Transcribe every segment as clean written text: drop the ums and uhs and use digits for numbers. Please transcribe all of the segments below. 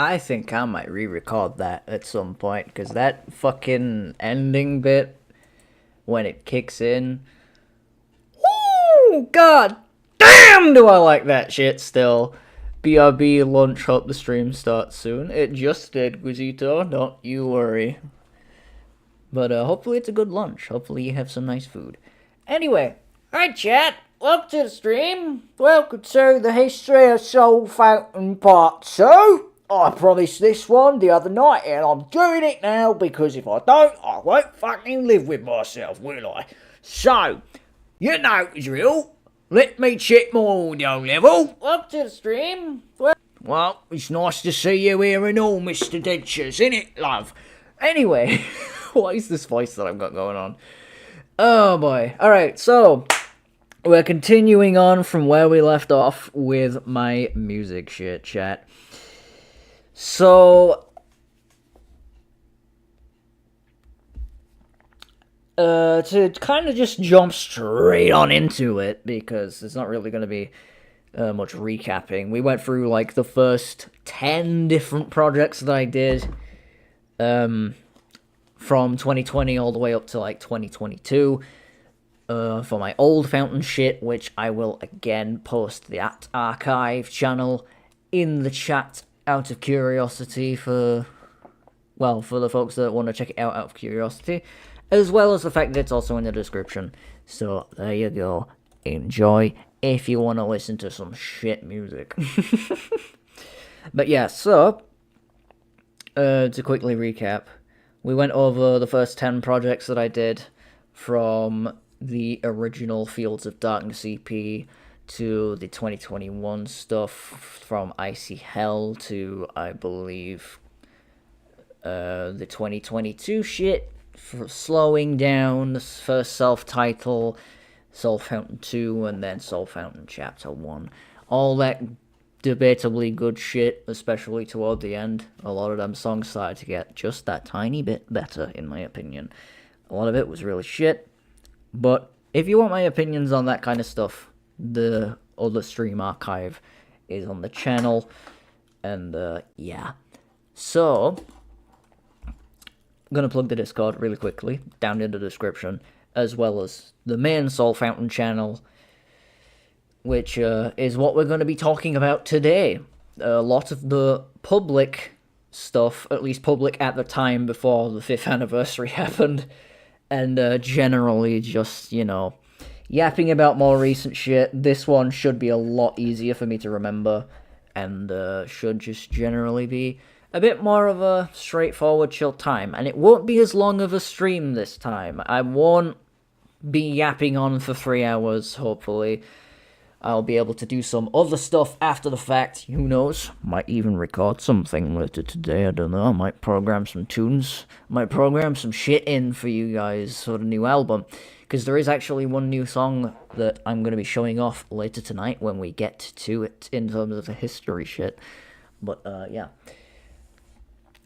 I think I might re-record that at some point, because that fucking ending bit, when it kicks in, woo, god damn do I like that shit still. BRB lunch, hope the stream starts soon. It just did, Guizito, don't you worry. But hopefully it's a good lunch. Hopefully you have some nice food. Anyway, hi chat, welcome to the stream. Welcome to the history of Soulfountain Part 2. I promised this one the other night and I'm doing it now because if I don't, I won't fucking live with myself, will I? So, you know the drill. Let me check my audio level. Welcome to the stream. Well, it's nice to see you here and all, Mr. Dentures, innit, love? Anyway, what is this voice that I've got going on? Oh boy. Alright, so we're continuing on from where we left off with my music shit, chat. So, to kind of just jump straight on into it, because there's not really going to be much recapping. We went through, like, the first 10 different projects that I did, from 2020 all the way up to, like, 2022, for my old Fountain shit, which I will, again, post the archive channel in the chat out of curiosity for the folks that want to check it out of curiosity, as well as the fact that it's also in the description. So, there you go. Enjoy if you want to listen to some shit music. But yeah, so, to quickly recap, we went over the first 10 projects that I did, from the original Fields of Darkness EP to the 2021 stuff, from Icy Hell to, I believe, the 2022 shit, for Slowing Down, the first self-title, Soulfountain 2, and then Soulfountain Chapter 1. All that debatably good shit, especially toward the end. A lot of them songs started to get just that tiny bit better, in my opinion. A lot of it was really shit, but if you want my opinions on that kind of stuff, the other stream archive is on the channel, and yeah. So, I'm gonna plug the Discord really quickly, down in the description, as well as the main Soulfountain channel, which is what we're going to be talking about today. A lot of the public stuff, at least public at the time before the 5th anniversary happened, and generally just, you know, yapping about more recent shit. This one should be a lot easier for me to remember, and should just generally be a bit more of a straightforward, chill time. And it won't be as long of a stream this time. I won't be yapping on for 3 hours, hopefully. I'll be able to do some other stuff after the fact. Who knows? Might even record something later today, I don't know. I might program some tunes. Might program some shit in for you guys for the new album. Because there is actually one new song that I'm going to be showing off later tonight when we get to it in terms of the history shit. But, yeah.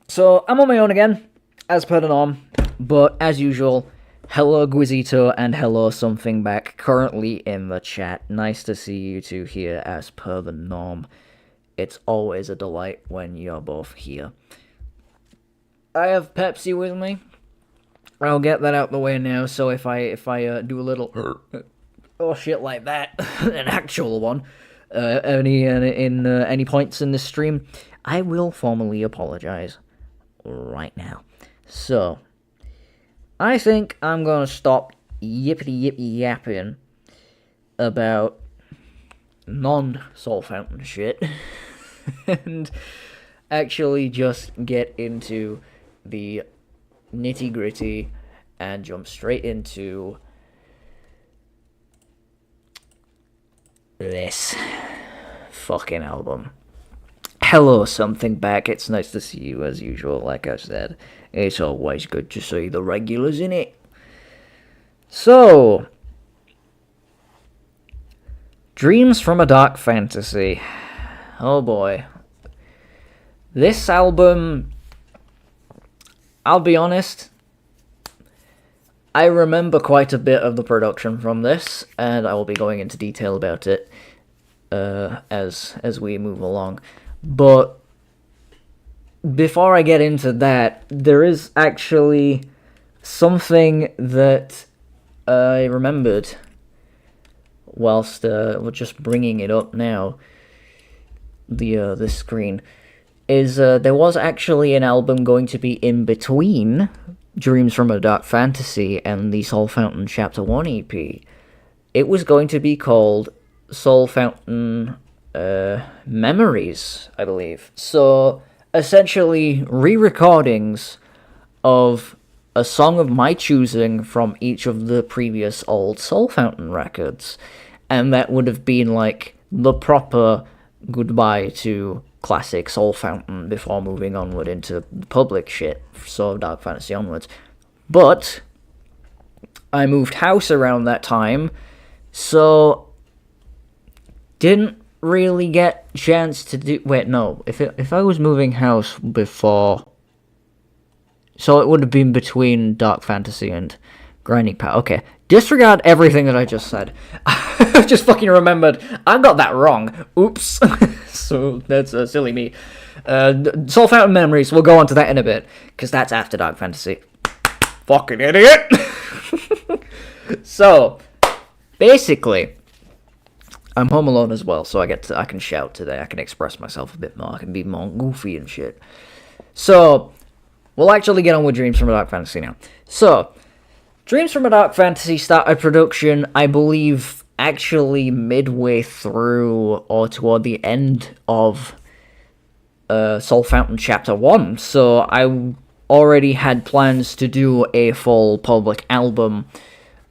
So, I'm on my own again, as per the norm. But, as usual, hello Guizito and hello Something Back, currently in the chat. Nice to see you two here, as per the norm. It's always a delight when you're both here. I have Pepsi with me. I'll get that out the way now, so if I do a little oh shit like that, an actual one, any points in this stream, I will formally apologize right now. So, I think I'm gonna stop yapping about non-Soulfountain shit and actually just get into the nitty-gritty and jump straight into this fucking album. Hello, Something Back. It's nice to see you as usual, like I said. It's always good to see the regulars in it. So, Dreams from a Dark Fantasy. Oh boy. This album, I'll be honest, I remember quite a bit of the production from this, and I will be going into detail about it as we move along. But before I get into that, there is actually something that I remembered whilst we're just bringing it up now. The screen is there was actually an album going to be in between Dreams from a Dark Fantasy and the Soulfountain Chapter 1 EP. It was going to be called Soulfountain Memories, I believe. So, essentially, re-recordings of a song of my choosing from each of the previous old Soulfountain records. And that would have been, like, the proper goodbye to classic Soulfountain before moving onward into the public shit, so Dark Fantasy onwards. But I moved house around that time, so didn't really get a chance to do... Wait, no. If I was moving house before... So it would have been between Dark Fantasy and Grinding Power. Okay. Disregard everything that I just said. I just fucking remembered. I got that wrong. Oops. So that's silly me. Soulfountain Memories. We'll go on to that in a bit, because that's after Dark Fantasy. Fucking idiot. So, basically, I'm home alone as well, so I can shout today. I can express myself a bit more. I can be more goofy and shit. So, we'll actually get on with Dreams from a Dark Fantasy now. So, Dreams from a Dark Fantasy started production, I believe, actually midway through or toward the end of Soulfountain Chapter 1. So I already had plans to do a full public album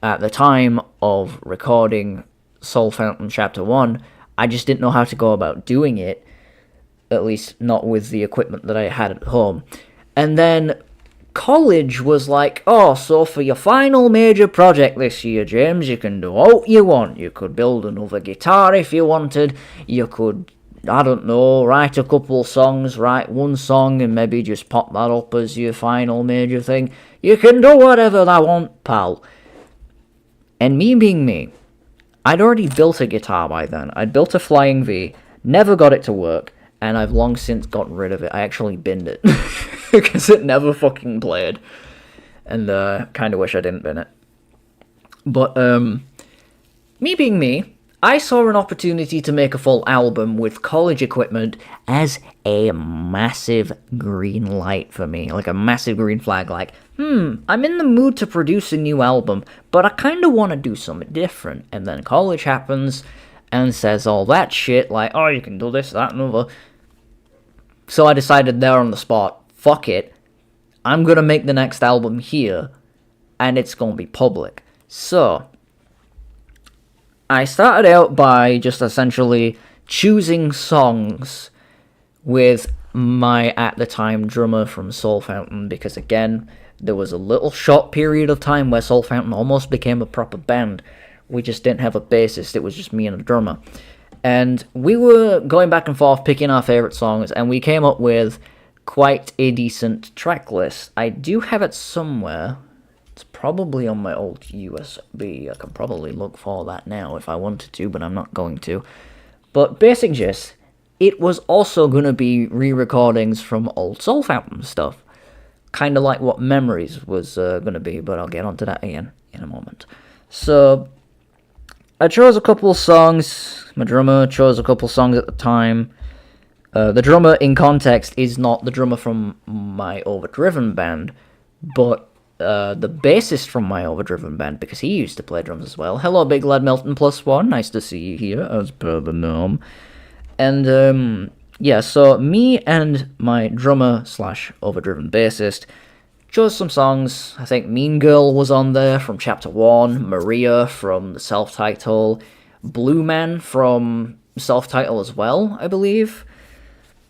at the time of recording Soulfountain Chapter 1. I just didn't know how to go about doing it, at least not with the equipment that I had at home. And then college was like, oh, so for your final major project this year, James, you can do what you want. You could build another guitar if you wanted. You could, I don't know, write a couple songs, write one song and maybe just pop that up as your final major thing. You can do whatever I want, pal. And me being me, I'd already built a guitar by then. I'd built a Flying V, never got it to work, and I've long since gotten rid of it. I actually binned it. Because it never fucking played. And kind of wish I didn't bin it. But, me being me, I saw an opportunity to make a full album with college equipment as a massive green light for me. Like a massive green flag, like, I'm in the mood to produce a new album, but I kind of want to do something different. And then college happens and says all that shit, like, oh, you can do this, that, and other. So I decided there on the spot, fuck it, I'm gonna make the next album here, and it's gonna be public. So, I started out by just essentially choosing songs with my, at the time, drummer from Soulfountain, because again, there was a little short period of time where Soulfountain almost became a proper band. We just didn't have a bassist, it was just me and a drummer. And we were going back and forth picking our favourite songs, and we came up with quite a decent track list. I do have it somewhere. It's probably on my old USB. I could probably look for that now if I wanted to, but I'm not going to. But basic gist, it was also going to be re-recordings from old Soulfountain stuff. Kind of like what Memories was going to be, but I'll get onto that again in a moment. So, I chose a couple songs. My drummer chose a couple songs at the time. The drummer, in context, is not the drummer from my Overdriven band, but the bassist from my Overdriven band, because he used to play drums as well. Hello, Big Lad Melton +1, nice to see you here, as per the norm. And, yeah, so me and my drummer/Overdriven bassist chose some songs. I think Mean Girl was on there from Chapter 1, Maria from the self-title, Blue Man from self-title as well, I believe.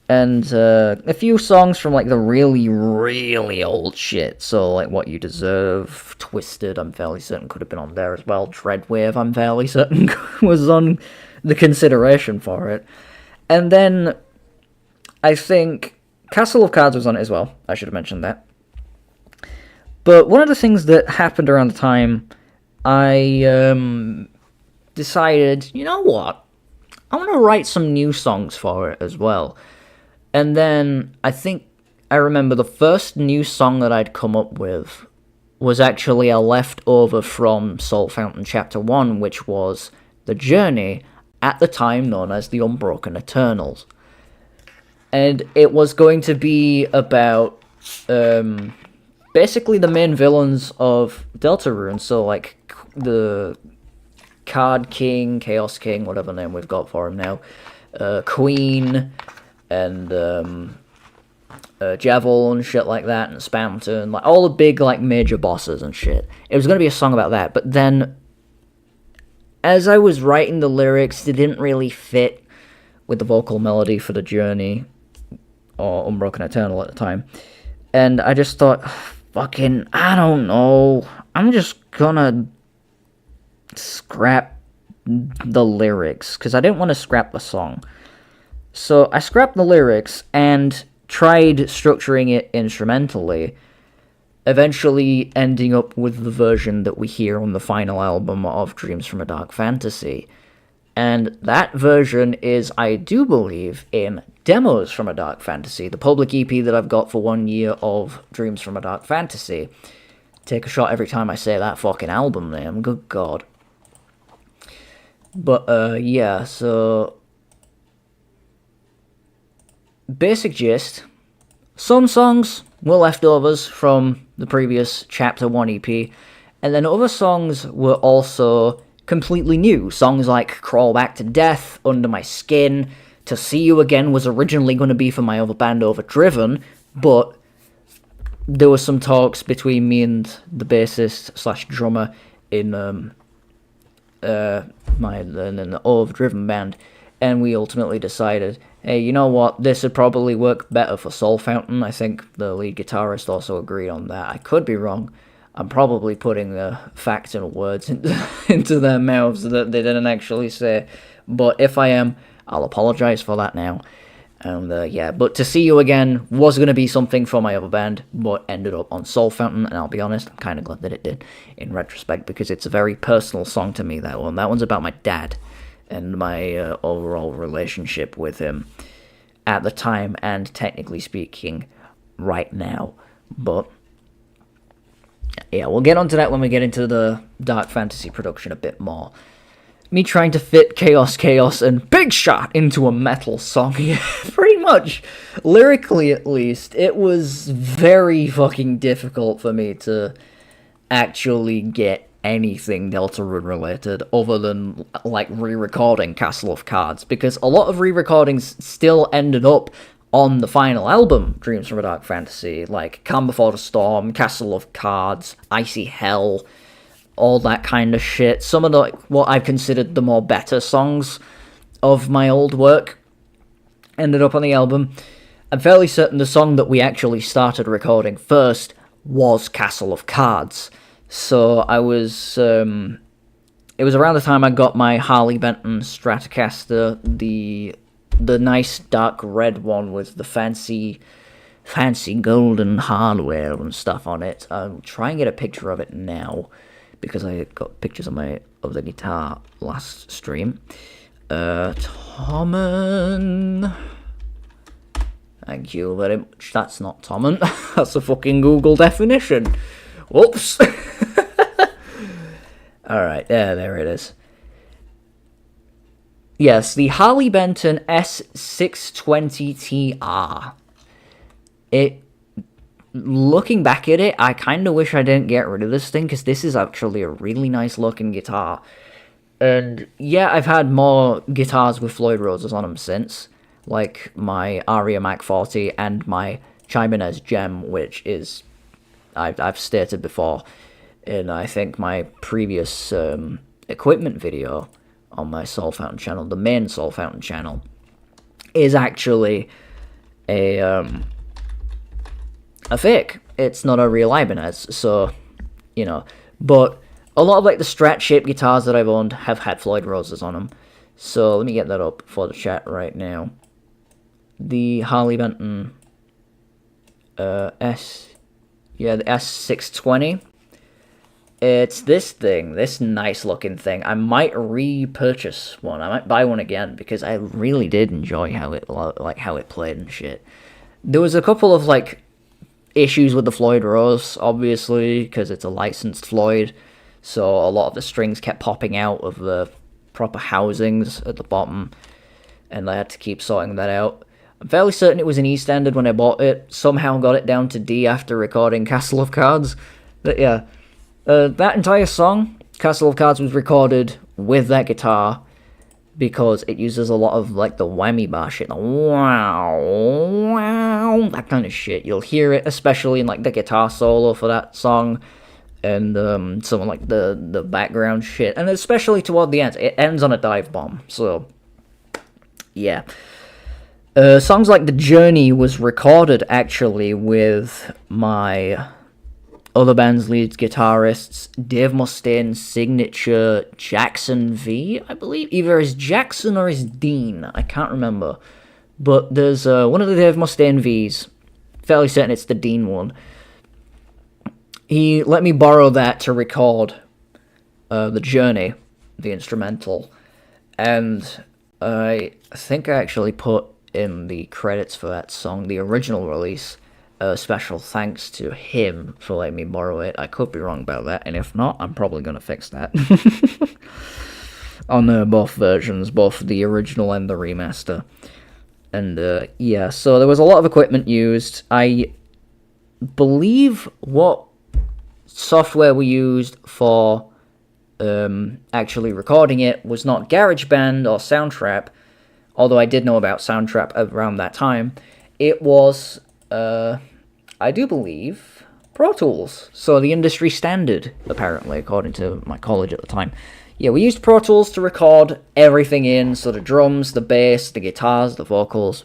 And a few songs from, like, the really, really old shit. So, like, What You Deserve, Twisted, I'm fairly certain could have been on there as well. Dreadwave, I'm fairly certain was on the consideration for it. And then, I think Castle of Cards was on it as well. I should have mentioned that. But one of the things that happened around the time, I decided, you know what? I want to write some new songs for it as well. And then I think I remember the first new song that I'd come up with was actually a leftover from Soulfountain Chapter 1, which was The Journey, at the time known as the Unbroken Eternals. And it was going to be about basically the main villains of Deltarune, so like the Card King, Chaos King, whatever name we've got for him now, Queen, and Javel and shit like that, and Spamton, like all the big like major bosses and shit. It was going to be a song about that, but then as I was writing the lyrics, it didn't really fit with the vocal melody for The Journey, or Unbroken Eternal at the time. And I just thought, fucking, I don't know, I'm just gonna scrap the lyrics, because I didn't want to scrap the song. So I scrapped the lyrics and tried structuring it instrumentally, eventually ending up with the version that we hear on the final album of Dreams from a Dark Fantasy. And that version is, I do believe, in Demos from a Dark Fantasy, the public EP that I've got for 1 year of Dreams from a Dark Fantasy. Take a shot every time I say that fucking album name, good god. But, yeah, so basic gist, some songs were leftovers from the previous Chapter 1 EP, and then other songs were also completely new. Songs like Crawl Back to Death, Under My Skin, To See You Again was originally going to be for my other band Overdriven, but there were some talks between me and the bassist slash drummer in the Overdriven band, and we ultimately decided, hey, you know what, this would probably work better for Soulfountain. I think the lead guitarist also agreed on that. I could be wrong. I'm probably putting the facts and words into their mouths that they didn't actually say. But if I am, I'll apologize for that now. And yeah, but To See You Again was going to be something for my other band, but ended up on Soulfountain, and I'll be honest, I'm kind of glad that it did, in retrospect, because it's a very personal song to me, that one. That one's about my dad and my overall relationship with him at the time, and technically speaking, right now. But yeah, we'll get onto that when we get into the Dark Fantasy production a bit more. Me trying to fit Chaos, and Big Shot into a metal song. Yeah, pretty much. Lyrically, at least, it was very fucking difficult for me to actually get anything Deltarune related other than, like, re-recording Castle of Cards, because a lot of re-recordings still ended up on the final album, Dreams from a Dark Fantasy, like Calm Before the Storm, Castle of Cards, Icy Hell, all that kind of shit. Some of the, what I've considered the more better songs of my old work ended up on the album. I'm fairly certain the song that we actually started recording first was Castle of Cards. So I was, it was around the time I got my Harley Benton Stratocaster, the nice dark red one with the fancy golden hardware and stuff on it. I'll try and get a picture of it now, because I got pictures of the guitar last stream. Tommen. Thank you very much. That's not Tommen. That's a fucking Google definition. Whoops. Alright, there it is. Yes, the Harley Benton S620TR. Looking back at it, I kind of wish I didn't get rid of this thing, because this is actually a really nice looking guitar. And yeah, I've had more guitars with Floyd Roses on them since, like my Aria Mac 40 and my Chimenez Gem, which is, I've stated before in, I think, my previous equipment video on my Soulfountain channel, the main Soulfountain channel, is actually a fake. It's not a real Ibanez, so, you know. But a lot of, like, the Strat-shaped guitars that I've owned have had Floyd Roses on them. So let me get that up for the chat right now. The Harley Benton the S620. It's this thing, this nice looking thing. I might repurchase one. I might buy one again, because I really did enjoy how it played and shit. There was a couple of, like, issues with the Floyd Rose, obviously, because it's a licensed Floyd, so a lot of the strings kept popping out of the proper housings at the bottom, and I had to keep sorting that out. I'm fairly certain it was an E standard when I bought it, somehow got it down to D after recording Castle of Cards, but yeah, that entire song, Castle of Cards, was recorded with that guitar, because it uses a lot of, like, the whammy bar shit, the wow, wow, that kind of shit. You'll hear it, especially in, like, the guitar solo for that song, and some of, like, the background shit, and especially toward the end. It ends on a dive bomb, so, yeah. Songs like The Journey was recorded, actually, with my other band's lead guitarists, Dave Mustaine's signature Jackson V, I believe. Either his Jackson or his Dean, I can't remember. But there's one of the Dave Mustaine Vs, fairly certain it's the Dean one. He let me borrow that to record The Journey, the instrumental. And I think I actually put in the credits for that song, the original release, special thanks to him for letting me borrow it. I could be wrong about that, and if not, I'm probably going to fix that. On both versions, both the original and the remaster. And, yeah, so there was a lot of equipment used. I believe what software we used for actually recording it was not GarageBand or Soundtrap, although I did know about Soundtrap around that time. It was, I do believe, Pro Tools. So the industry standard, apparently, according to my college at the time. Yeah, we used Pro Tools to record everything in, so the drums, the bass, the guitars, the vocals.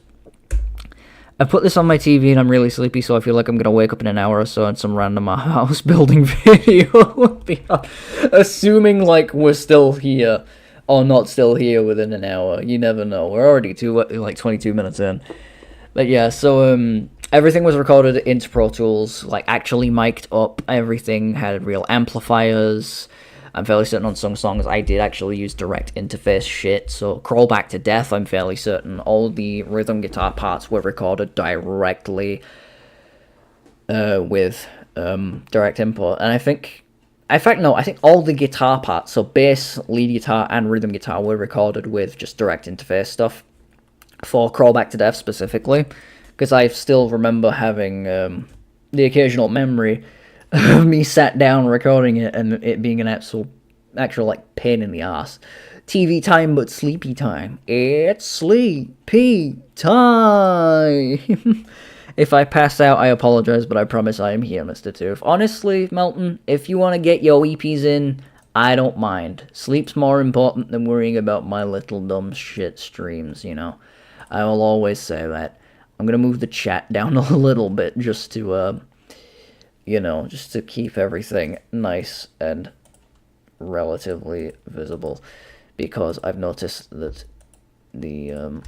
I put this on my TV and I'm really sleepy, so I feel like I'm going to wake up in an hour or so and some random house building video will be up. Assuming, like, we're still here, or not still here within an hour. You never know. We're already 22 minutes in. But yeah, so, everything was recorded into Pro Tools, like, actually mic'd up. Everything had real amplifiers. I'm fairly certain on some songs I did actually use direct interface shit, so Crawl Back to Death, I'm fairly certain all the rhythm guitar parts were recorded directly with direct input, and I think all the guitar parts, so bass, lead guitar, and rhythm guitar were recorded with just direct interface stuff, for Crawl Back to Death specifically, because I still remember having the occasional memory me sat down recording it and it being an actual like pain in the ass. TV time but sleepy time. It's sleepy time. If I pass out, I apologize, but I promise I am here, Mr. Tooth. Honestly, Melton, if you want to get your EPs in, I don't mind. Sleep's more important than worrying about my little dumb shit streams, you know. I will always say that. I'm gonna move the chat down a little bit just to just to keep everything nice and relatively visible, because I've noticed that the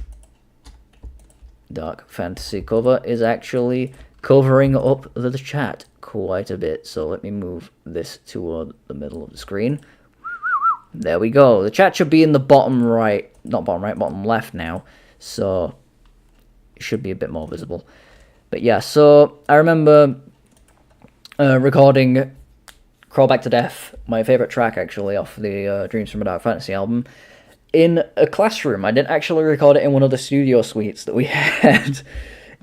Dark Fantasy cover is actually covering up the chat quite a bit, so let me move this toward the middle of the screen. There we go. The chat should be in the bottom right, not bottom right, bottom left now, so it should be a bit more visible. But yeah, so I remember recording Crawl Back to Death, my favourite track actually off the Dreams from a Dark Fantasy album, in a classroom. I didn't actually record it in one of the studio suites that we had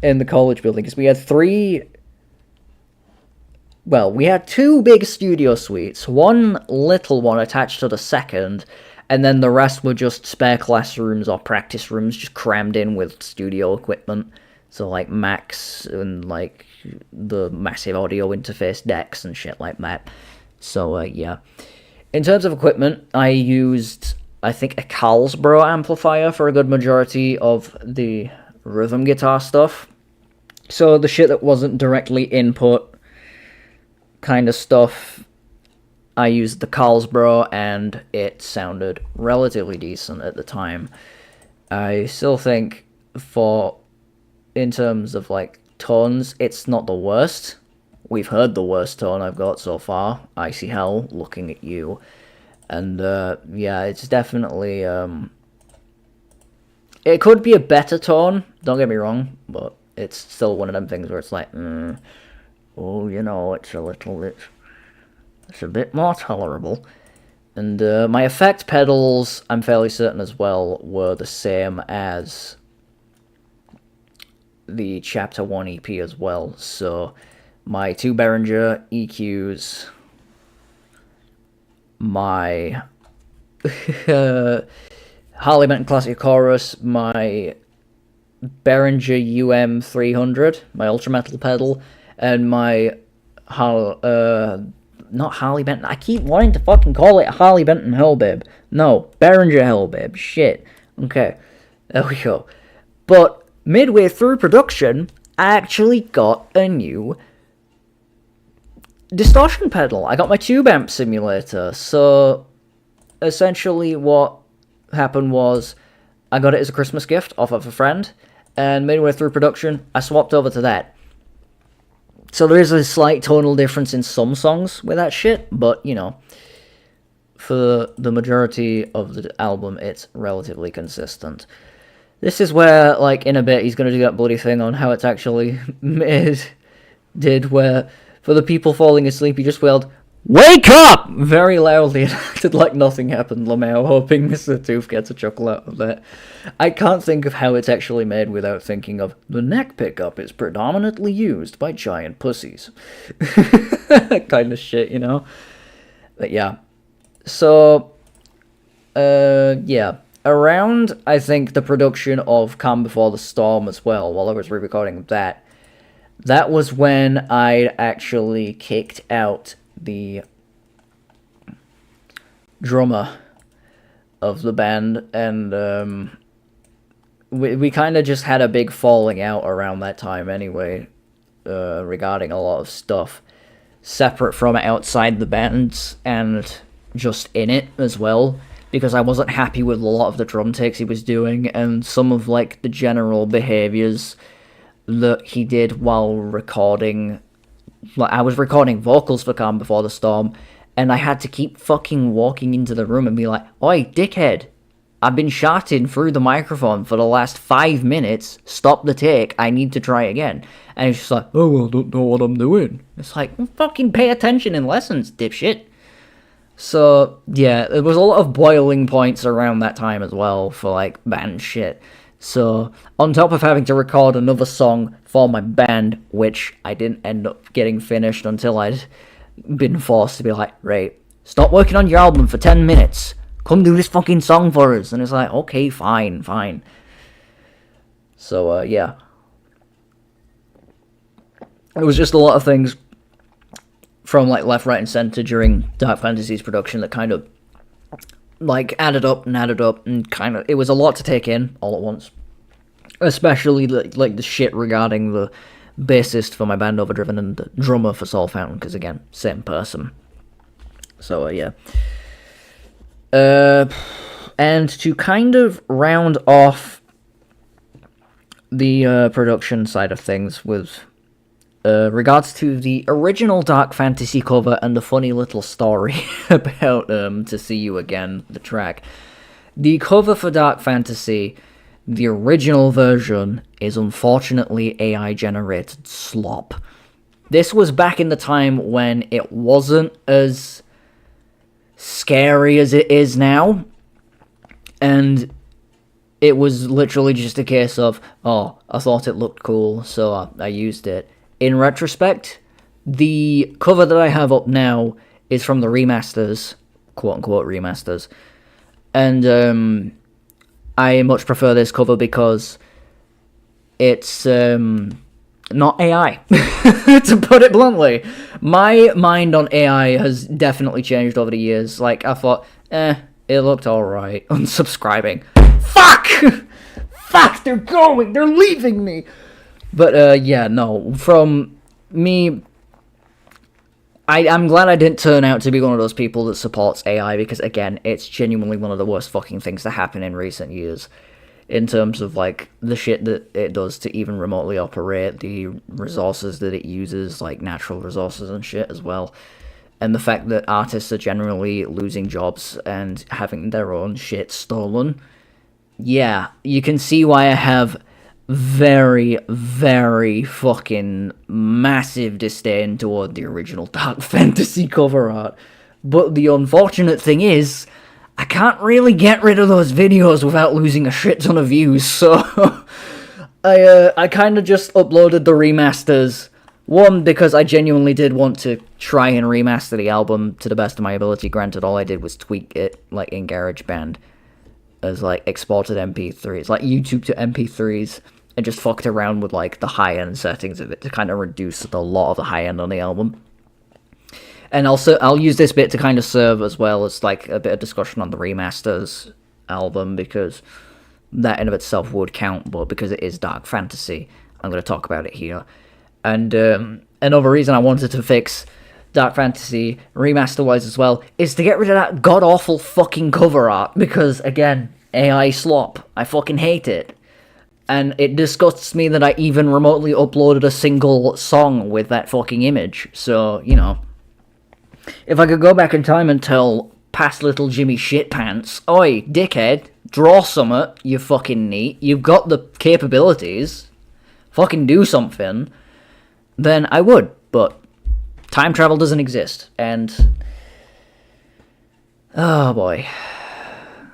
in the college building, because we had two big studio suites, one little one attached to the second, and then the rest were just spare classrooms or practice rooms just crammed in with studio equipment. So, like, Macs and, like, the massive audio interface decks and shit like that. So, yeah. In terms of equipment, I used, I think, a Carlsbro amplifier for a good majority of the rhythm guitar stuff. So, the shit that wasn't directly input kind of stuff, I used the Carlsbro, and it sounded relatively decent at the time. I still think in terms of, like, tones, it's not the worst. We've heard the worst tone I've got so far. Icy Hell, Looking at You. And, yeah, it's definitely, it could be a better tone, don't get me wrong, but it's still one of them things where it's like, oh, you know, it's a bit more tolerable. And my effect pedals, I'm fairly certain as well, were the same as the Chapter 1 EP as well. So my 2 Behringer EQs, my Harley Benton Classic Chorus, my Behringer UM300, my Ultra Metal pedal, and my not Harley Benton. I keep wanting to fucking call it Harley Benton Hellbib. No, Behringer Hellbib. Shit. Okay, there we go. But midway through production, I actually got a new distortion pedal. I got my tube amp simulator. So essentially what happened was I got it as a Christmas gift off of a friend, and midway through production, I swapped over to that. So there is a slight tonal difference in some songs with that shit, but, you know, for the majority of the album, it's relatively consistent. This is where, like, in a bit, he's going to do that bloody thing on how it's actually did, where, for the people falling asleep, he just wailed, "Wake up!" very loudly and acted like nothing happened, LaMau, hoping Mr. Tooth gets a chuckle out of that. I can't think of how it's actually made without thinking of the neck pickup is predominantly used by giant pussies. Kind of shit, you know? But yeah. So, yeah. Around, I think, the production of Calm Before the Storm as well, while I was re-recording that, that was when I actually kicked out the drummer of the band, and we kind of just had a big falling out around that time anyway, regarding a lot of stuff separate from outside the band and just in it as well, because I wasn't happy with a lot of the drum takes he was doing and some of, like, the general behaviors that he did while recording. Like, I was recording vocals for Calm Before the Storm, and I had to keep fucking walking into the room and be like, "Oi, dickhead, I've been shouting through the microphone for the last 5 minutes, stop the take, I need to try again." And he's just like, "Oh, well, I don't know what I'm doing." It's like, well, fucking pay attention in lessons, dipshit. So, yeah, there was a lot of boiling points around that time as well for, like, band shit. So, on top of having to record another song for my band, which I didn't end up getting finished until I'd been forced to be like, "Right, stop working on your album for 10 minutes. Come do this fucking song for us." And it's like, okay, fine. So, yeah. It was just a lot of things from, like, left, right, and center during Dark Fantasy's production that kind of, like, added up, and kind of, it was a lot to take in all at once. Especially, like, the shit regarding the bassist for my band Overdriven and the drummer for Soulfountain, because, again, same person. So, yeah. And to kind of round off the production side of things with regards to the original Dark Fantasy cover and the funny little story about To See You Again, the track. The cover for Dark Fantasy, the original version, is unfortunately AI-generated slop. This was back in the time when it wasn't as scary as it is now, and it was literally just a case of, oh, I thought it looked cool, so I used it. In retrospect, the cover that I have up now is from the remasters, quote-unquote remasters, and I much prefer this cover because it's not AI, to put it bluntly. My mind on AI has definitely changed over the years. Like, I thought, it looked alright, unsubscribing. Fuck! Fuck, they're leaving me! But, yeah, no, from me, I'm glad I didn't turn out to be one of those people that supports AI, because, again, it's genuinely one of the worst fucking things to happen in recent years, in terms of, like, the shit that it does to even remotely operate, the resources that it uses, like, natural resources and shit as well, and the fact that artists are generally losing jobs and having their own shit stolen. Yeah, you can see why I have very, very fucking massive disdain toward the original Dark Fantasy cover art. But the unfortunate thing is, I can't really get rid of those videos without losing a shit ton of views, so I kind of just uploaded the remasters. One, because I genuinely did want to try and remaster the album to the best of my ability. Granted, all I did was tweak it, like, in GarageBand, as, like, exported MP3s, like, YouTube to MP3s, and just fucked around with, like, the high-end settings of it to kind of reduce the lot of the high-end on the album. And also, I'll use this bit to kind of serve as well as, like, a bit of discussion on the remasters album, because that in of itself would count, but because it is Dark Fantasy, I'm going to talk about it here. And another reason I wanted to fix Dark Fantasy remaster-wise as well is to get rid of that god-awful fucking cover art, because, again, AI slop. I fucking hate it. And it disgusts me that I even remotely uploaded a single song with that fucking image. So, you know, if I could go back in time and tell past little Jimmy Shitpants, oi, dickhead, draw summat, you fucking neat, you've got the capabilities, fucking do something, then I would, but time travel doesn't exist, and oh boy,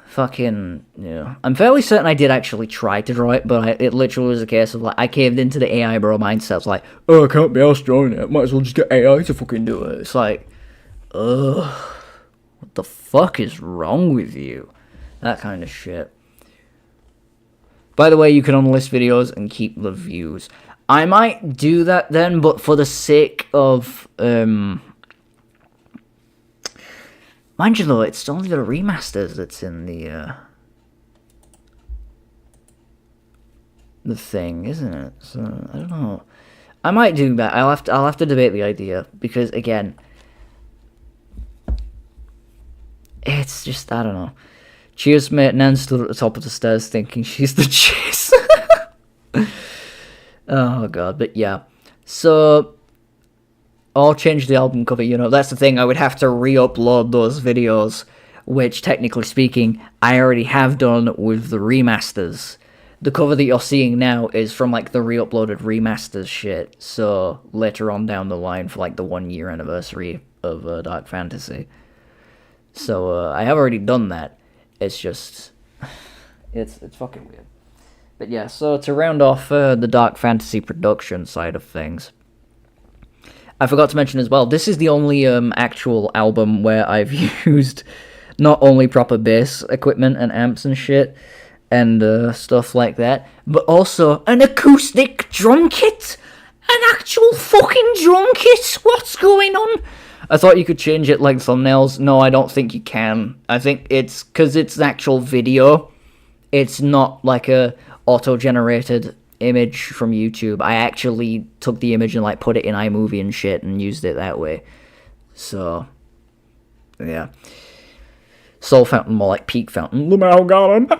fucking, yeah. I'm fairly certain I did actually try to draw it, but it literally was a case of, like, I caved into the AI bro mindset. It's like, oh, I can't be arsed drawing it, might as well just get AI to fucking do it. It's like, ugh, what the fuck is wrong with you? That kind of shit. By the way, you can unlist videos and keep the views. I might do that then, but for the sake of, mind you though, it's only the remasters that's in the thing, isn't it? So, I don't know. I might do that. I'll have to debate the idea, because, again, it's just, I don't know. Cheers, mate. Nan stood at the top of the stairs thinking she's the cheese. Oh, God. But, yeah. So, I'll change the album cover, you know. That's the thing. I would have to re-upload those videos, which, technically speaking, I already have done with the remasters. The cover that you're seeing now is from, like, the re-uploaded remasters shit. So, later on down the line for, like, the 1 year anniversary of Dark Fantasy. So, I have already done that. It's just, it's fucking weird. But yeah, so to round off the Dark Fantasy production side of things, I forgot to mention as well, this is the only actual album where I've used not only proper bass equipment and amps and shit, and stuff like that, but also an acoustic drum kit! An actual fucking drum kit! What's going on? I thought you could change it like thumbnails. No, I don't think you can. I think it's because it's an actual video. It's not like a auto-generated image from YouTube. I actually took the image and, like, put it in iMovie and shit and used it that way. So, yeah. Soulfountain, more like Peak Fountain. Lamau got him.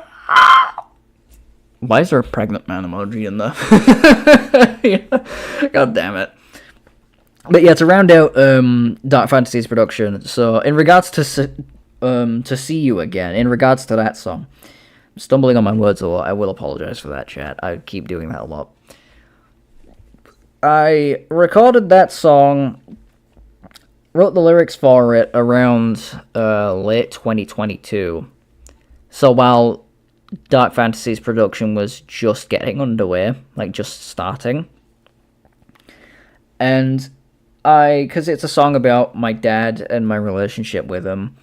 Why is there a pregnant man emoji in there? Yeah. God damn it. But yeah, to round out Dark Fantasy's production, so in regards to See You Again, in regards to that song, I'm stumbling on my words a lot. I will apologize for that, chat. I keep doing that a lot. I recorded that song, wrote the lyrics for it around late 2022. So while Dark Fantasy's production was just getting underway, like just starting, and because it's a song about my dad and my relationship with him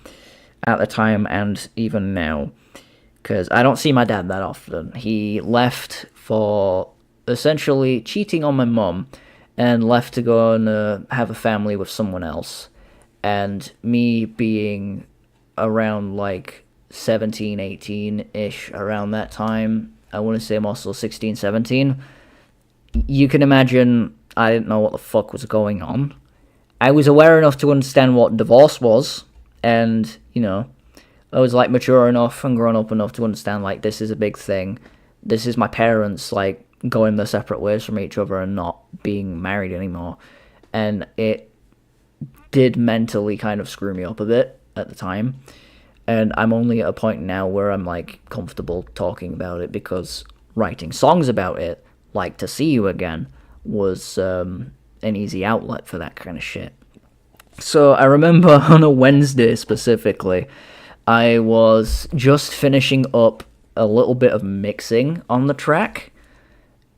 at the time and even now, because I don't see my dad that often. He left for essentially cheating on my mum and left to go and have a family with someone else. And me being around like 17, 18-ish around that time, I want to say more so 16, 17, you can imagine I didn't know what the fuck was going on. I was aware enough to understand what divorce was, and, you know, I was, like, mature enough and grown up enough to understand, like, this is a big thing. This is my parents, like, going their separate ways from each other and not being married anymore. And it did mentally kind of screw me up a bit at the time. And I'm only at a point now where I'm, like, comfortable talking about it because writing songs about it, like To See You Again, was an easy outlet for that kind of shit. So I remember on a Wednesday specifically, I was just finishing up a little bit of mixing on the track,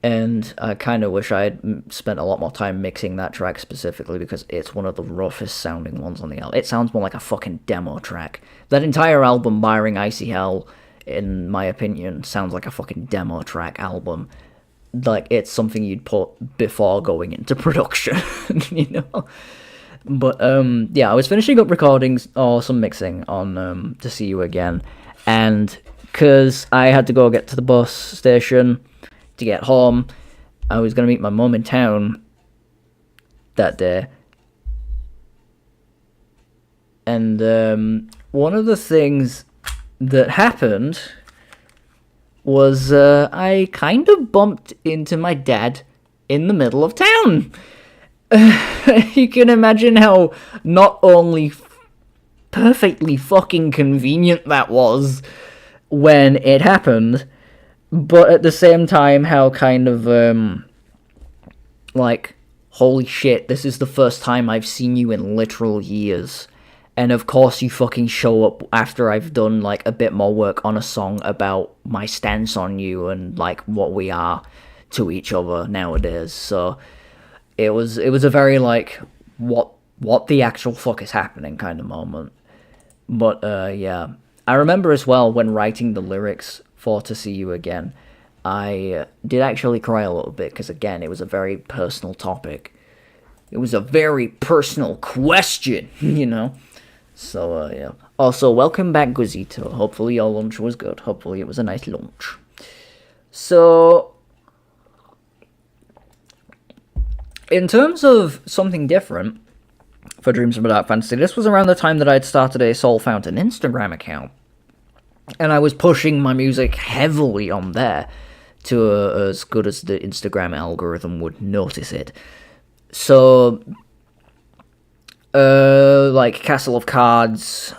and I kind of wish I had spent a lot more time mixing that track specifically, because it's one of the roughest sounding ones on the album. It sounds more like a fucking demo track. That entire album, Barring Icy Hell, in my opinion, sounds like a fucking demo track album. Like, it's something you'd put before going into production, you know? But, yeah, I was finishing up recordings, or some mixing on To See You Again, and because I had to go get to the bus station to get home, I was going to meet my mum in town that day. And one of the things that happened was I kind of bumped into my dad in the middle of town. You can imagine how not only perfectly fucking convenient that was when it happened, but at the same time how kind of, like, holy shit, this is the first time I've seen you in literal years. And of course you fucking show up after I've done, like, a bit more work on a song about my stance on you and, like, what we are to each other nowadays. So it was a very, like, what the actual fuck is happening kind of moment. But, yeah. I remember as well, when writing the lyrics for To See You Again, I did actually cry a little bit, because, again, it was a very personal topic. It was a very personal question, you know? So, yeah. Also, welcome back, Guizito. Hopefully your lunch was good. Hopefully it was a nice lunch. So, in terms of something different for Dreams from a Dark Fantasy, this was around the time that I'd started a Soulfountain Instagram account. And I was pushing my music heavily on there to as good as the Instagram algorithm would notice it. So, like Castle of Cards,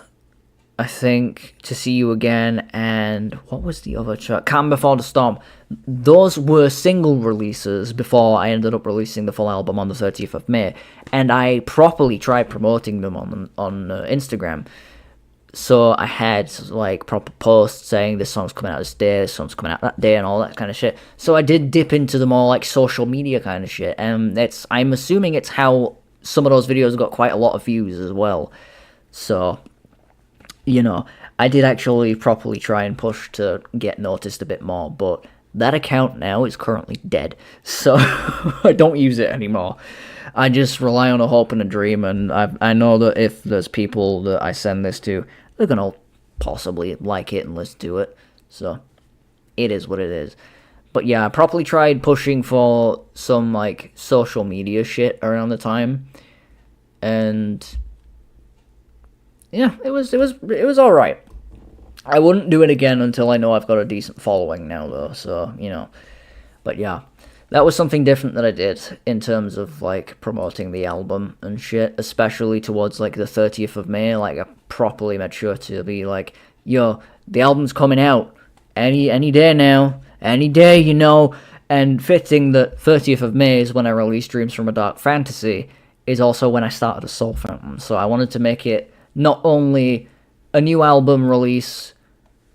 I think, To See You Again, and what was the other track? Calm Before the Storm. Those were single releases before I ended up releasing the full album on the 30th of May, and I properly tried promoting them on Instagram. So I had, like, proper posts saying this song's coming out this day, this song's coming out that day, and all that kind of shit. So I did dip into the more, like, social media kind of shit, and I'm assuming it's how some of those videos got quite a lot of views as well. So, you know, I did actually properly try and push to get noticed a bit more, but that account now is currently dead, so I don't use it anymore. I just rely on a hope and a dream, and I know that if there's people that I send this to, they're gonna possibly like it and listen to it, so it is what it is. But yeah, I properly tried pushing for some, like, social media shit around the time, and yeah, it was alright. I wouldn't do it again until I know I've got a decent following now, though, so, you know. But yeah, that was something different that I did in terms of, like, promoting the album and shit, especially towards, like, the 30th of May. Like, I properly made sure to be like, yo, the album's coming out any day now, any day, you know. And fitting that 30th of May is when I released Dreams from a Dark Fantasy, is also when I started a Soulfountain. So I wanted to make it not only a new album release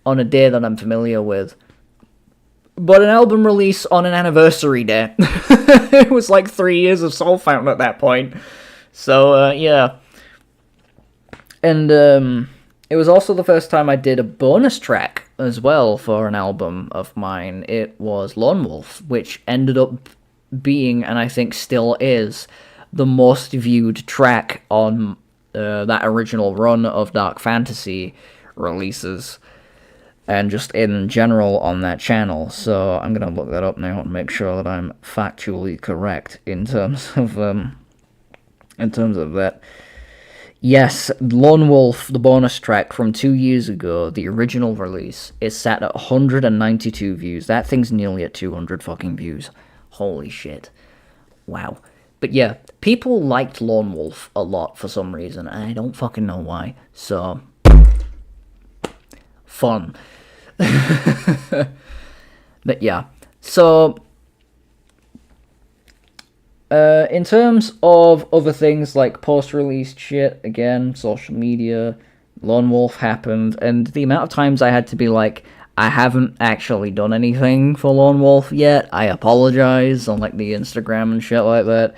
on a day that I'm familiar with, but an album release on an anniversary day. It was like 3 years of Soulfountain at that point. So, yeah. And it was also the first time I did a bonus track as well for an album of mine. It was Lone Wolf, which ended up being, and I think still is, the most viewed track on that original run of Dark Fantasy releases, and just in general on that channel. So I'm gonna look that up now and make sure that I'm factually correct in terms of that. Yes, Lone Wolf, the bonus track from 2 years ago, the original release, is sat at 192 views. That thing's nearly at 200 fucking views. Holy shit. Wow. But yeah, people liked Lone Wolf a lot for some reason. I don't fucking know why. So, fun. But yeah, so in terms of other things like post-release shit, again, social media, Lone Wolf happened, and the amount of times I had to be like, I haven't actually done anything for Lone Wolf yet. I apologize on like the Instagram and shit like that.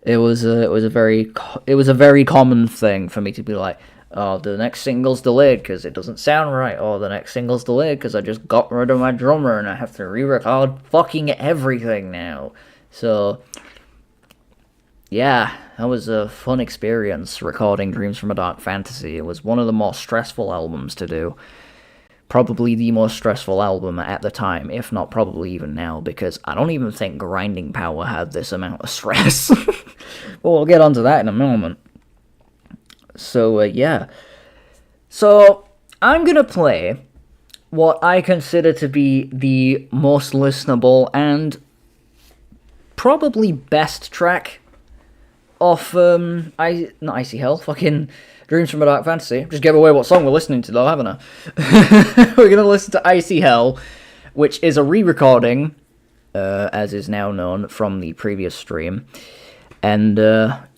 It was a very common thing for me to be like, oh, the next single's delayed because it doesn't sound right. Oh, the next single's delayed because I just got rid of my drummer and I have to re-record fucking everything now. So yeah, that was a fun experience recording Dreams from a Dark Fantasy. It was one of the more stressful albums to do. Probably the most stressful album at the time, if not probably even now, because I don't even think Grinding Power had this amount of stress. But we'll get onto that in a moment. So, yeah. So, I'm gonna play what I consider to be the most listenable and probably best track off, not Icy Hell, fucking Dreams from a Dark Fantasy. Just gave away what song we're listening to though, haven't I? We're gonna listen to Icy Hell, which is a re-recording, as is now known, from the previous stream. And,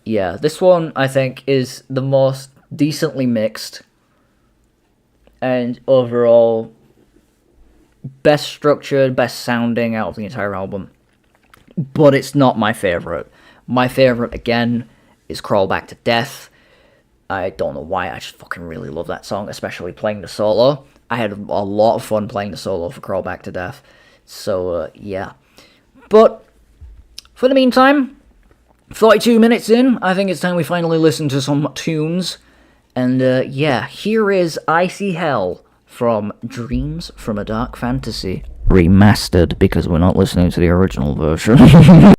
yeah, this one, I think, is the most decently mixed and overall best structured, best sounding out of the entire album. But it's not my favourite. My favourite, again, is Crawl Back to Death. I don't know why, I just fucking really love that song, especially playing the solo. I had a lot of fun playing the solo for Crawl Back to Death. So, yeah. But, for the meantime, 42 minutes in, I think it's time we finally listen to some tunes. And, yeah, here is Icy Hell from Dreams from a Dark Fantasy. Remastered, because we're not listening to the original version.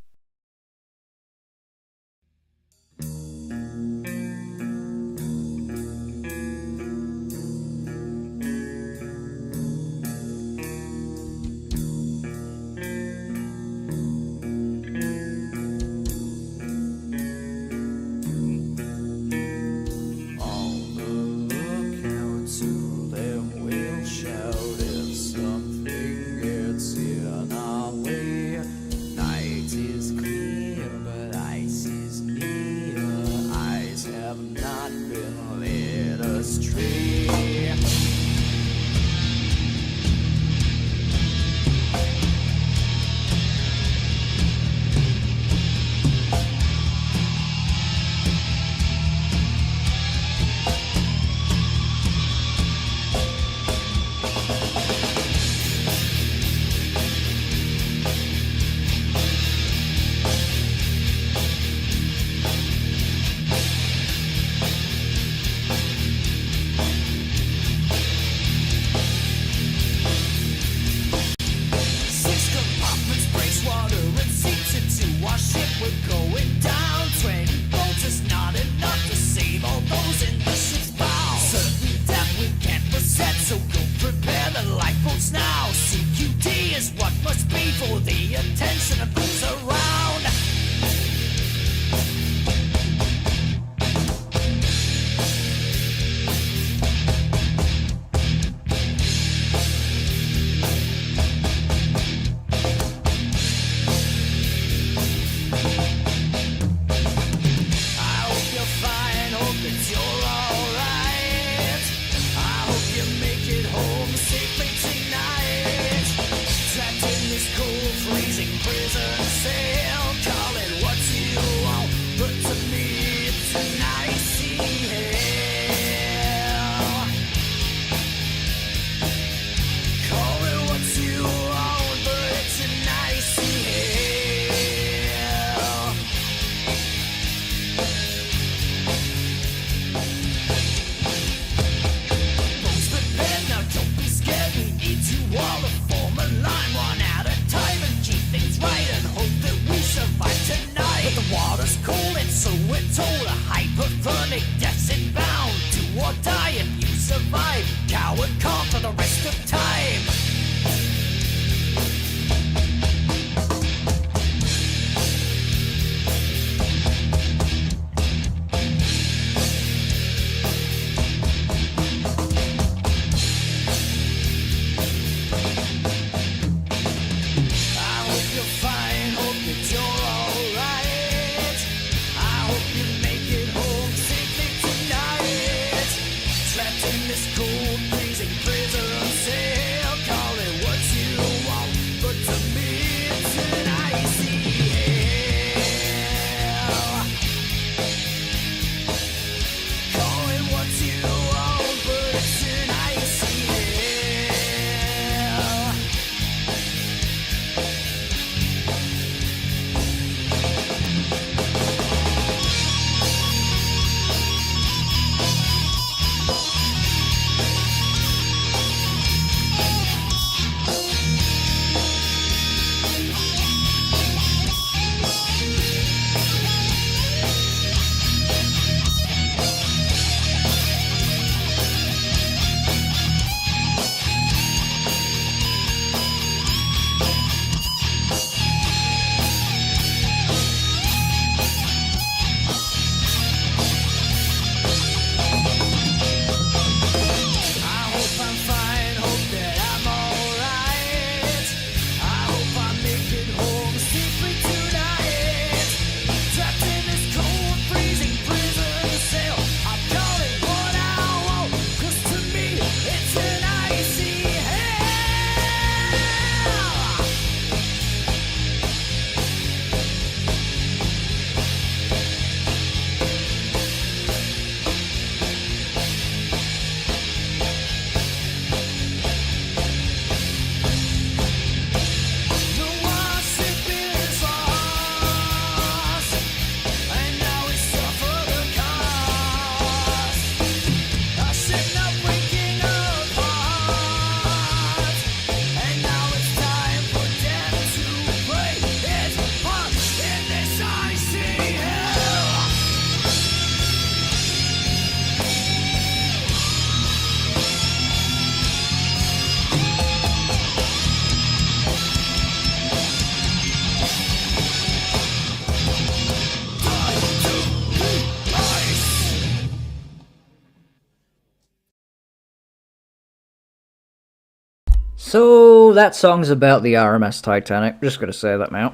So that song's about the RMS Titanic. Just gonna say that now.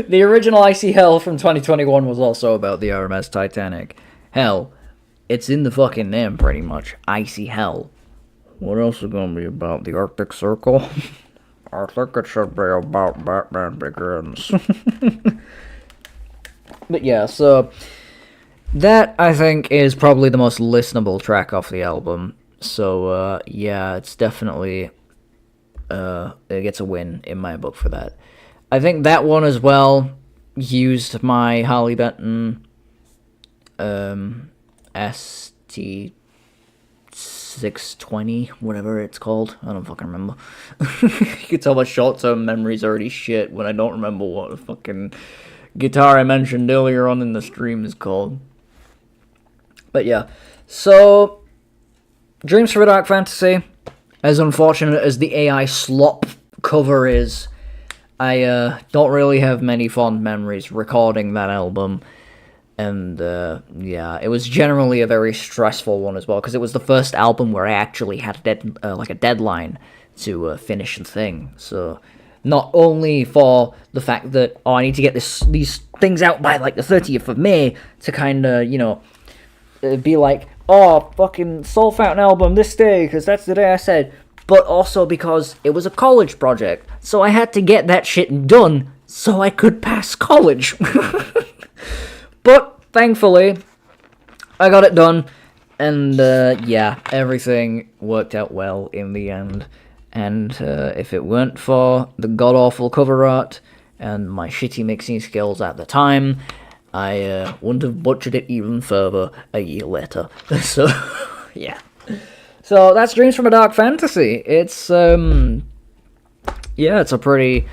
The original Icy Hell from 2021 was also about the RMS Titanic. Hell, it's in the fucking name pretty much. Icy Hell. What else is gonna be about? The Arctic Circle? I think it should be about Batman Begins. But yeah, so that I think is probably the most listenable track off the album. So yeah, it's definitely it gets a win in my book for that. I think that one as well used my Harley Benton ST 620, whatever it's called. I don't fucking remember. You can tell my short-term memory's already shit when I don't remember what the fucking guitar I mentioned earlier on in the stream is called. But yeah, so Dreams for a Dark Fantasy, as unfortunate as the AI slop cover is, I don't really have many fond memories recording that album. And yeah, it was generally a very stressful one as well, because it was the first album where I actually had a deadline to finish the thing. So not only for the fact that, I need to get these things out by like the 30th of May to kind of, you know, be like, fucking Soulfountain album this day, because that's the day I said, but also because it was a college project, so I had to get that shit done so I could pass college. But thankfully, I got it done, and yeah, everything worked out well in the end. And if it weren't for the god-awful cover art and my shitty mixing skills at the time, I wouldn't have butchered it even further a year later. So, yeah. So that's Dreams from a Dark Fantasy. It's, yeah, it's a pretty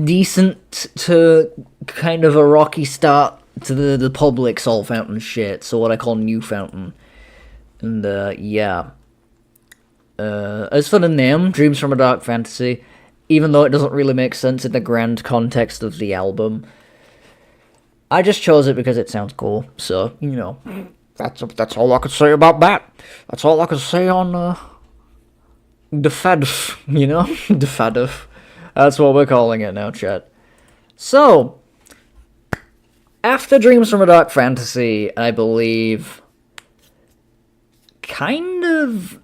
decent to kind of a rocky start to the public Soulfountain shit, so what I call New Fountain. And, yeah. As for the name, Dreams from a Dark Fantasy, even though it doesn't really make sense in the grand context of the album, I just chose it because it sounds cool, so, you know, that's all I could say about that. That's all I could say on, the FADF, you know? The FADF. That's what we're calling it now, chat. So, after Dreams from a Dark Fantasy, I believe, kind of,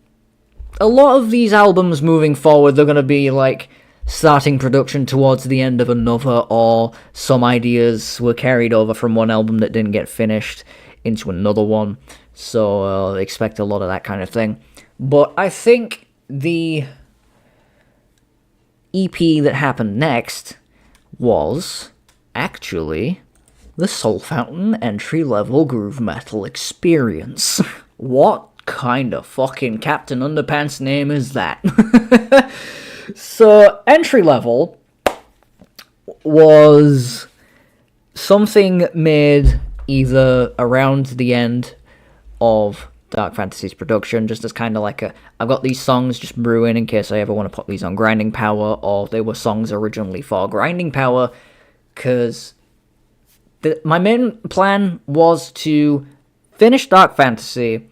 a lot of these albums moving forward, they're gonna be, like, starting production towards the end of another, or some ideas were carried over from one album that didn't get finished into another one, so expect a lot of that kind of thing. But I think the EP that happened next was actually the Soulfountain entry-level groove metal experience. What kind of fucking Captain Underpants name is that? So, entry-level was something made either around the end of Dark Fantasy's production, just as kind of like I've got these songs just brewing in case I ever want to put these on Grinding Power, or they were songs originally for Grinding Power, because my main plan was to finish Dark Fantasy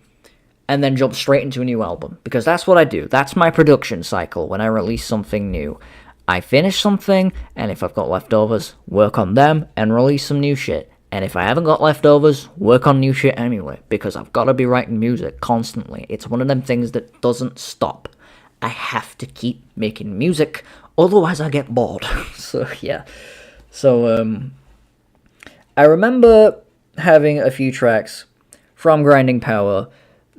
and then jump straight into a new album, because that's what I do. That's my production cycle when I release something new. I finish something, and if I've got leftovers, work on them and release some new shit. And if I haven't got leftovers, work on new shit anyway, because I've got to be writing music constantly. It's one of them things that doesn't stop. I have to keep making music, otherwise I get bored. So, yeah. So, I remember having a few tracks from Grinding Power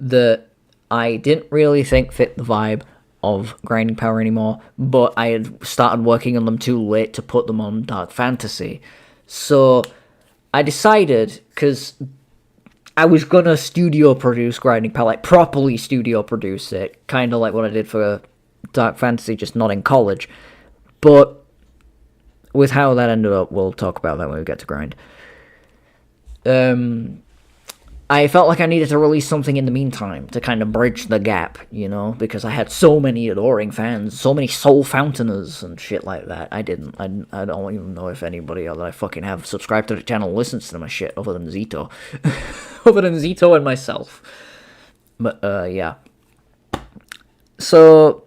that I didn't really think fit the vibe of Grinding Power anymore, but I had started working on them too late to put them on Dark Fantasy. So I decided, because I was gonna studio produce Grinding Power, like properly studio produce it, kind of like what I did for Dark Fantasy, just not in college. But with how that ended up, we'll talk about that when we get to Grind. I felt like I needed to release something in the meantime to kind of bridge the gap, you know, because I had so many adoring fans, so many Soulfountainers and shit like that. I don't even know if anybody that I fucking have subscribed to the channel listens to my shit other than Zito. Other than Zito and myself. But, yeah. So,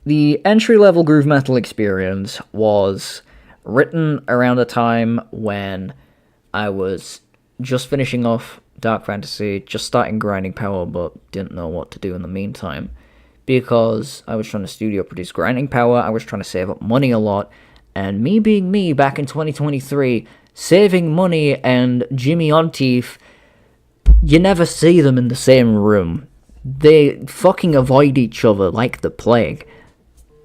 the entry-level groove metal experience was written around a time when I was just finishing off Dark Fantasy, just starting grinding power, but didn't know what to do in the meantime. Because I was trying to studio produce grinding power, I was trying to save up money a lot, and me being me back in 2023, saving money and Jimmy Oddteeth, you never see them in the same room. They fucking avoid each other like the plague.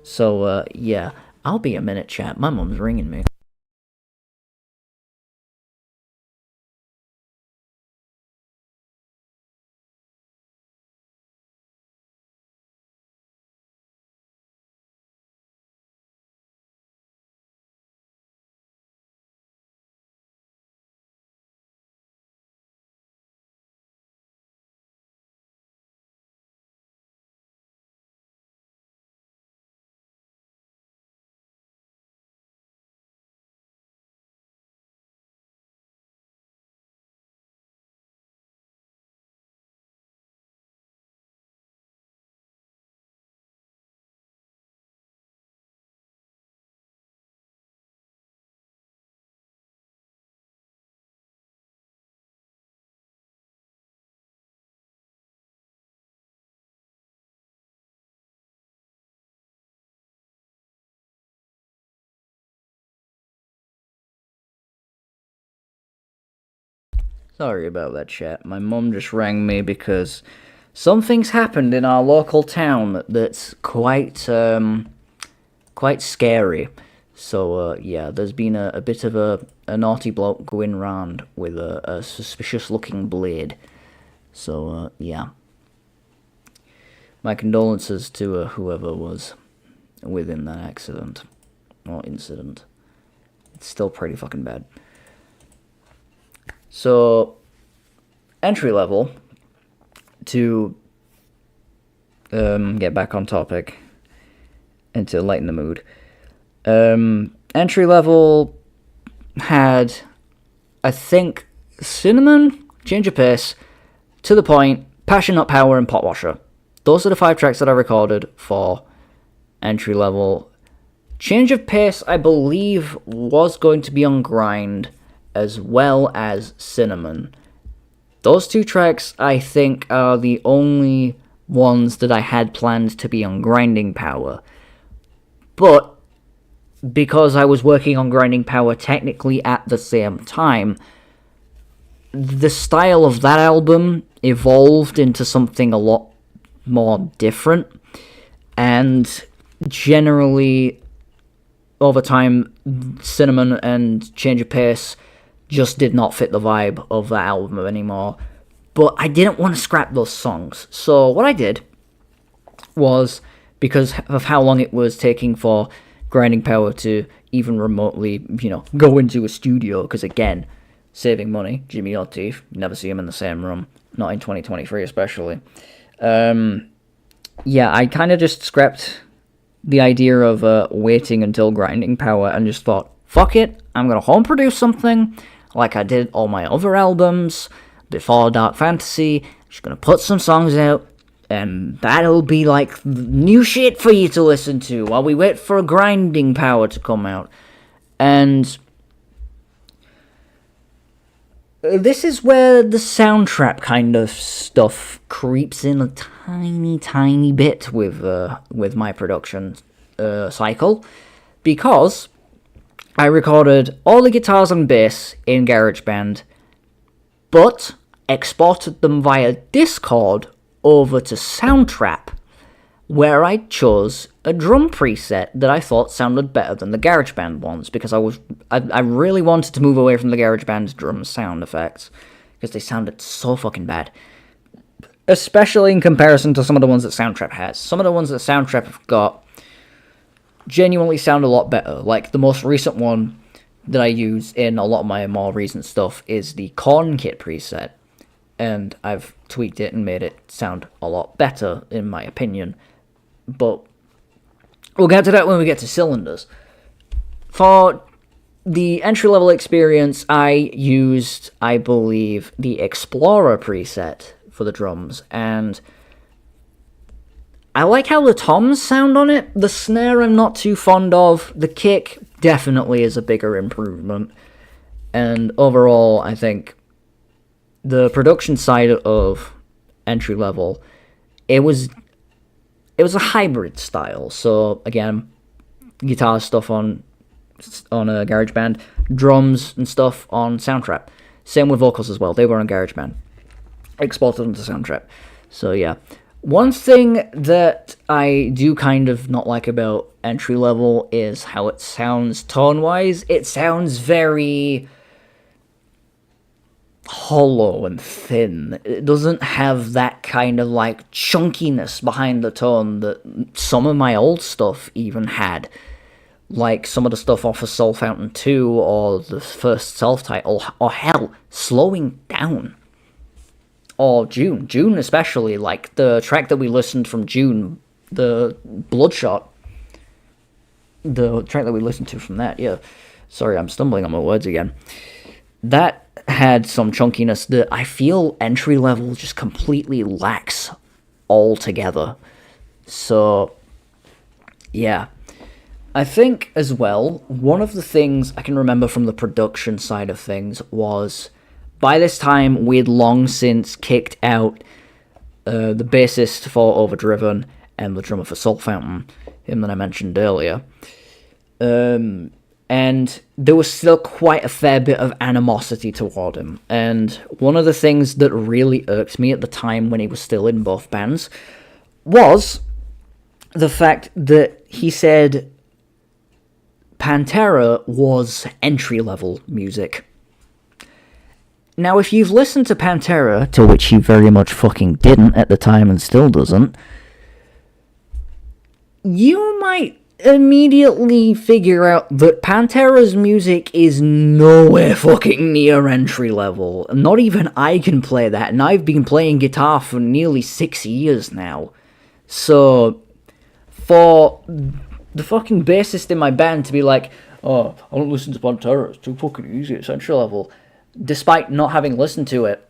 So, yeah, I'll be a minute, chat. My mum's ringing me. Sorry about that, chat. My mum just rang me because something's happened in our local town that's quite scary. So, yeah, there's been a bit of a naughty bloke going round with a suspicious-looking blade. So, yeah. My condolences to whoever was within that accident. Or incident. It's still pretty fucking bad. So, entry level, to get back on topic and to lighten the mood. Entry level had, I think, Cinnamon, Ginger Pace, To the Point, Passion Not Power, and Pot Washer. Those are the 5 tracks that I recorded for entry level. Change of Pace, I believe, was going to be on Grind, as well as Cinnamon. Those 2 tracks, I think, are the only ones that I had planned to be on Grinding Power. But, because I was working on Grinding Power technically at the same time, the style of that album evolved into something a lot more different. And generally, over time, Cinnamon and Change of Pace just did not fit the vibe of that album anymore. But I didn't want to scrap those songs. So what I did was, because of how long it was taking for Grinding Power to even remotely, go into a studio, because again, saving money, Jimmy Oddteeth, never see him in the same room, not in 2023 especially. Yeah, I kind of just scrapped the idea of waiting until Grinding Power and just thought, fuck it, I'm going to home produce something like I did all my other albums before Dark Fantasy. Just going to put some songs out, and that'll be like new shit for you to listen to while we wait for Grinding Power to come out. And this is where the soundtrap kind of stuff creeps in a tiny bit with my production cycle, because I recorded all the guitars and bass in GarageBand, but exported them via Discord over to Soundtrap, where I chose a drum preset that I thought sounded better than the GarageBand ones, because I really wanted to move away from the GarageBand drum sound effects, because they sounded so fucking bad. Especially in comparison to some of the ones that Soundtrap has. Some of the ones that Soundtrap have got genuinely sound a lot better. Like, the most recent one that I use in a lot of my more recent stuff is the Corn Kit preset, and I've tweaked it and made it sound a lot better, in my opinion. But we'll get to that when we get to Cylinders. For the entry-level experience, I used, I believe, the Explorer preset for the drums, and I like how the toms sound on it. The snare I'm not too fond of. The kick definitely is a bigger improvement. And overall, I think the production side of entry level, it was a hybrid style. So again, guitar stuff on a GarageBand, drums and stuff on Soundtrap. Same with vocals as well. They were on GarageBand. Exported onto Soundtrap. So yeah. One thing that I do kind of not like about entry level is how it sounds tone-wise. It sounds very hollow and thin. It doesn't have that kind of like chunkiness behind the tone that some of my old stuff even had. Like some of the stuff off of Soulfountain 2 or the first self-title, or hell, Slowing Down. Or June especially, like the track that we listened from June, the Bloodshot, the track that we listened to from that, yeah. Sorry, I'm stumbling on my words again. That had some chunkiness that I feel entry level just completely lacks altogether. So, yeah. I think, as well, one of the things I can remember from the production side of things was, by this time, we'd long since kicked out the bassist for Overdriven and the drummer for Soulfountain, him that I mentioned earlier. And there was still quite a fair bit of animosity toward him. And one of the things that really irked me at the time when he was still in both bands was the fact that he said Pantera was entry-level music. Now, if you've listened to Pantera, to which he very much fucking didn't at the time and still doesn't, you might immediately figure out that Pantera's music is nowhere fucking near entry level. Not even I can play that, and I've been playing guitar for nearly 6 years now. So, for the fucking bassist in my band to be like, oh, I don't listen to Pantera, it's too fucking easy, it's entry level, despite not having listened to it,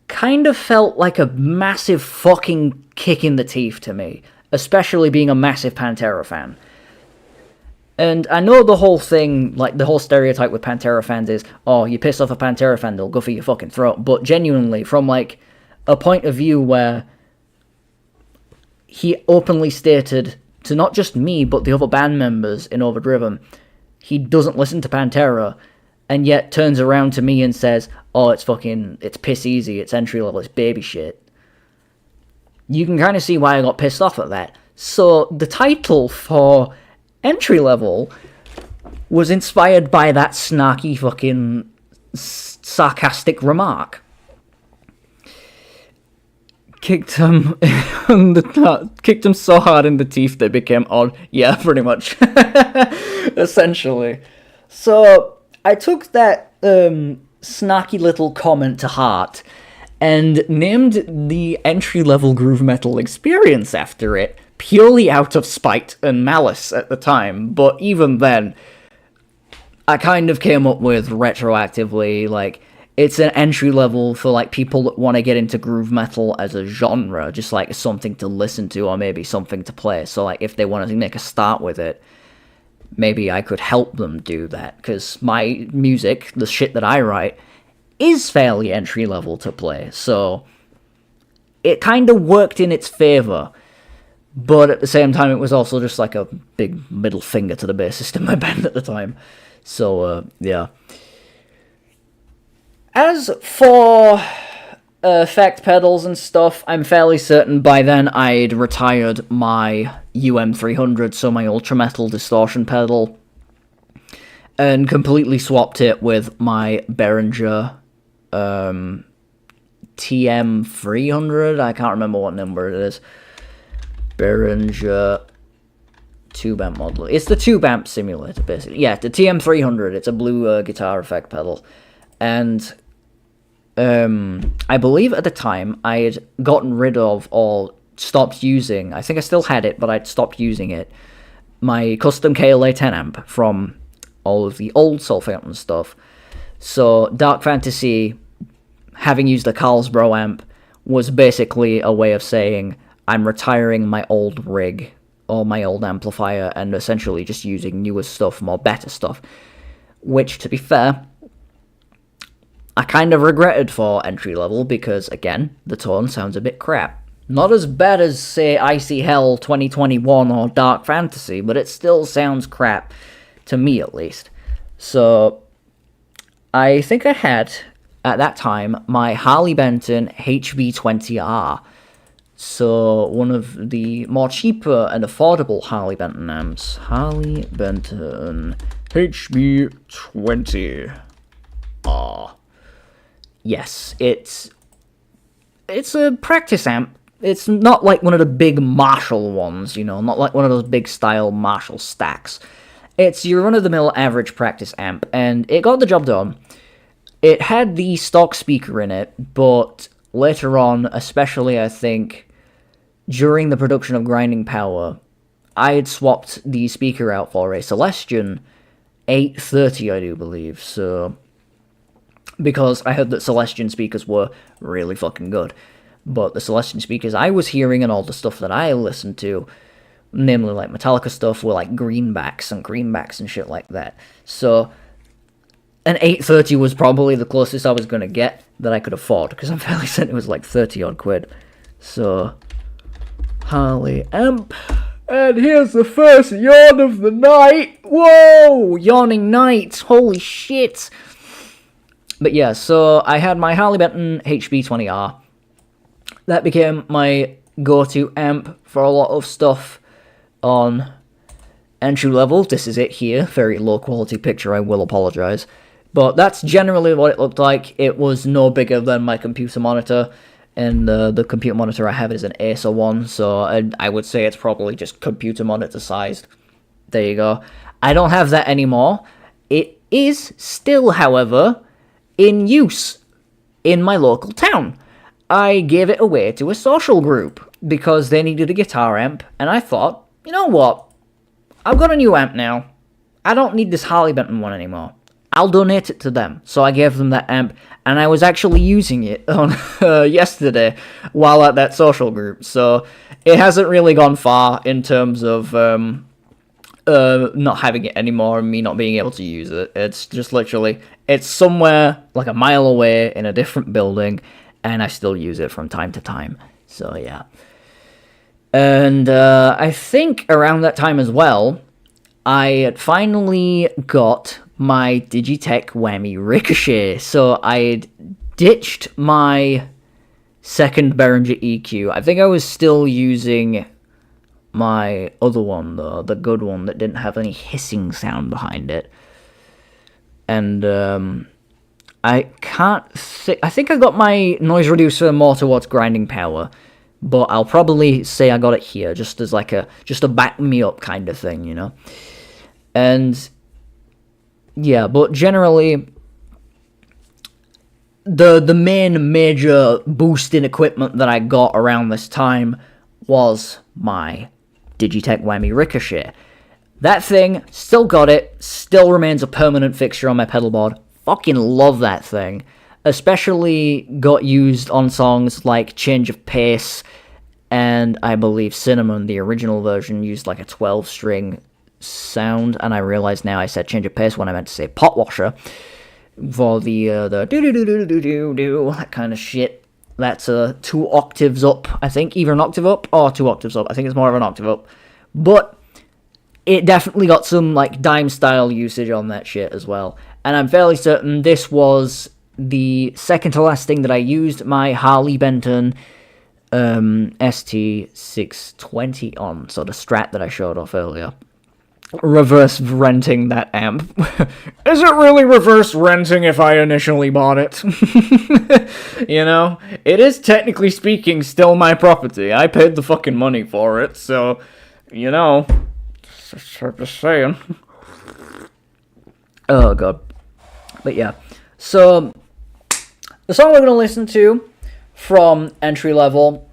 kind of felt like a massive fucking kick in the teeth to me, especially being a massive Pantera fan. And I know the whole thing, like the whole stereotype with Pantera fans is, oh, you piss off a Pantera fan, they'll go for your fucking throat. But genuinely, from like a point of view where he openly stated to not just me, but the other band members in Overdriven, he doesn't listen to Pantera, and yet turns around to me and says, oh, it's piss easy, it's entry level, it's baby shit. You can kind of see why I got pissed off at that. So the title for entry level was inspired by that snarky fucking sarcastic remark. Kicked him kicked him so hard in the teeth they became odd. Yeah, pretty much. Essentially. So I took that snarky little comment to heart and named the entry-level groove metal experience after it, purely out of spite and malice at the time. But even then, I kind of came up with retroactively, like, it's an entry level for, like, people that want to get into groove metal as a genre, just, like, something to listen to or maybe something to play. So, like, if they want to make a start with it, maybe I could help them do that, because my music, the shit that I write, is fairly entry level to play. So, it kind of worked in its favor. But at the same time, it was also just like a big middle finger to the bassist in my band at the time. So, yeah. As for effect pedals and stuff, I'm fairly certain by then I'd retired my UM300, so my ultra metal distortion pedal, and completely swapped it with my Behringer TM300. I can't remember what number it is. Behringer tube amp model. It's the tube amp simulator, basically. Yeah, the TM300. It's a blue guitar effect pedal. And I believe at the time I had gotten rid of or stopped using, I think I still had it, but I'd stopped using it, my custom KLA 10 amp from all of the old Soulfountain stuff. So Dark Fantasy, having used a Carlsbro amp, was basically a way of saying, I'm retiring my old rig or my old amplifier and essentially just using newer stuff, more better stuff. Which, to be fair, I kind of regretted for entry level because, again, the tone sounds a bit crap. Not as bad as, say, Icy Hell 2021 or Dark Fantasy, but it still sounds crap, to me at least. So, I think I had, at that time, my Harley Benton HB20R. So, one of the more cheaper and affordable Harley Benton amps. Harley Benton HB20R. Yes, it's a practice amp. It's not like one of the big Marshall ones, you know, not like one of those big style Marshall stacks. It's your run-of-the-mill average practice amp, and it got the job done. It had the stock speaker in it, but later on, especially I think during the production of Grinding Power, I had swapped the speaker out for a Celestion 830, I do believe, so because I heard that Celestion speakers were really fucking good. But the Celestion speakers I was hearing and all the stuff that I listened to, namely like Metallica stuff, were like greenbacks and shit like that. So an 830 was probably the closest I was going to get that I could afford, because I'm fairly certain it was like 30 odd quid. So, Harley amp. And here's the first yawn of the night. Whoa! Yawning night. Holy shit. But yeah, so I had my Harley Benton HB20R. That became my go-to amp for a lot of stuff on entry level. This is it here. Very low quality picture, I will apologize. But that's generally what it looked like. It was no bigger than my computer monitor. And the computer monitor I have is an Acer one, so I would say it's probably just computer monitor sized. There you go. I don't have that anymore. It is still, however, in use in my local town. I gave it away to a social group because they needed a guitar amp, and I thought, you know what? I've got a new amp now. I don't need this Harley Benton one anymore. I'll donate it to them. So I gave them that amp, and I was actually using it on yesterday while at that social group. So it hasn't really gone far in terms of not having it anymore and me not being able to use it. It's just literally, it's somewhere like a mile away in a different building, and I still use it from time to time. So yeah. And I think around that time as well, I had finally got my Digitech Whammy Ricochet. So I had ditched my second Behringer EQ. I think I was still using my other one, though, the good one that didn't have any hissing sound behind it. And I think I got my noise reducer more towards Grinding Power, but I'll probably say I got it here, just as like a back me up kind of thing, you know? And yeah, but generally, the main major boost in equipment that I got around this time was my Digitech Whammy Ricochet. That thing, still got it, still remains a permanent fixture on my pedal board. Fucking love that thing. Especially got used on songs like Change of Pace, and I believe Cinnamon, the original version, used like a 12-string sound, and I realize now I said Change of Pace when I meant to say Pot Washer, for the do-do-do-do-do-do-do, that kind of shit. That's 2 octaves up, I think, either an octave up or 2 octaves up. I think it's more of an octave up. But it definitely got some, like, dime-style usage on that shit as well. And I'm fairly certain this was the second to last thing that I used my Harley Benton ST620 on. So the Strat that I showed off earlier. Reverse renting that amp. Is it really reverse renting if I initially bought it? You know? It is, technically speaking, still my property. I paid the fucking money for it, so, you know, just saying. Oh, God. But yeah. So, the song we're going to listen to from Entry Level,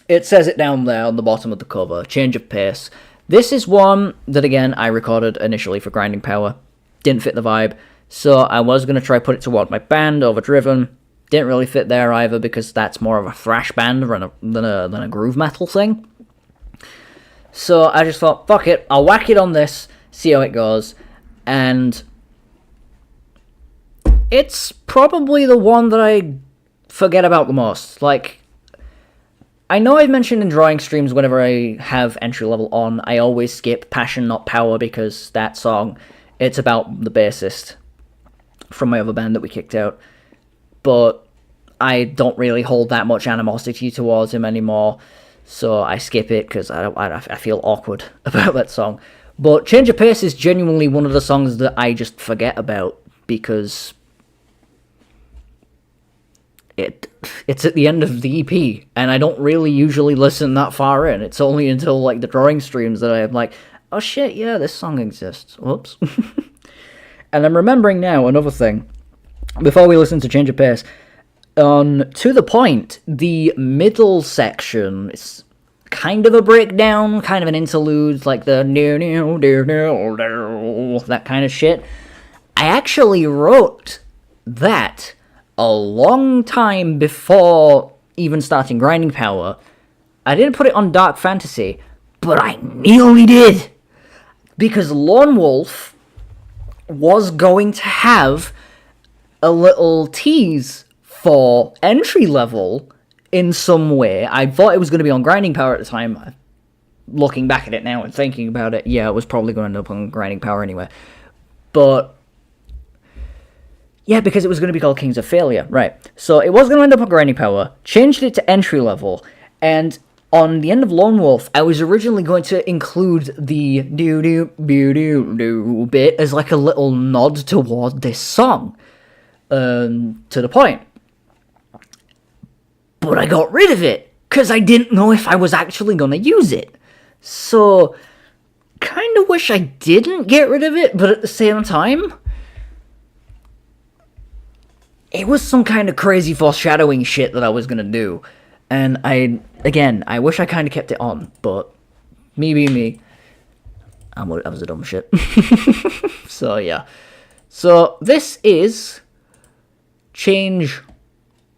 it says it down there on the bottom of the cover, Change of Pace. This is one that, again, I recorded initially for Grinding Power. Didn't fit the vibe, so I was going to try put it toward my band, Overdriven. didn't really fit there either because that's more of a thrash band than a groove metal thing. So I just thought, fuck it, I'll whack it on this, see how it goes, and it's probably the one that I forget about the most. Like, I know I've mentioned in drawing streams whenever I have entry level on, I always skip Passion Not Power because that song, it's about the bassist from my other band that we kicked out. But I don't really hold that much animosity towards him anymore, so I skip it because I feel awkward about that song. But Change of Pace is genuinely one of the songs that I just forget about because it's at the end of the EP, and I don't really usually listen that far in. It's only until, like, the drawing streams that I'm like, oh shit, yeah, this song exists. Whoops. And I'm remembering now another thing. Before we listen to Change of Pace, on To The Point, the middle section is kind of a breakdown, kind of an interlude, like the that kind of shit. I actually wrote that a long time before even starting Grinding Power. I didn't put it on Dark Fantasy, but I nearly did. Because Lone Wolf was going to have a little tease for entry level in some way. I thought it was going to be on Grinding Power at the time. Looking back at it now and thinking about it, yeah, it was probably going to end up on Grinding Power anyway. But yeah, because it was going to be called Kings of Failure, right. So it was going to end up on Grinding Power, changed it to entry level, and on the end of Lone Wolf, I was originally going to include the do-do-do-do-do bit as like a little nod toward this song, To The Point. But I got rid of it, because I didn't know if I was actually going to use it. So, kind of wish I didn't get rid of it, but at the same time, it was some kind of crazy foreshadowing shit that I was going to do. And I wish I kind of kept it on, but me being me, I was a dumb shit. So, yeah. So, this is Change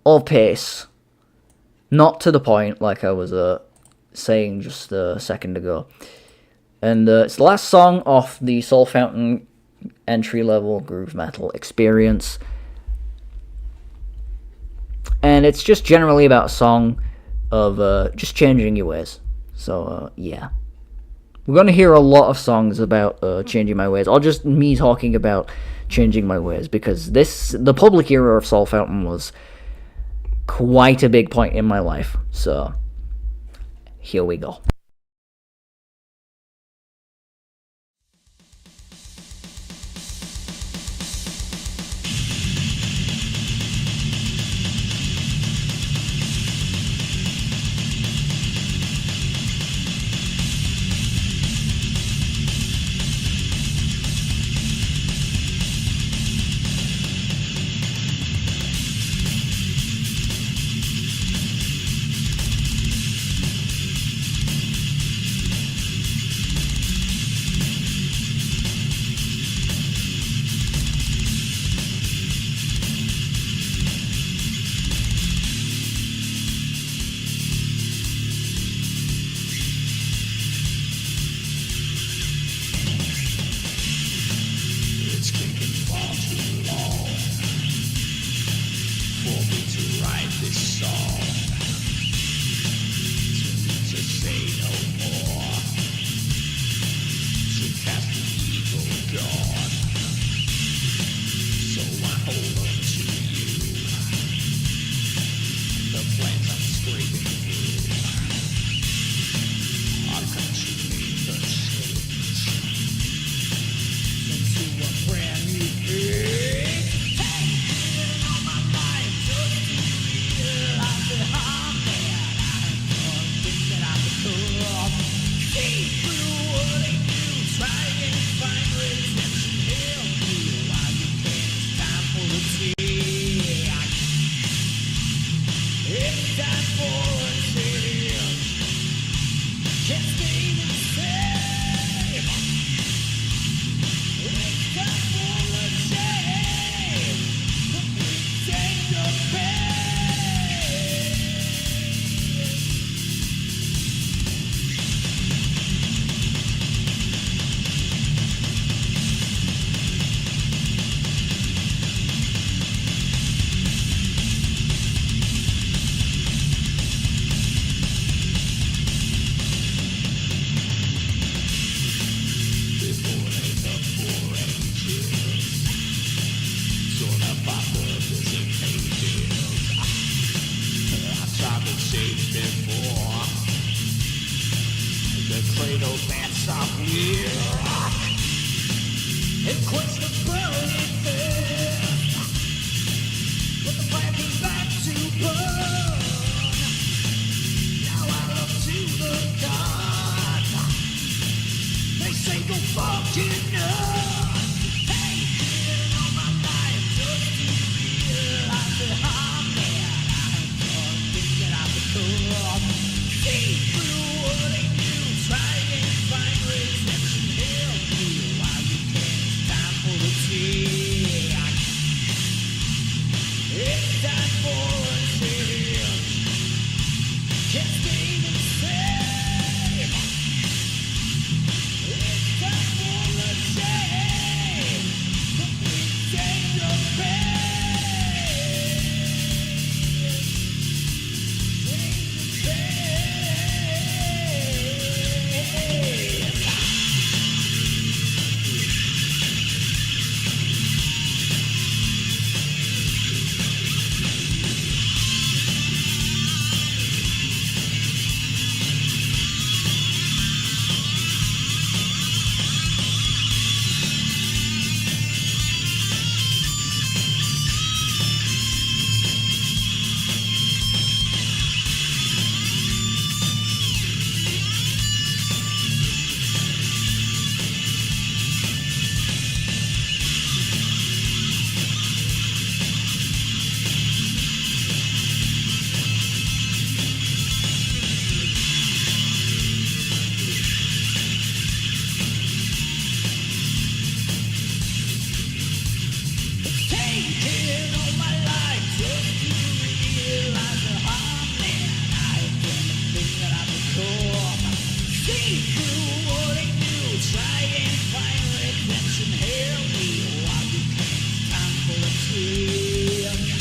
of Pace. Not To The Point, like I was saying just a second ago. And it's the last song off the Soulfountain entry-level groove metal experience. And it's just generally about a song of just changing your ways. So, yeah. We're going to hear a lot of songs about changing my ways, or just me talking about changing my ways, because the public era of Soulfountain was quite a big point in my life. So, here we go. It's time for a change. Can't stay changed before. The cradle that softly rock and quench the burning thirst. But the fire came back to burn. Now I look to the gods. They say go fucking up. Hey, in all my life just to realize that I'm mad. I have done things that I become. See through what they do. Try and find redemption. Help me while you can. It's time for the tea. It's time for a change. Can't stay the same. It's time for a change. Complete change of pace. Change of pace. Taking all my life just to realize that I'm mad. I have done the things that I become. See through what they do. Try and find redemption. Help me while you can. It's time for a change.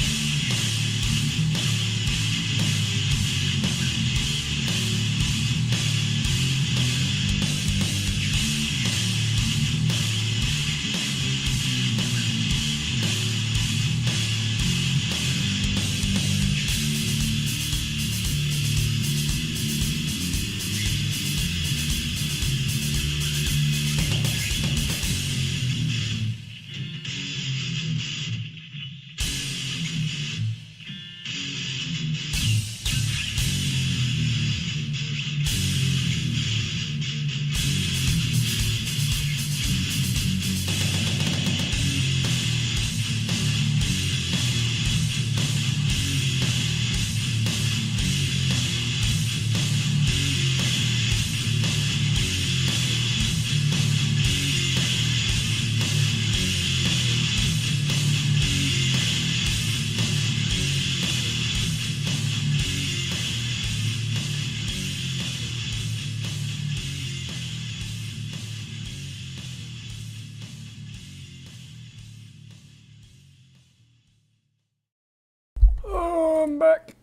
Oh, I'm back.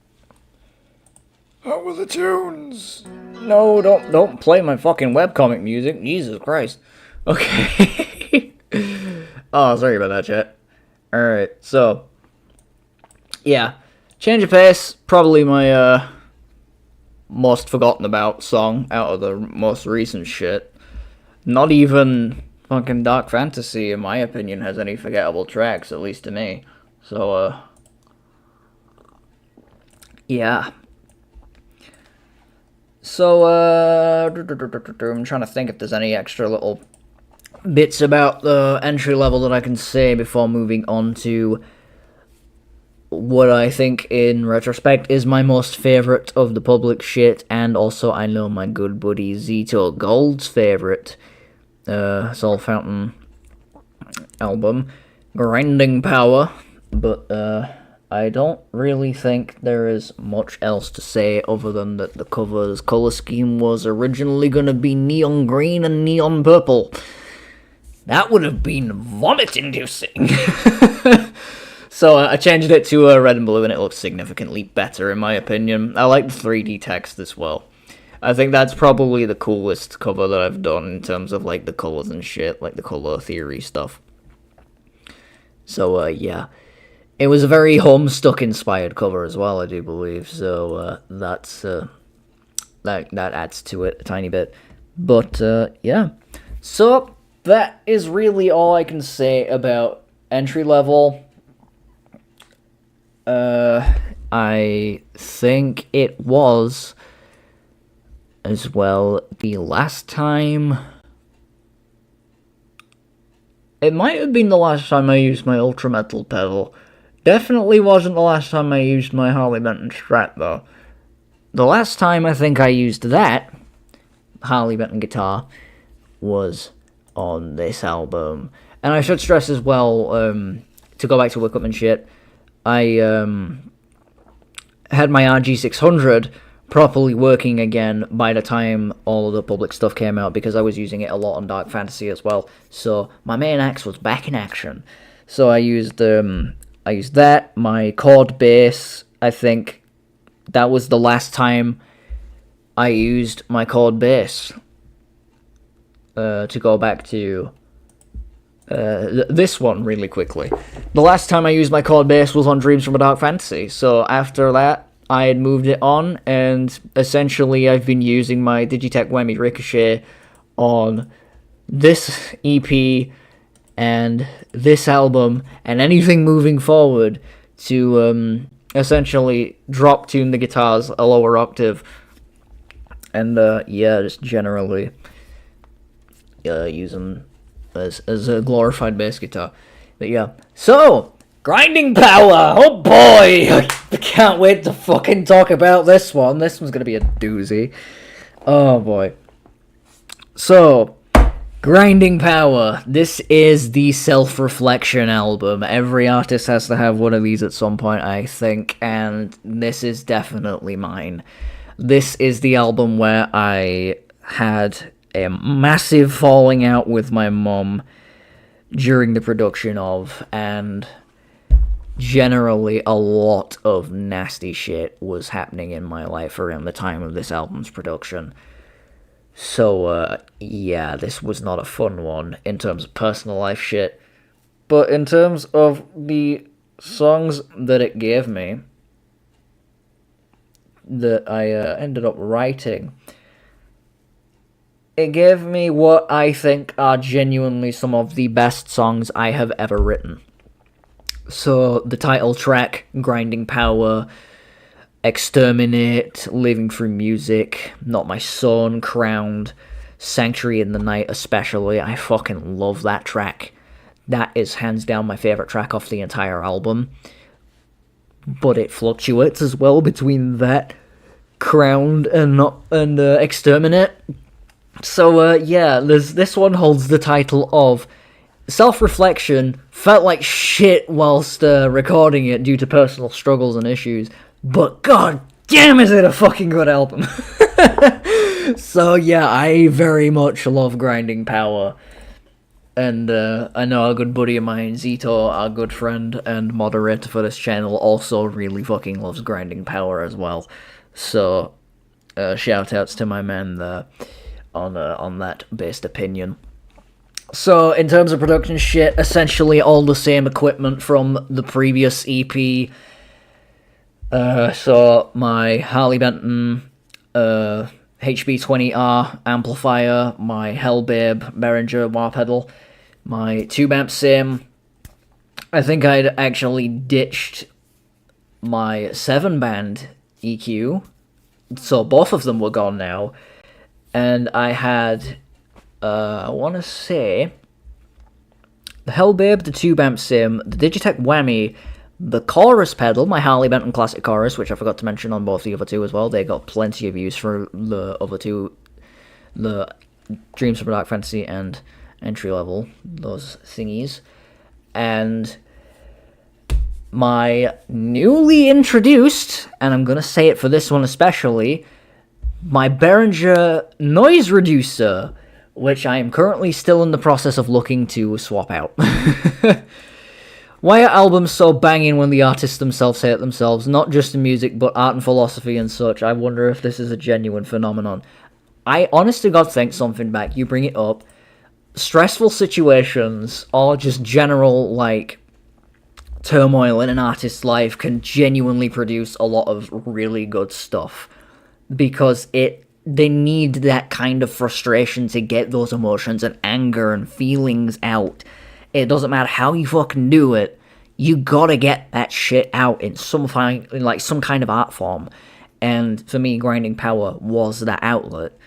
How were the tunes? No, don't play my fucking webcomic music. Jesus Christ. Okay. Oh, sorry about that, chat. Alright, so. Yeah. Change of Pace, probably my, most forgotten about song out of the most recent shit. Not even fucking Dark Fantasy, in my opinion, has any forgettable tracks, at least to me. So, yeah. So, I'm trying to think if there's any extra little bits about the entry level that I can say before moving on to what I think, in retrospect, is my most favourite of the public shit, and also I know my good buddy Zito Gold's favourite Soulfountain album, Grinding Power, but, I don't really think there is much else to say other than that the cover's colour scheme was originally going to be neon green and neon purple. That would have been vomit-inducing. So I changed it to red and blue, and it looks significantly better, in my opinion. I like the 3D text as well. I think that's probably the coolest cover that I've done in terms of, like, the colours and shit, like the colour theory stuff. So, yeah. It was a very Homestuck-inspired cover as well, I do believe, so that adds to it a tiny bit. But, yeah. So, that is really all I can say about entry level. I think it was, as well, the last time... It might have been the last time I used my Ultra Metal pedal. Definitely wasn't the last time I used my Harley Benton Strat, though. The last time I think I used that Harley Benton guitar was on this album. And I should stress as well, to go back to Webcomic shit, I had my RG600 properly working again by the time all of the public stuff came out, because I was using it a lot on Dark Fantasy as well. So my main axe was back in action. So I used that, my chord bass. I think that was the last time I used my chord bass. To go back to this one really quickly. The last time I used my chord bass was on Dreams from a Dark Fantasy. So after that, I had moved it on, and essentially I've been using my Digitech Whammy Ricochet on this EP and this album and anything moving forward to essentially drop tune the guitars a lower octave, and yeah, just generally use them as a glorified bass guitar. But yeah, so Grinding Power! Oh boy! I can't wait to fucking talk about this one. This one's gonna be a doozy. Oh boy. So, Grinding Power. This is the self-reflection album. Every artist has to have one of these at some point, I think, and this is definitely mine. This is the album where I had a massive falling out with my mum during the production of, and generally a lot of nasty shit was happening in my life around the time of this album's production. So, yeah, this was not a fun one in terms of personal life shit. But in terms of the songs that it gave me, that I ended up writing, it gave me what I think are genuinely some of the best songs I have ever written. So, the title track, Grinding Power, Exterminate, Living Through Music, Not My Son, Crowned, Sanctuary in the Night especially. I fucking love that track. That is hands down my favourite track off the entire album. But it fluctuates as well between that, Crowned, and Exterminate. So, yeah, this one holds the title of Self-Reflection. Felt like shit whilst recording it due to personal struggles and issues, but god damn is it a fucking good album. So yeah, I very much love Grinding Power, and I know a good buddy of mine, Zito, our good friend and moderator for this channel, also really fucking loves Grinding Power as well. So shout outs to my man there on that based opinion. So, in terms of production shit, essentially all the same equipment from the previous EP. So, my Harley Benton HB20R amplifier, my Hellbabe Behringer wah pedal, my tube amp sim. I think I'd actually ditched my 7-band EQ, so both of them were gone now. And I had... I want to say the Hellbabe, the tube amp sim, the Digitech Whammy, the chorus pedal, my Harley Benton Classic Chorus, which I forgot to mention on both the other two as well. They got plenty of use for the other two, the Dreams from a Dark Fantasy and Entry Level, those thingies. And my newly introduced, and I'm going to say it for this one especially, my Behringer Noise Reducer, which I am currently still in the process of looking to swap out. Why are albums so banging when the artists themselves hate themselves? Not just in music, but art and philosophy and such. I wonder if this is a genuine phenomenon. I honest to God think something back. You bring it up. Stressful situations, or just general, like, turmoil in an artist's life can genuinely produce a lot of really good stuff, because they need that kind of frustration to get those emotions and anger and feelings out. It doesn't matter how you fucking do it, you gotta get that shit out in some kind of art form. And for me, Grinding Power was that outlet.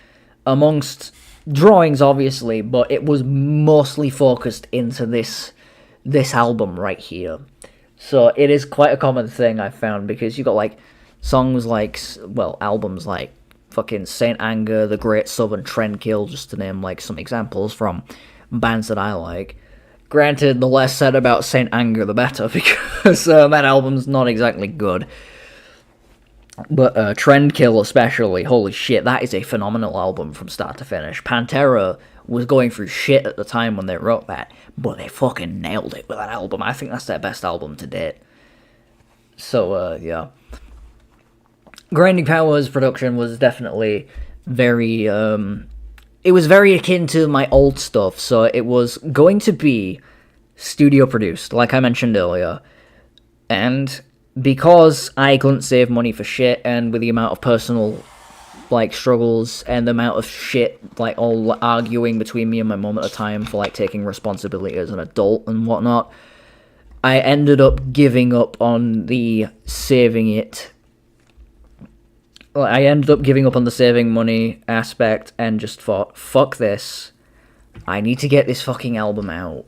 Amongst drawings, obviously, but it was mostly focused into this album right here. So it is quite a common thing I've found, because you got like songs like, well, albums like fucking Saint Anger, The Great Southern Trendkill, just to name like some examples from bands that I like. Granted, the less said about Saint Anger, the better, because that album's not exactly good. But Trendkill especially, holy shit, that is a phenomenal album from start to finish. Pantera was going through shit at the time when they wrote that, but they fucking nailed it with that album. I think that's their best album to date. So, yeah. Grinding Power's production was definitely very, it was very akin to my old stuff, so it was going to be studio produced, like I mentioned earlier, and because I couldn't save money for shit, and with the amount of personal, like, struggles, and the amount of shit, like, all arguing between me and my mum at the time for, like, taking responsibility as an adult and whatnot, I ended up giving up on the saving it. I ended up giving up on the saving money aspect and just thought, fuck this. I need to get this fucking album out.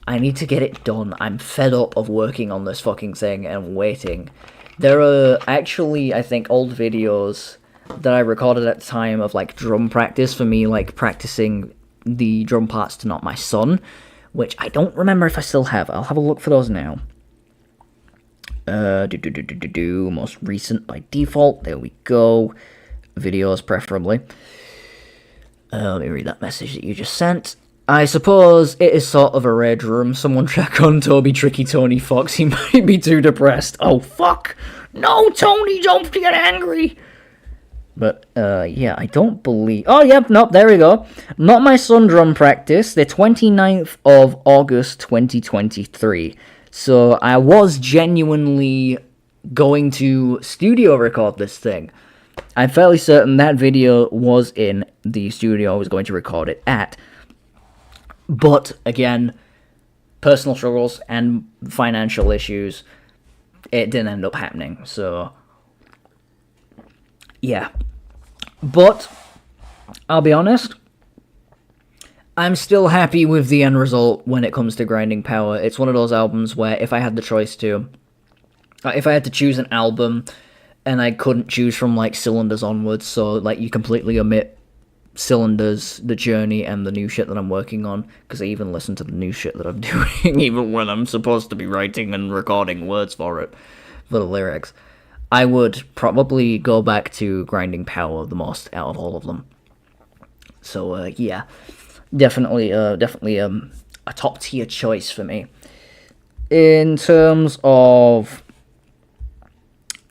I need to get it done. I'm fed up of working on this fucking thing and waiting. There are actually, I think, old videos that I recorded at the time of, like, drum practice for me, like, practicing the drum parts to Not My Son, which I don't remember if I still have. I'll have a look for those now. Most recent by default. There we go. Videos, preferably. Let me read that message that you just sent. I suppose it is sort of a rage room. Someone check on Toby Tricky Tony Fox. He might be too depressed. Oh, fuck! No, Tony, don't get angry! But, yeah, I don't believe... Oh, yep, nope, there we go. Not My Son drum practice, the 29th of August, 2023. So I was genuinely going to studio record this thing. I'm fairly certain that video was in the studio I was going to record it at. But, again, personal struggles and financial issues, it didn't end up happening, so... yeah. But, I'll be honest, I'm still happy with the end result when it comes to Grinding Power. It's one of those albums where if I had the choice to... if I had to choose an album, and I couldn't choose from, like, Cylinders onwards, so, like, you completely omit Cylinders, The Journey, and the new shit that I'm working on, because I even listen to the new shit that I'm doing, even when I'm supposed to be writing and recording words for it, for the lyrics, I would probably go back to Grinding Power the most out of all of them. So, yeah, definitely a top-tier choice for me. In terms of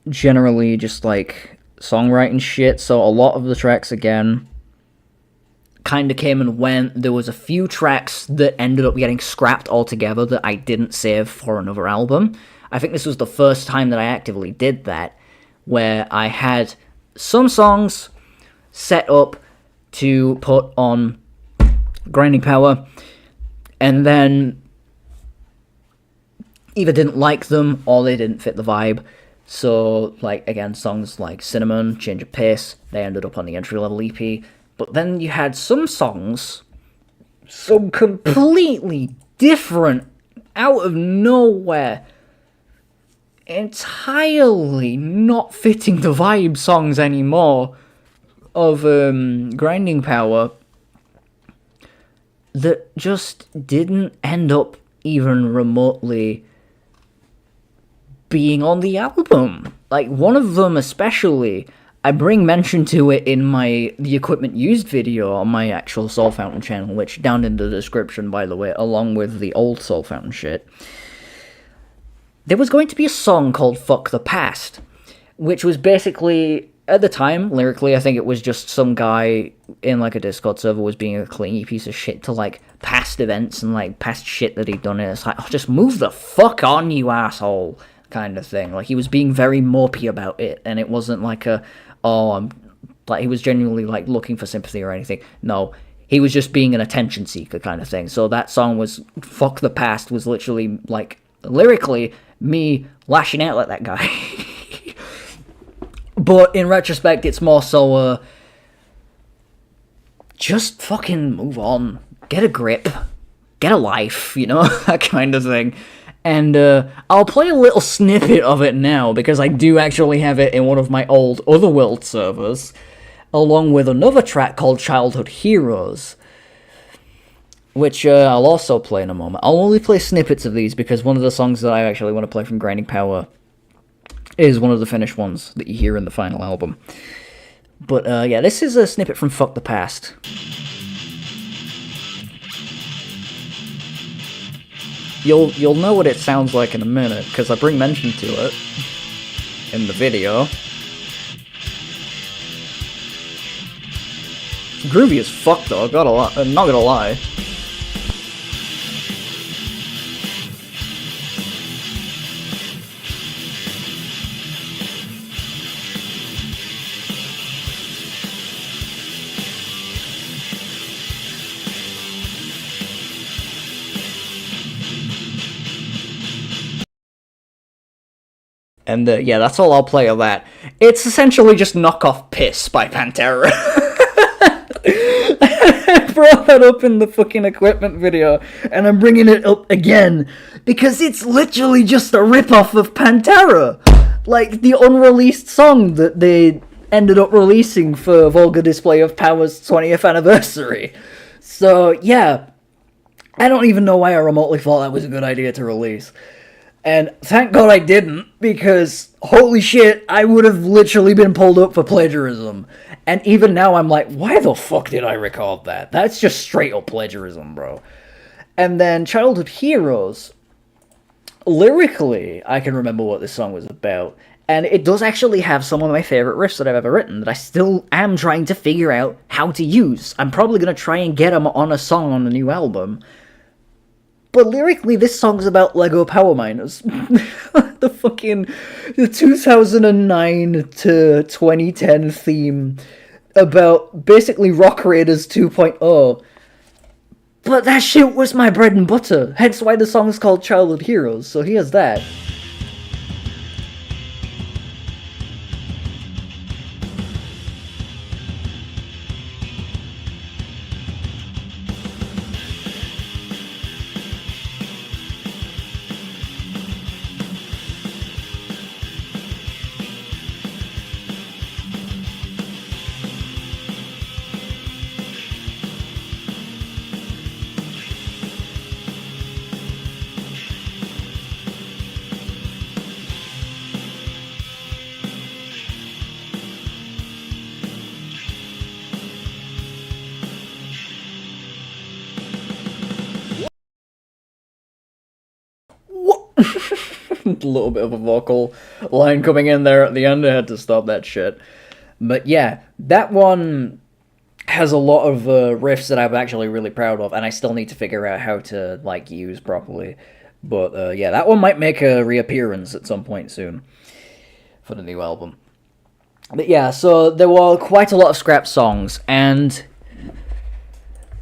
generally just, like, songwriting shit, so a lot of the tracks, again, kind of came and went. There was a few tracks that ended up getting scrapped altogether that I didn't save for another album. I think this was the first time that I actively did that, where I had some songs set up to put on Grinding Power, and then either didn't like them or they didn't fit the vibe. So, like, again, songs like Cinnamon, Change of Pace, they ended up on the entry-level EP. But then you had some songs, some completely different, out of nowhere, entirely not fitting the vibe songs anymore of Grinding Power, that just didn't end up even remotely being on the album. Like, one of them especially, I bring mention to it in the equipment used video on my actual Soulfountain channel, which down in the description, by the way, along with the old Soulfountain shit. There was going to be a song called Fuck the Past, which was basically, at the time, lyrically, I think it was just some guy in, like, a Discord server was being a clingy piece of shit to, like, past events and like past shit that he'd done. And it's like, oh, just move the fuck on, you asshole, kind of thing. Like, he was being very mopey about it, and it wasn't like I'm like, he was genuinely like looking for sympathy or anything. No, he was just being an attention seeker kind of thing. So that song was "Fuck the Past" was literally like lyrically me lashing out at that guy. But in retrospect, it's more so just fucking move on, get a grip, get a life, you know, that kind of thing. And I'll play a little snippet of it now, because I do actually have it in one of my old Otherworld servers, along with another track called Childhood Heroes, which I'll also play in a moment. I'll only play snippets of these, because one of the songs that I actually want to play from Grinding Power is one of the finished ones that you hear in the final album. But yeah, this is a snippet from Fuck the Past. You'll know what it sounds like in a minute, because I bring mention to it in the video. Groovy as fuck though, I'm not gonna lie. And yeah, that's all I'll play of that. It's essentially just knockoff Piss by Pantera. I brought that up in the fucking equipment video, and I'm bringing it up again, because it's literally just a rip-off of Pantera. Like, the unreleased song that they ended up releasing for Vulgar Display of Power's 20th anniversary. So, yeah, I don't even know why I remotely thought that was a good idea to release. And thank God I didn't, because holy shit, I would have literally been pulled up for plagiarism. And even now I'm like, why the fuck did I record that? That's just straight up plagiarism, bro. And then Childhood Heroes, lyrically, I can remember what this song was about. And it does actually have some of my favourite riffs that I've ever written that I still am trying to figure out how to use. I'm probably going to try and get them on a song on the new album. But lyrically, this song's about Lego Power Miners. The 2009 to 2010 theme about basically Rock Raiders 2.0. But that shit was my bread and butter, hence why the song's called Childhood Heroes, so here's that. A little bit of a vocal line coming in there at the end. I had to stop that shit. But yeah, that one has a lot of riffs that I'm actually really proud of, and I still need to figure out how to like use properly. But yeah, that one might make a reappearance at some point soon for the new album. But yeah, so there were quite a lot of scrap songs, and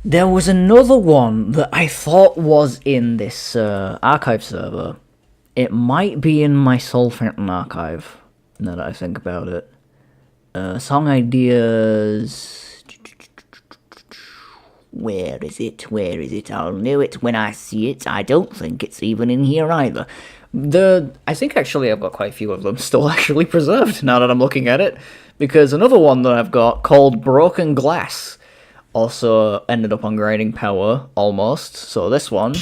there was another one that I thought was in this archive server. It might be in my Soulfountain archive, now that I think about it. Song ideas... Where is it? Where is it? I'll know it when I see it. I don't think it's even in here either. I think actually I've got quite a few of them still actually preserved, now that I'm looking at it. Because another one that I've got, called Broken Glass, also ended up on Grinding Power, almost. So this one...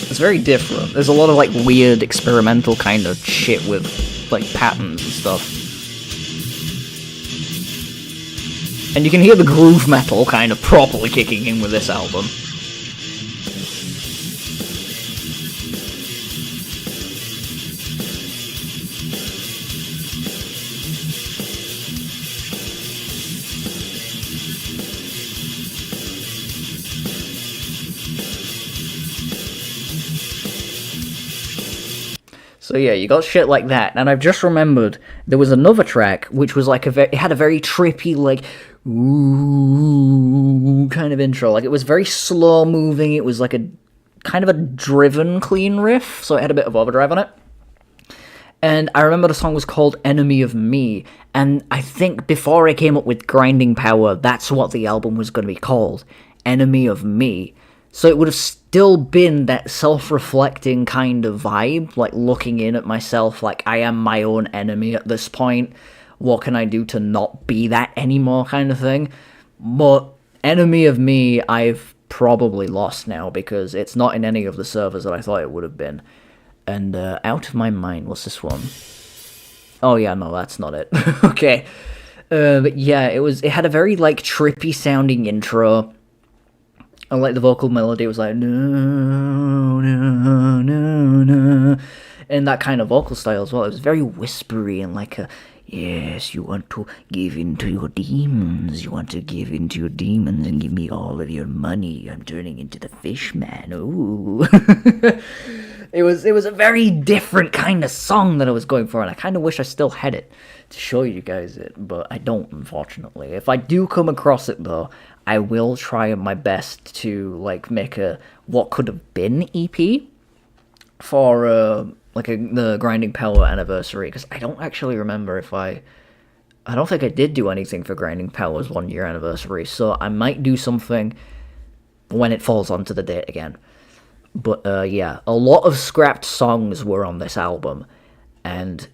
it's very different. There's a lot of like weird experimental kind of shit with like patterns and stuff. And you can hear the groove metal kind of properly kicking in with this album. So yeah, you got shit like that, and I've just remembered there was another track which was like it had a very trippy like ooh kind of intro. Like it was very slow moving. It was like a kind of a driven clean riff, so it had a bit of overdrive on it. And I remember the song was called Enemy of Me, and I think before I came up with Grinding Power, that's what the album was going to be called, Enemy of Me. So it would have still been that self-reflecting kind of vibe, like looking in at myself, like I am my own enemy at this point. What can I do to not be that anymore kind of thing? But Enemy of Me, I've probably lost now because it's not in any of the servers that I thought it would have been. And Out of My Mind, what's this one? Oh yeah, no, that's not it. Okay. But yeah, it had a very like trippy sounding intro. And like the vocal melody was like no, no, no, no, and that kind of vocal style as well. It was very whispery and like a yes, you want to give in to your demons. You want to give in to your demons and give me all of your money. I'm turning into the fish man. Ooh. It was a very different kind of song that I was going for, and I kind of wish I still had it to show you guys it, but I don't, unfortunately. If I do come across it though, I will try my best to like make a what could have been EP for the Grinding Power anniversary, because I don't actually remember if I don't think I did do anything for Grinding Power's 1 year anniversary, so I might do something when it falls onto the date again. But yeah, a lot of scrapped songs were on this album, and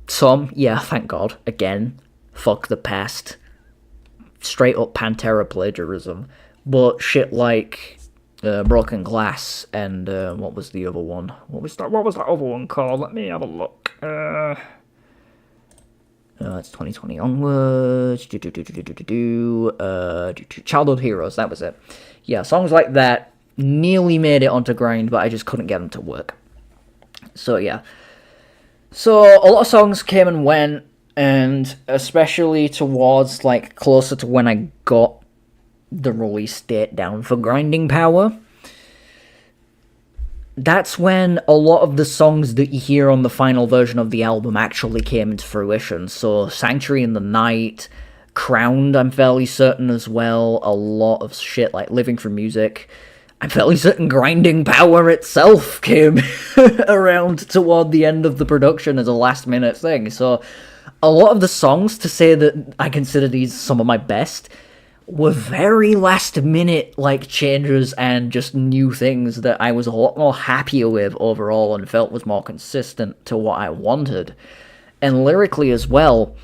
some, yeah, thank God, again, fuck the past, straight up Pantera plagiarism, but shit like Broken Glass and what was the other one? What was that other one called? Let me have a look. It's 2020 onwards. Childhood Heroes, that was it. Yeah, songs like that nearly made it onto Grind, but I just couldn't get them to work. So yeah. So a lot of songs came and went, and especially towards like closer to when I got the release date down for Grinding Power, that's when a lot of the songs that you hear on the final version of the album actually came into fruition. So Sanctuary in the Night, Crowned, I'm fairly certain as well, a lot of shit like Living for Music. I'm fairly certain Grinding Power itself came around toward the end of the production as a last-minute thing. So a lot of the songs, to say that I consider these some of my best, were very last-minute like changes and just new things that I was a lot more happier with overall and felt was more consistent to what I wanted. And lyrically as well,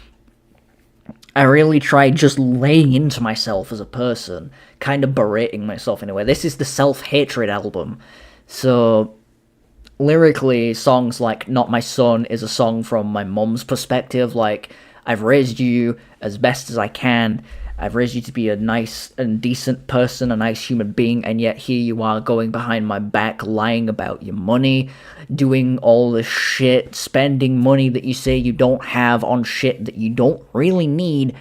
I really tried just laying into myself as a person, kind of berating myself in a way. This is the self-hatred album, so lyrically, songs like Not My Son is a song from my mum's perspective, like, I've raised you as best as I can, I've raised you to be a nice and decent person, a nice human being, and yet here you are going behind my back, lying about your money, doing all this shit, spending money that you say you don't have on shit that you don't really need,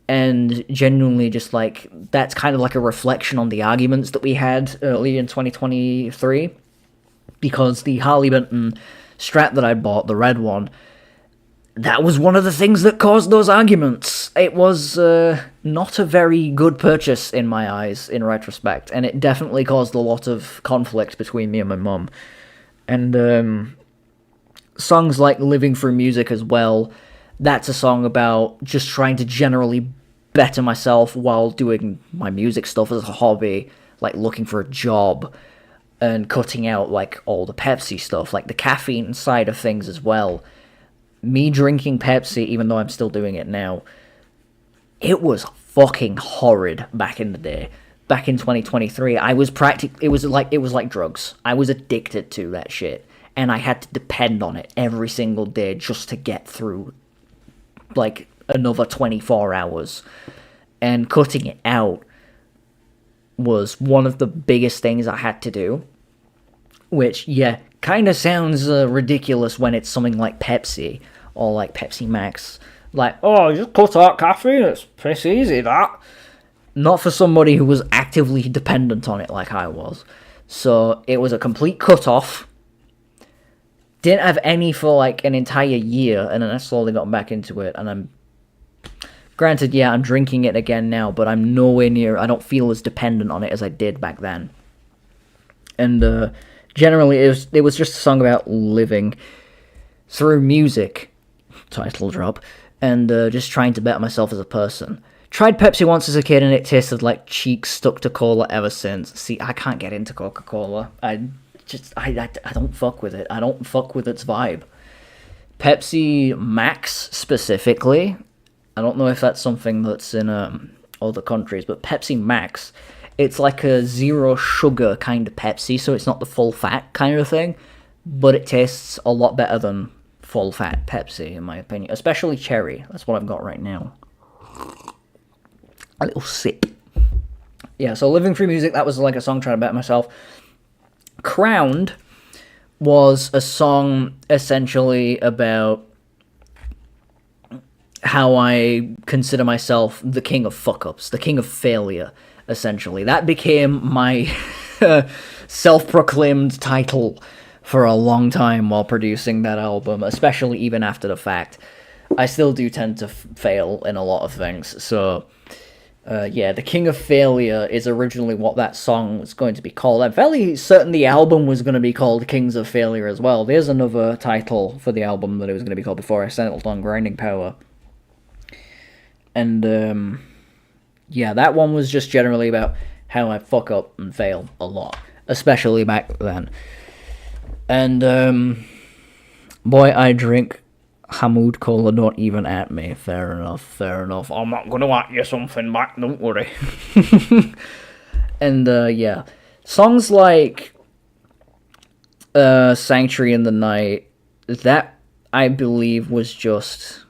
and genuinely just like, that's kind of like a reflection on the arguments that we had early in 2023, because the Harley Benton Strat that I bought, the red one, that was one of the things that caused those arguments. It was not a very good purchase in my eyes, in retrospect, and it definitely caused a lot of conflict between me and my mum. And songs like Living for Music as well, that's a song about just trying to generally better myself while doing my music stuff as a hobby, like looking for a job, and cutting out like all the Pepsi stuff, like the caffeine side of things as well. Me drinking Pepsi, even though I'm still doing it now, it was fucking horrid back in the day. Back in 2023, I was it was like drugs. I was addicted to that shit, and I had to depend on it every single day just to get through like another 24 hours. And cutting it out was one of the biggest things I had to do, which, yeah, kind of sounds ridiculous when it's something like Pepsi or like Pepsi Max. Like, oh, just cut out caffeine, it's pretty easy, that. Not for somebody who was actively dependent on it like I was. So it was a complete cut-off didn't have any for like an entire year, and then I slowly got back into it, and I'm granted, yeah, I'm drinking it again now, but I'm nowhere near, I don't feel as dependent on it as I did back then. And generally, it was just a song about living through music, title drop, and just trying to better myself as a person. Tried Pepsi once as a kid, and it tasted like cheeks stuck to cola ever since. See, I can't get into Coca-Cola. I don't fuck with it. I don't fuck with its vibe. Pepsi Max, specifically, I don't know if that's something that's in other countries, but Pepsi Max, it's like a zero sugar kind of Pepsi, so it's not the full fat kind of thing, but it tastes a lot better than full fat Pepsi, in my opinion. Especially cherry. That's what I've got right now. A little sip. Yeah, so Living Through Music, that was like a song trying to better myself. Crowned was a song essentially about how I consider myself the king of fuck-ups, the king of failure, essentially. That became my self-proclaimed title for a long time while producing that album, especially even after the fact. I still do tend to fail in a lot of things, so... yeah, The King of Failure is originally what that song was going to be called. I'm fairly certain the album was going to be called Kings of Failure as well. There's another title for the album that it was going to be called before I settled on Grinding Power. And, yeah, that one was just generally about how I fuck up and fail a lot, especially back then. And, boy, I drink Hamoud Cola, don't even at me. Fair enough. I'm not gonna at you something back, don't worry. And, yeah. Songs like Sanctuary in the Night, that, I believe, was just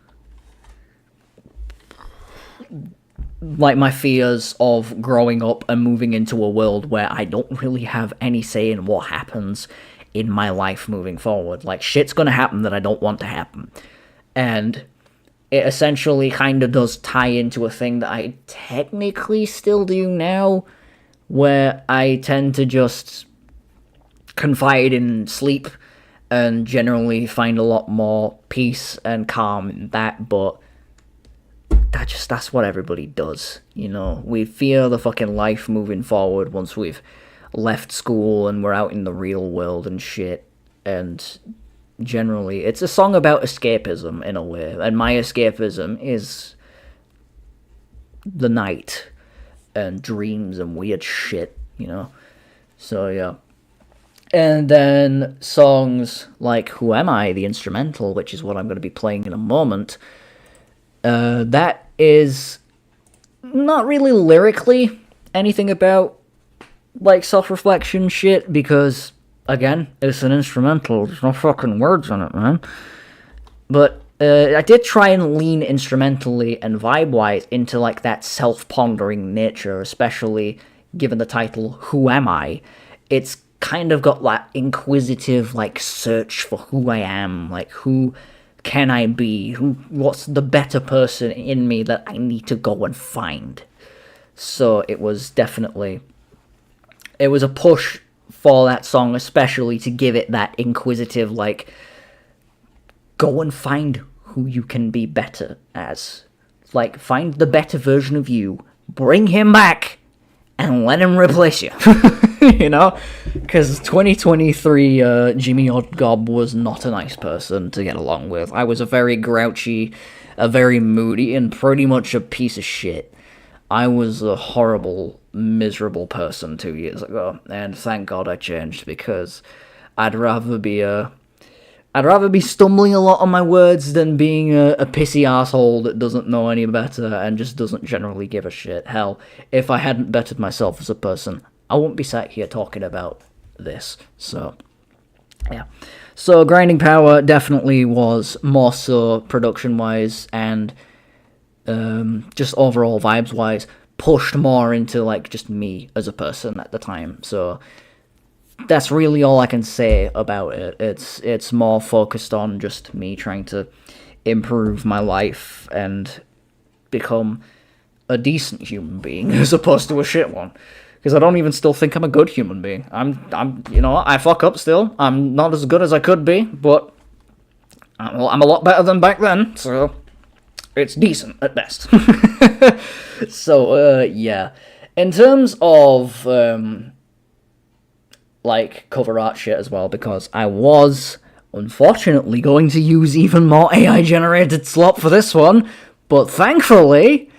like my fears of growing up and moving into a world where I don't really have any say in what happens in my life moving forward. Like, shit's gonna happen that I don't want to happen. And it essentially kind of does tie into a thing that I technically still do now, where I tend to just confide in sleep and generally find a lot more peace and calm in that, but that's what everybody does, you know? We fear the fucking life moving forward once we've left school and we're out in the real world and shit, and generally, it's a song about escapism in a way, and my escapism is the night and dreams and weird shit, you know? So, yeah. And then songs like Who Am I, the instrumental, which is what I'm going to be playing in a moment, that is not really lyrically anything about, like, self-reflection shit, because... again, it's an instrumental. There's no fucking words on it, man. But I did try and lean instrumentally and vibe-wise into, like, that self-pondering nature, especially given the title, Who Am I? It's kind of got that inquisitive, like, search for who I am. Like, who can I be? What's the better person in me that I need to go and find? So it was definitely... it was a push for that song, especially to give it that inquisitive, like, go and find who you can be better as. Like, find the better version of you, bring him back, and let him replace you. You know? Because 2023 Jimmy Oddgob was not a nice person to get along with. I was a very grouchy, a very moody, and pretty much a piece of shit. I was a horrible, miserable person 2 years ago, and thank God I changed, because I'd rather be stumbling a lot on my words than being a pissy asshole that doesn't know any better and just doesn't generally give a shit. Hell, if I hadn't bettered myself as a person, I wouldn't be sat here talking about this. So, yeah. So, Grinding Power definitely was more so production-wise and just overall vibes-wise pushed more into, like, just me as a person at the time. So that's really all I can say about it. It's more focused on just me trying to improve my life and become a decent human being as opposed to a shit one. because I don't even still think I'm a good human being. You know, I fuck up still. I'm not as good as I could be, but I'm a lot better than back then, so it's decent at best. So, yeah. In terms of, like, cover art shit as well, because I was, unfortunately, going to use even more AI-generated slop for this one, but thankfully,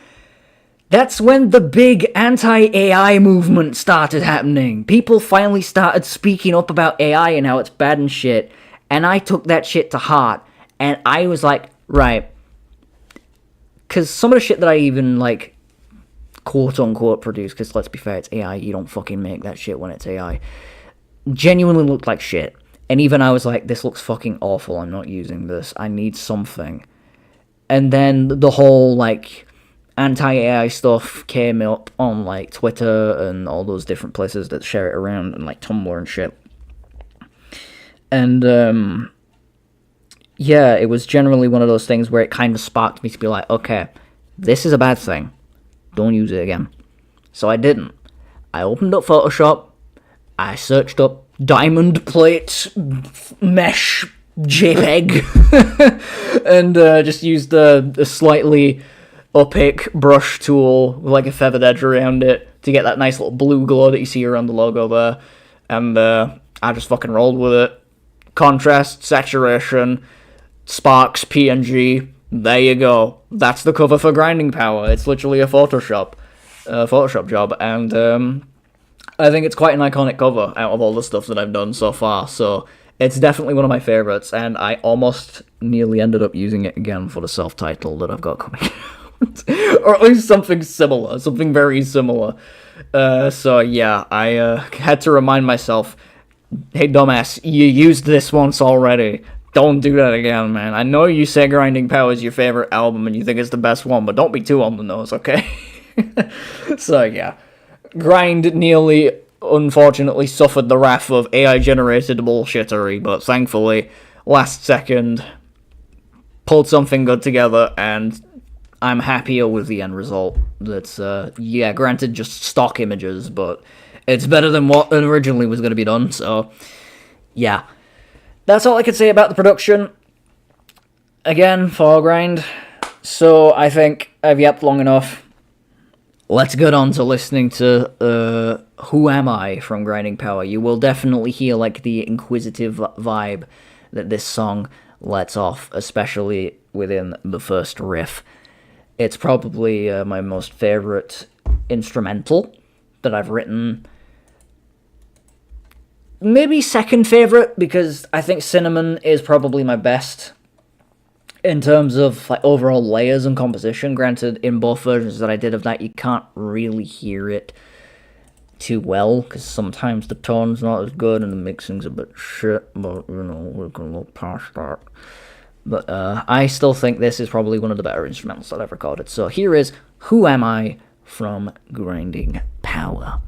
that's when the big anti-AI movement started happening. People finally started speaking up about AI and how it's bad and shit, and I took that shit to heart, and I was like, right, because some of the shit that I even, like, quote-unquote produce, because let's be fair, it's AI, you don't fucking make that shit when it's AI, genuinely looked like shit. And even I was like, this looks fucking awful, I'm not using this, I need something. And then the whole, like, anti-AI stuff came up on, like, Twitter and all those different places that share it around, and, like, Tumblr and shit. And, yeah, it was generally one of those things where it kind of sparked me to be like, okay, this is a bad thing. Don't use it again. So I didn't. I opened up Photoshop, I searched up diamond plate mesh JPEG, and just used a slightly opaque brush tool with like a feathered edge around it to get that nice little blue glow that you see around the logo there. And I just fucking rolled with it. Contrast, saturation, sparks, PNG. There you go. That's the cover for Grinding Power. It's literally a Photoshop job, and I think it's quite an iconic cover out of all the stuff that I've done so far. So it's definitely one of my favorites, and I almost nearly ended up using it again for the self-title that I've got coming out, or at least something similar, something very similar. So yeah, I had to remind myself, hey dumbass, you used this once already. Don't do that again, man. I know you say Grinding Power is your favorite album and you think it's the best one, but don't be too on the nose, okay? So, yeah. Grind nearly, unfortunately, suffered the wrath of AI-generated bullshittery, but thankfully, last second, pulled something good together, and I'm happier with the end result. That's, yeah, granted, just stock images, but it's better than what originally was going to be done, so, yeah. That's all I can say about the production. Again, Foregrind. So I think I've yapped long enough. Let's get on to listening to Who Am I from Grinding Power. You will definitely hear like the inquisitive vibe that this song lets off, especially within the first riff. It's probably my most favorite instrumental that I've written. Maybe second favorite, because I think Cinnamon is probably my best in terms of like overall layers and composition. Granted, in both versions that I did of that, you can't really hear it too well, because sometimes the tone's not as good and the mixing's a bit shit, but, you know, we can look past that. But I still think this is probably one of the better instrumentals that I've recorded. So here is Who Am I from Grinding Power.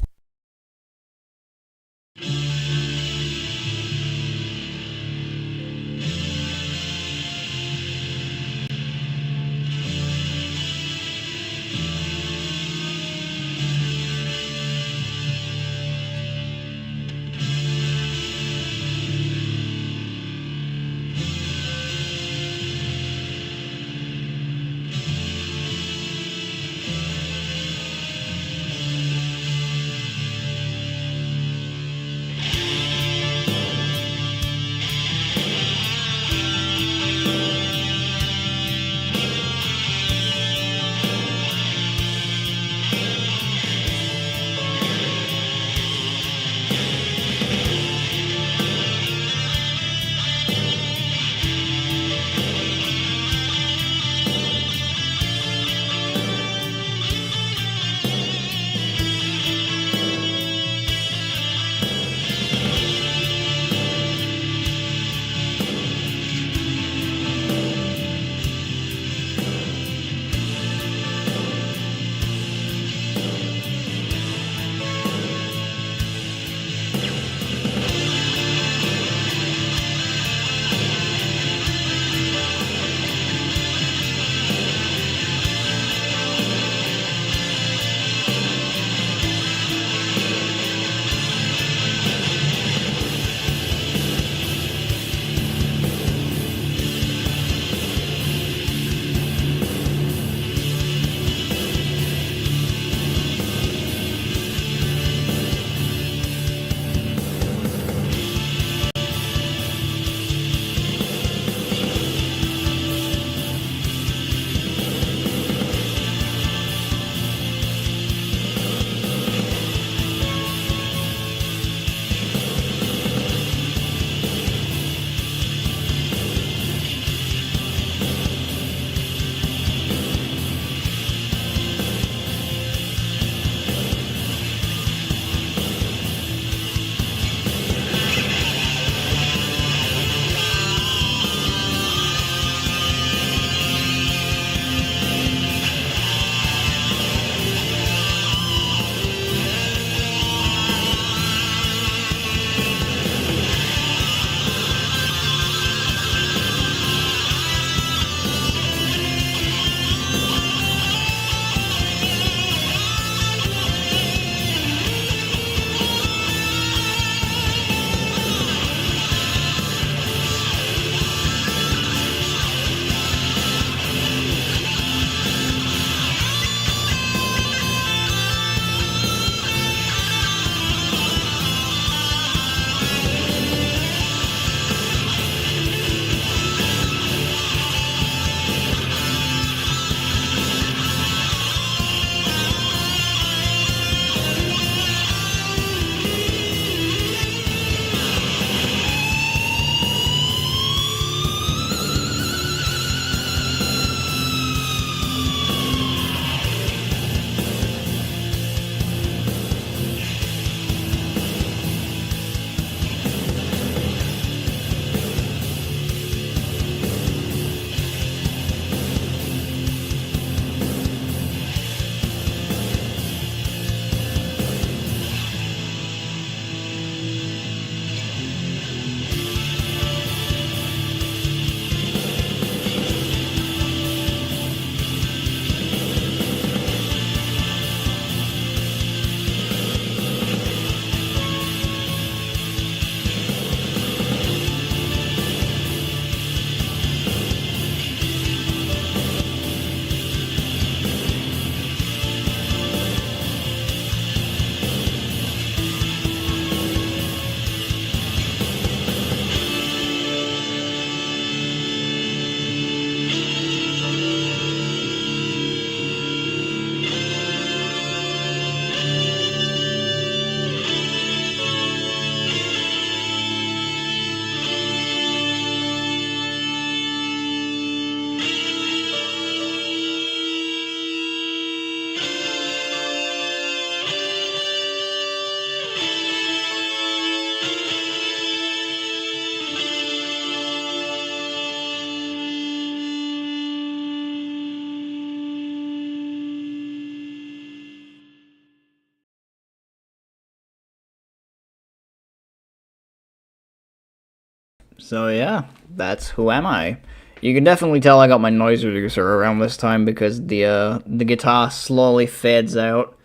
So yeah, that's Who Am I? You can definitely tell I got my noise reducer around this time because the guitar slowly fades out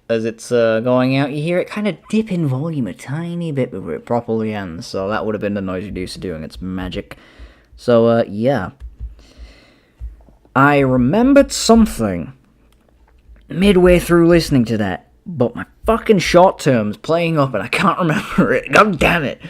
as it's going out. You hear it kind of dip in volume a tiny bit before it properly ends, so that would have been the noise reducer doing its magic. So yeah. I remembered something midway through listening to that, but my fucking short term's playing up and I can't remember it. God damn it.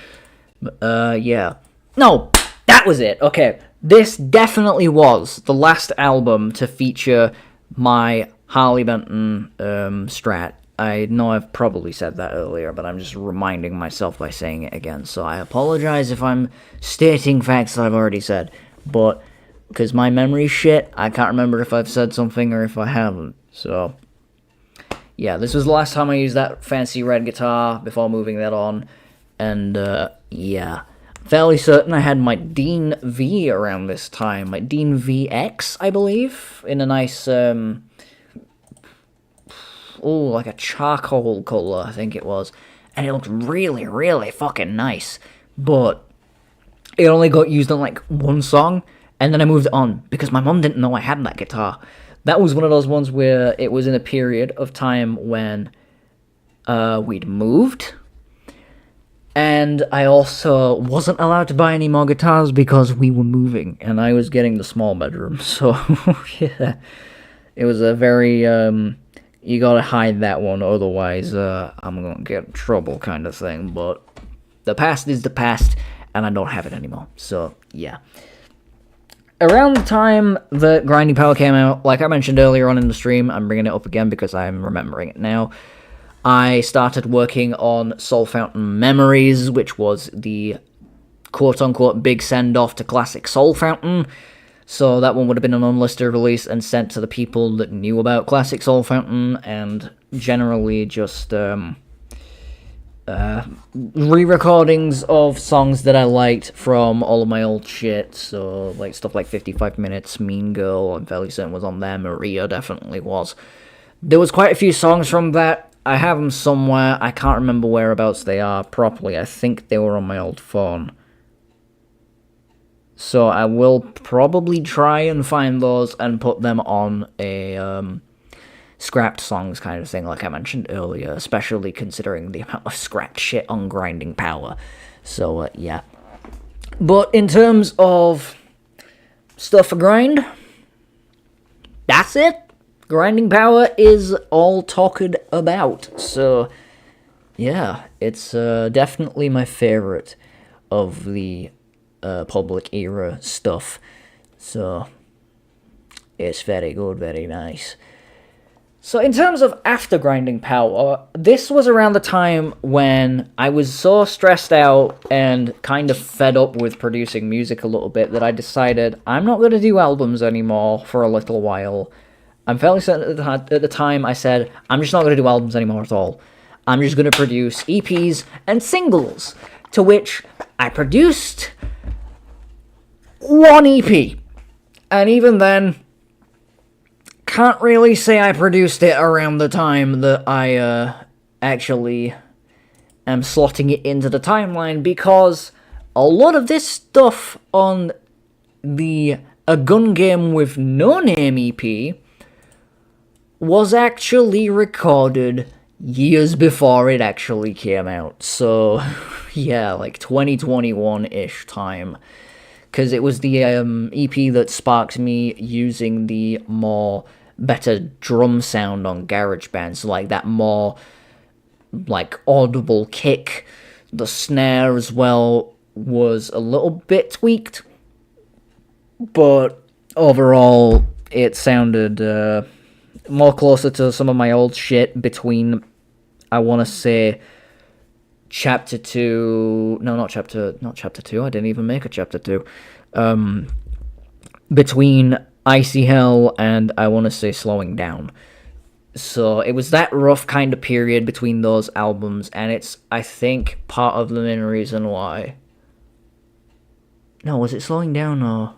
Yeah. No, that was it. Okay, this definitely was the last album to feature my Harley Benton Strat. I know I've probably said that earlier, but I'm just reminding myself by saying it again, so I apologize if I'm stating facts that I've already said, but because my memory's shit, I can't remember if I've said something or if I haven't, so yeah, this was the last time I used that fancy red guitar before moving that on, and yeah, fairly certain I had my Dean V around this time, my Dean VX, I believe, in a nice, like a charcoal colour, I think it was, and it looked really, really fucking nice, but it only got used on, like, one song, and then I moved it on, because my mum didn't know I had that guitar. That was one of those ones where it was in a period of time when we'd moved, and I also wasn't allowed to buy any more guitars because we were moving, and I was getting the small bedroom, so, yeah. It was a very, you gotta hide that one, otherwise, I'm gonna get in trouble kind of thing, but the past is the past, and I don't have it anymore, so, yeah. Around the time that Grinding Power came out, like I mentioned earlier on in the stream, I'm bringing it up again because I'm remembering it now, I started working on Soulfountain Memories, which was the quote-unquote big send-off to classic Soulfountain. So that one would have been an unlisted release and sent to the people that knew about classic Soulfountain, and generally just re-recordings of songs that I liked from all of my old shit. So like stuff like 55 Minutes, Mean Girl, I'm fairly certain was on there, Maria definitely was. There was quite a few songs from that. I have them somewhere. I can't remember whereabouts they are properly. I think they were on my old phone. So I will probably try and find those and put them on a scrapped songs kind of thing, like I mentioned earlier, especially considering the amount of scrapped shit on Grinding Power. So, yeah. But in terms of stuff for grind, that's it. Grinding Power is all talked about. So, yeah, it's definitely my favorite of the public era stuff, so it's very good, very nice. So in terms of after Grinding Power, this was around the time when I was so stressed out and kind of fed up with producing music a little bit that I decided I'm not going to do albums anymore for a little while. I'm fairly certain at the time I said I'm just not going to do albums anymore at all. I'm just going to produce EPs and singles, to which I produced one EP, and even then, can't really say I produced it around the time that I actually am slotting it into the timeline, because a lot of this stuff on the A Gun Game with No Name EP was actually recorded years before it actually came out, so yeah, like 2021-ish time. Because it was the EP that sparked me using the more better drum sound on GarageBand, so like that more like audible kick. The snare as well was a little bit tweaked, but overall it sounded more closer to some of my old shit between, I want to say, Chapter 2... No, not Chapter 2. I didn't even make a Chapter 2. Between Icy Hell and, I want to say, Slowing Down. So, it was that rough kind of period between those albums, and it's, I think, part of the main reason why... No, was it Slowing Down, or...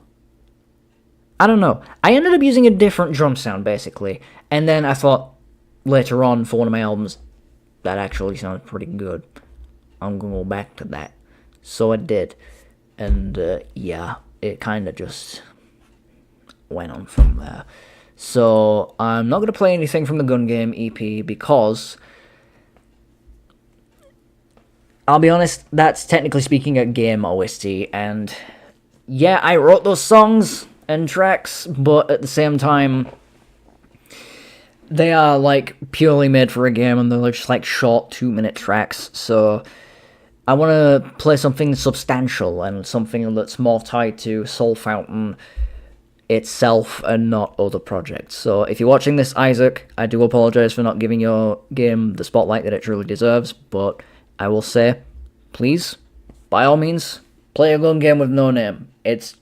I don't know. I ended up using a different drum sound, basically, and then I thought, later on, for one of my albums, that actually sounded pretty good. I'm gonna go back to that. So I did. and yeah, it kind of just went on from there. So I'm not going to play anything from the Gun Game EP because, I'll be honest, that's technically speaking a game OST, and yeah, I wrote those songs and tracks, but at the same time, they are like purely made for a game, and they're just like short 2-minute tracks, so I want to play something substantial and something that's more tied to Soulfountain itself and not other projects. So if you're watching this, Isaac, I do apologize for not giving your game the spotlight that it truly deserves, but I will say, please, by all means, play a gun game with No Name. It's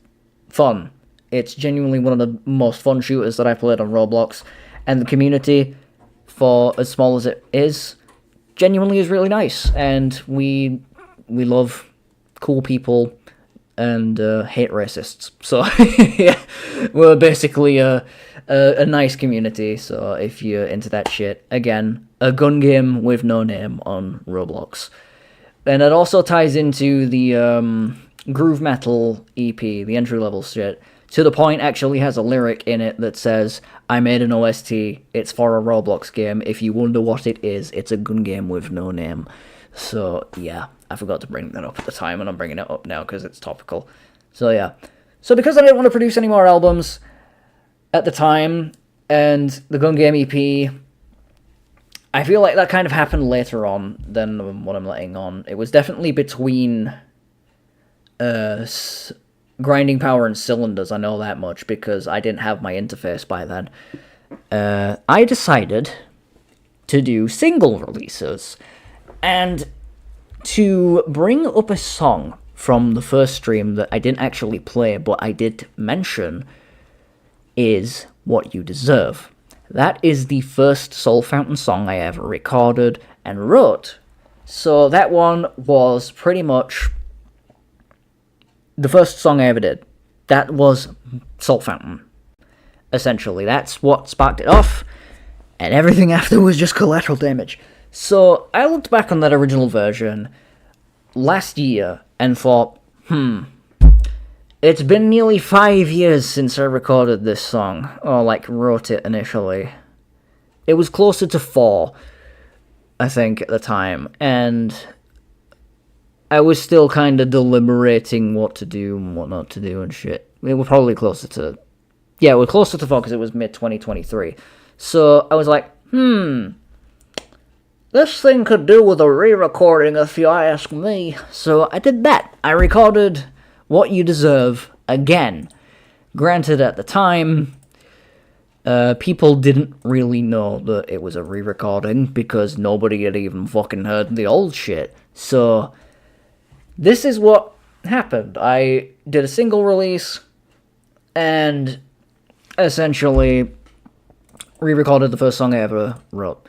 fun. It's genuinely one of the most fun shooters that I've played on Roblox, and the community, for as small as it is, genuinely is really nice, and we love cool people and hate racists. So yeah, we're basically a nice community. So if you're into that shit, again, a gun game with No Name on Roblox. And it also ties into the Groove Metal EP, the entry-level shit, to the point actually has a lyric in it that says, I made an OST, it's for a Roblox game, if you wonder what it is, it's a gun game with No Name. So yeah, I forgot to bring that up at the time, and I'm bringing it up now because it's topical. So yeah. So because I didn't want to produce any more albums at the time, and the Gun Game EP, I feel like that kind of happened later on than what I'm letting on. It was definitely between Grinding Power and Cylinders, I know that much, because I didn't have my interface by then. I decided to do single releases, and to bring up a song from the first stream that I didn't actually play, but I did mention, is What You Deserve. That is the first Soulfountain song I ever recorded and wrote. So that one was pretty much the first song I ever did. That was Soulfountain. Essentially, that's what sparked it off, and everything after was just collateral damage. So I looked back on that original version last year and thought, it's been nearly 5 years since I recorded this song, or like wrote it initially. It was closer to 4, I think, at the time, and I was still kind of deliberating what to do and what not to do and shit. We were probably closer to... Yeah, we're closer to 4 because it was mid-2023. So I was like, this thing could do with a re-recording if you ask me. So I did that. I recorded What You Deserve again. Granted, at the time, people didn't really know that it was a re-recording because nobody had even fucking heard the old shit. So this is what happened. I did a single release and essentially re-recorded the first song I ever wrote.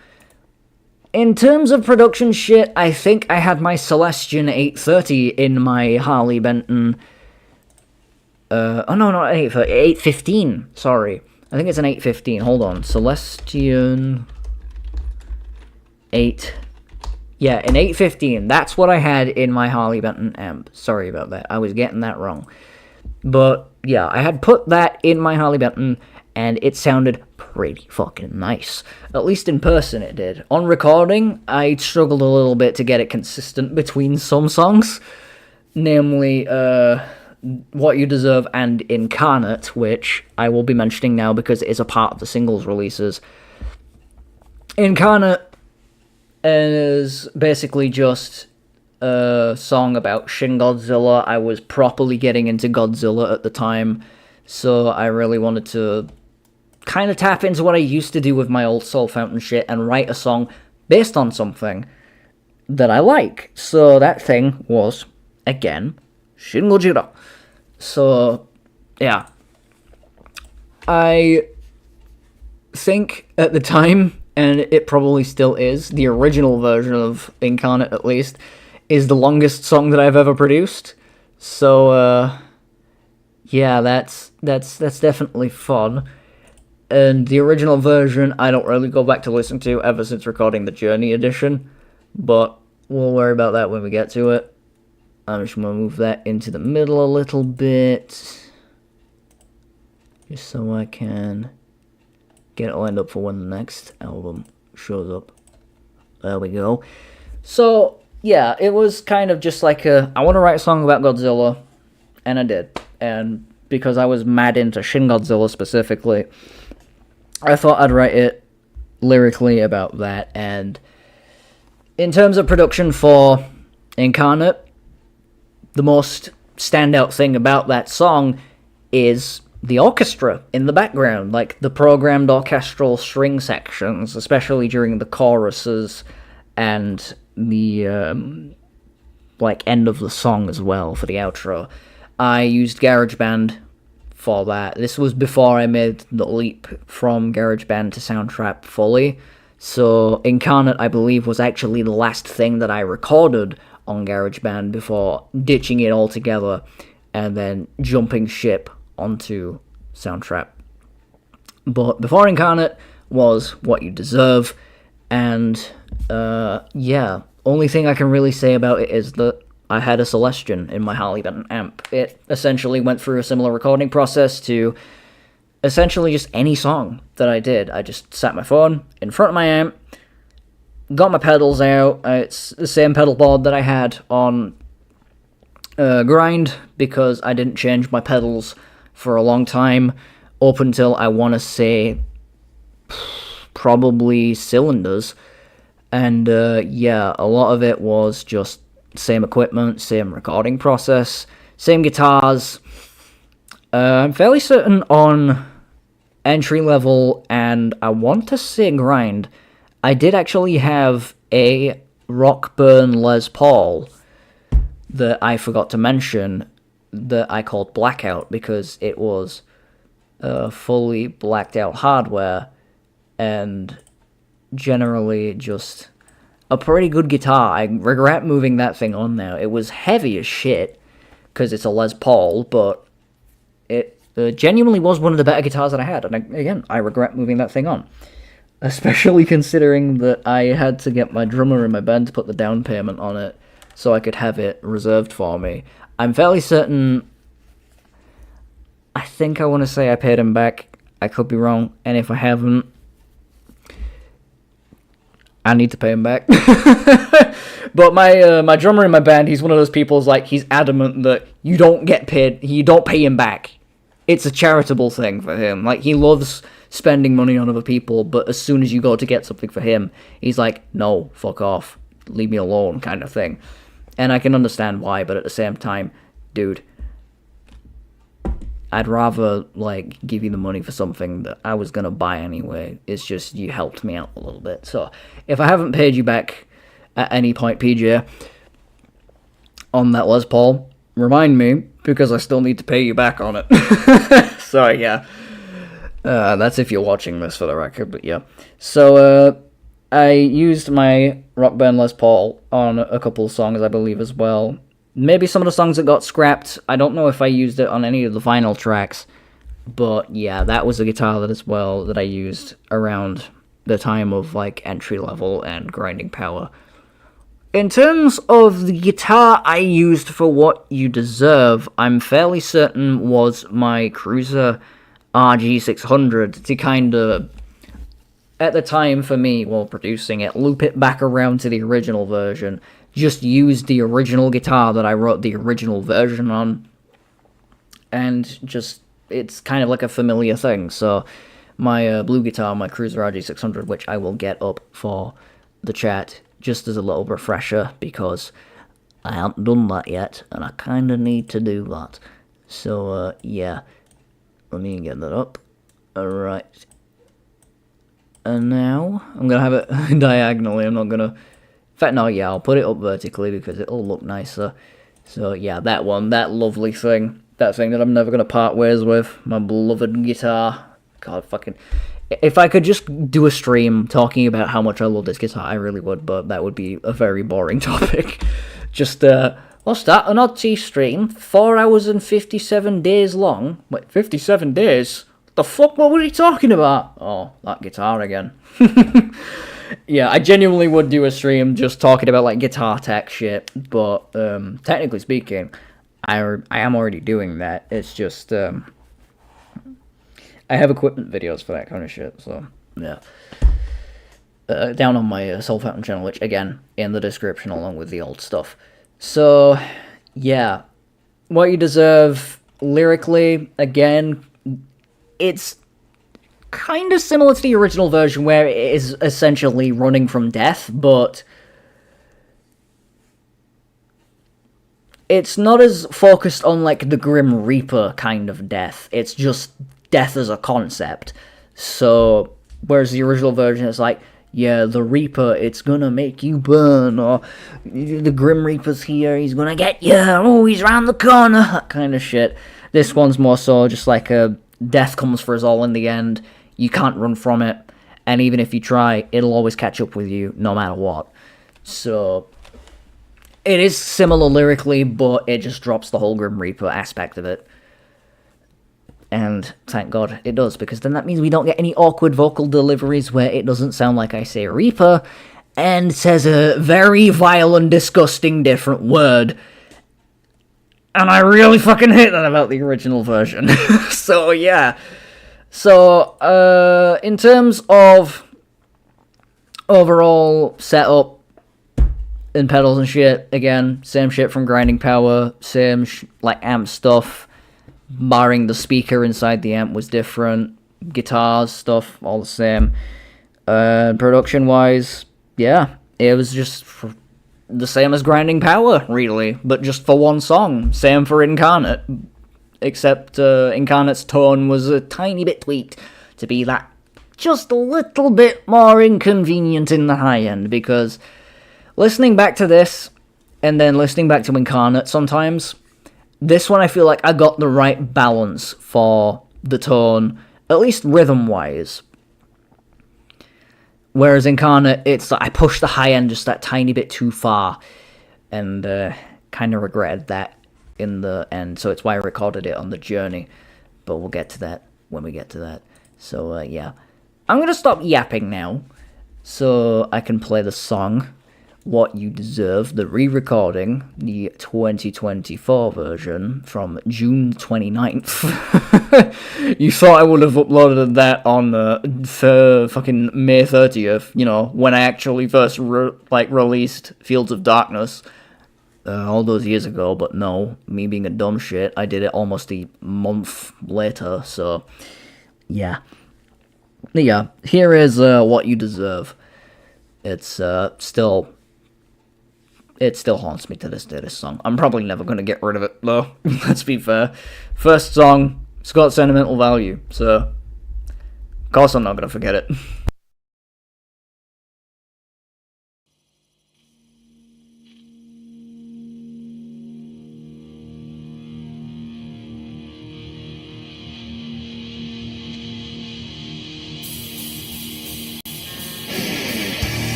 In terms of production shit, I think I had my Celestion 830 in my Harley Benton. Oh no, not 830, 815, sorry. I think it's an 815, hold on. Celestion 8. Yeah, an 815, that's what I had in my Harley Benton amp. Sorry about that, I was getting that wrong. But yeah, I had put that in my Harley Benton, and it sounded pretty fucking nice. At least in person it did. On recording, I struggled a little bit to get it consistent between some songs. Namely, What You Deserve and Incarnate, which I will be mentioning now because it is a part of the singles releases. Incarnate is basically just a song about Shin Godzilla. I was properly getting into Godzilla at the time, so I really wanted to kind of tap into what I used to do with my old Soulfountain shit and write a song based on something that I like. So that thing was, again, Shin Godzilla. So, yeah. I think at the time, and it probably still is, the original version of Incarnate at least, is the longest song that I've ever produced. So, yeah, that's definitely fun. And the original version, I don't really go back to listen to ever since recording the Journey edition, but we'll worry about that when we get to it. I'm just going to move that into the middle a little bit, just so I can get it lined up for when the next album shows up. There we go. So, yeah, it was kind of just like I want to write a song about Godzilla, and I did. And because I was mad into Shin Godzilla specifically, I thought I'd write it lyrically about that. And in terms of production for Incarnate, the most standout thing about that song is the orchestra in the background, like the programmed orchestral string sections, especially during the choruses and the end of the song as well for the outro. I used GarageBand for that. This was before I made the leap from GarageBand to Soundtrap fully, so Incarnate, I believe, was actually the last thing that I recorded on GarageBand before ditching it altogether and then jumping ship onto Soundtrap. But before Incarnate was What You Deserve, and yeah, only thing I can really say about it is that I had a Celestion in my Harley Benton amp. It essentially went through a similar recording process to essentially just any song that I did. I just sat my phone in front of my amp, got my pedals out. It's the same pedal board that I had on Grind, because I didn't change my pedals for a long time, up until I want to say probably Cylinders. And yeah, a lot of it was just same equipment, same recording process, same guitars. I'm fairly certain on Entry Level, and I want to say Grind, I did actually have a Rockburn Les Paul that I forgot to mention that I called Blackout, because it was fully blacked out hardware and generally just a pretty good guitar. I regret moving that thing on now. It was heavy as shit because it's a Les Paul, but it genuinely was one of the better guitars that I had. And again, I regret moving that thing on, especially considering that I had to get my drummer in my band to put the down payment on it so I could have it reserved for me. I'm fairly certain, I think I want to say I paid him back. I could be wrong, and if I haven't, I need to pay him back. But my drummer in my band, he's one of those people who's like, he's adamant that you don't get paid, you don't pay him back. It's a charitable thing for him. Like, he loves spending money on other people, but as soon as you go to get something for him, he's like, no, fuck off, leave me alone, kind of thing. And I can understand why, but at the same time, dude, I'd rather, like, give you the money for something that I was gonna buy anyway. It's just, you helped me out a little bit. So, if I haven't paid you back at any point, PJ, on that Les Paul, remind me, because I still need to pay you back on it. So, yeah. That's if you're watching this, for the record, but yeah. So, I used my Rock Band Les Paul on a couple of songs, I believe, as well. Maybe some of the songs that got scrapped. I don't know if I used it on any of the final tracks. But yeah, that was a guitar that I used around the time of, like, Entry Level and Grinding Power. In terms of the guitar I used for What You Deserve, I'm fairly certain was my Cruiser RG600 to kind of, at the time for me, while producing it, loop it back around to the original version. Just use the original guitar that I wrote the original version on, and just, it's kind of like a familiar thing. So my blue guitar, my Cruiser RG600, which I will get up for the chat just as a little refresher, because I haven't done that yet, and I kind of need to do that. So yeah, let me get that up. Alright. And now, I'm going to have it diagonally, I'm not going to... In fact, no, yeah, I'll put it up vertically because it'll look nicer. So, yeah, that one, that lovely thing. That thing that I'm never going to part ways with. My beloved guitar. God, fucking... If I could just do a stream talking about how much I love this guitar, I really would, but that would be a very boring topic. Just, what's that? An Oddteeth stream? 4 hours and 57 days long? Wait, 57 days? What the fuck? What were you talking about? Oh, that guitar again. Yeah, I genuinely would do a stream just talking about like guitar tech shit, but technically speaking, I am already doing that. It's just I have equipment videos for that kind of shit. So yeah, down on my Soulfountain channel, which again in the description along with the old stuff. So yeah, What You Deserve lyrically again, it's kind of similar to the original version where it is essentially running from death, but it's not as focused on like the Grim Reaper kind of death. It's just death as a concept. So whereas the original version is like, yeah, the Reaper, it's gonna make you burn, or the Grim Reaper's here, he's gonna get you, oh, he's round the corner, that kind of shit. This one's more so just like a death comes for us all in the end, you can't run from it, and even if you try, it'll always catch up with you, no matter what. So, it is similar lyrically, but it just drops the whole Grim Reaper aspect of it. And thank God it does, because then that means we don't get any awkward vocal deliveries where it doesn't sound like I say Reaper, and says a very vile and disgusting different word. And I really fucking hate that about the original version. So, yeah. So, in terms of overall setup and pedals and shit, again, same shit from Grinding Power, same, like, amp stuff. Barring the speaker inside the amp was different. Guitars, stuff, all the same. Production-wise, yeah, it was just the same as Grinding Power, really, but just for one song. Same for Incarnate, except Incarnate's tone was a tiny bit tweaked to be that just a little bit more inconvenient in the high end, because listening back to this, and then listening back to Incarnate sometimes, this one I feel like I got the right balance for the tone, at least rhythm-wise. Whereas Incarnate, it's like I pushed the high end just that tiny bit too far, and kind of regretted that in the end, so it's why I recorded it on the journey, but we'll get to that when we get to that. So, yeah. I'm gonna stop yapping now, so I can play the song, What You Deserve, the re-recording, the 2024 version from June 29th. You thought I would have uploaded that on fucking May 30th, you know, when I actually first released Fields of Darkness all those years ago, but no, me being a dumb shit, I did it almost a month later, so yeah. Yeah, here is What You Deserve. It's still... It still haunts me to this day, this song. I'm probably never going to get rid of it, though. Let's be fair. First song, it's got sentimental value, so... Of course I'm not going to forget it.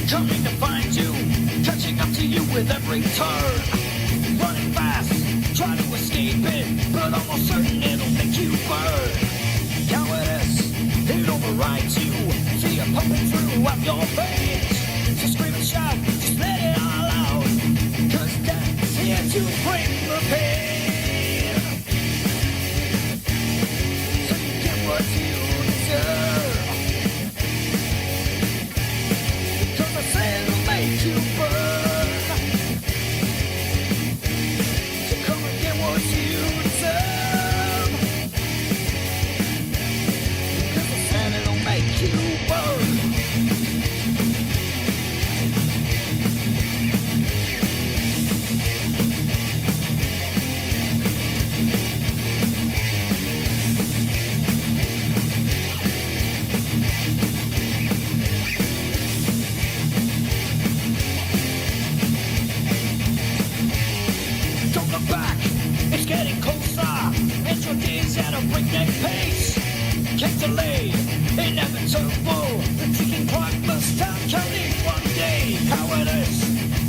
Coming to find you, catching up to you with every turn. Running fast, try to escape it, but almost certain it'll make you burn. Cowardice, it overrides you, fear pumping throughout your veins. So scream and shout, just let it all out, 'cause death's here to bring the pain. So you get what you deserve. You burn. So come and get what you deserve. 'Cause the sun it'll make you burn. It's getting closer, and your days at a breakneck pace. Can't delay, inevitable. The ticking clock must stop counting one day. Cowardice,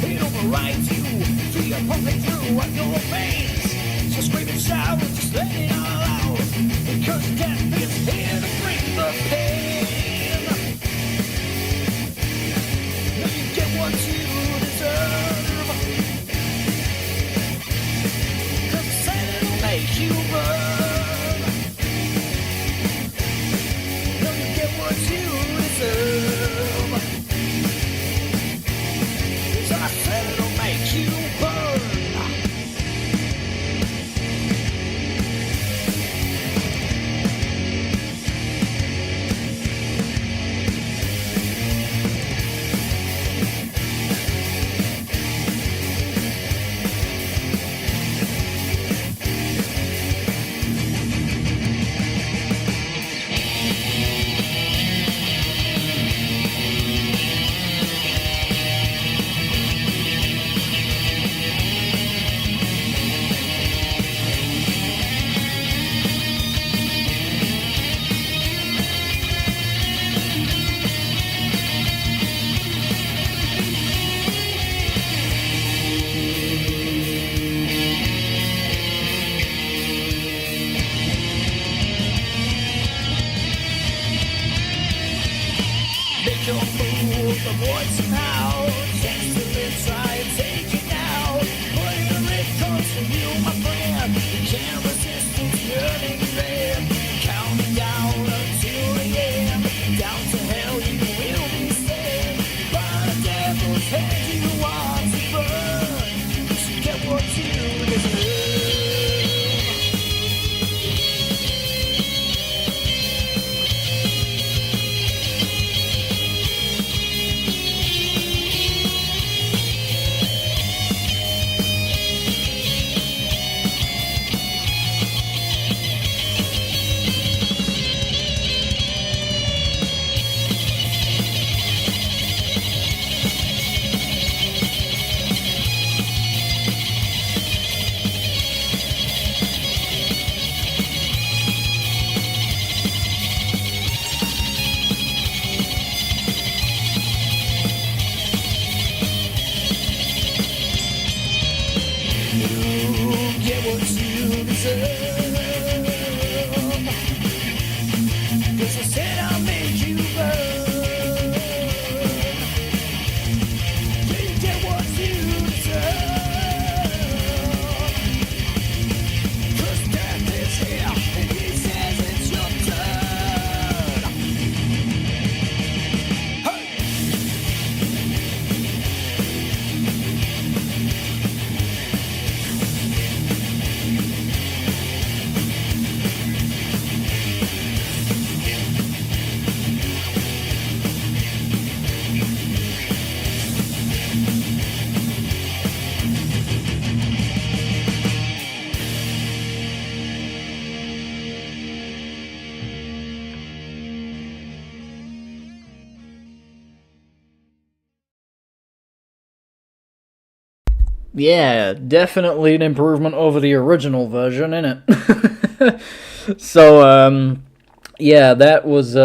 it overrides you. Fear pumping through at your veins. So scream and shout, just let it all out. Because death is here to bring the pain. Now you get what you deserve. 'Cause the sun will make you burn. Now you get what you deserve. 'Cause I said it'll make you burn. Make your move, avoid somehow. Chance to live, try and take it now. Whatever it comes from you, my friend. You can't resist this yearning red. Counting down until the end. Down to hell you will be sent. By the devil's hand you want to burn. So get what you deserve. Get what you deserve. 'Cause I said I'll make you burn. You get what you deserve. 'Cause death is here and he says it's your turn. Hey! Yeah, definitely an improvement over the original version, innit? So, yeah, that was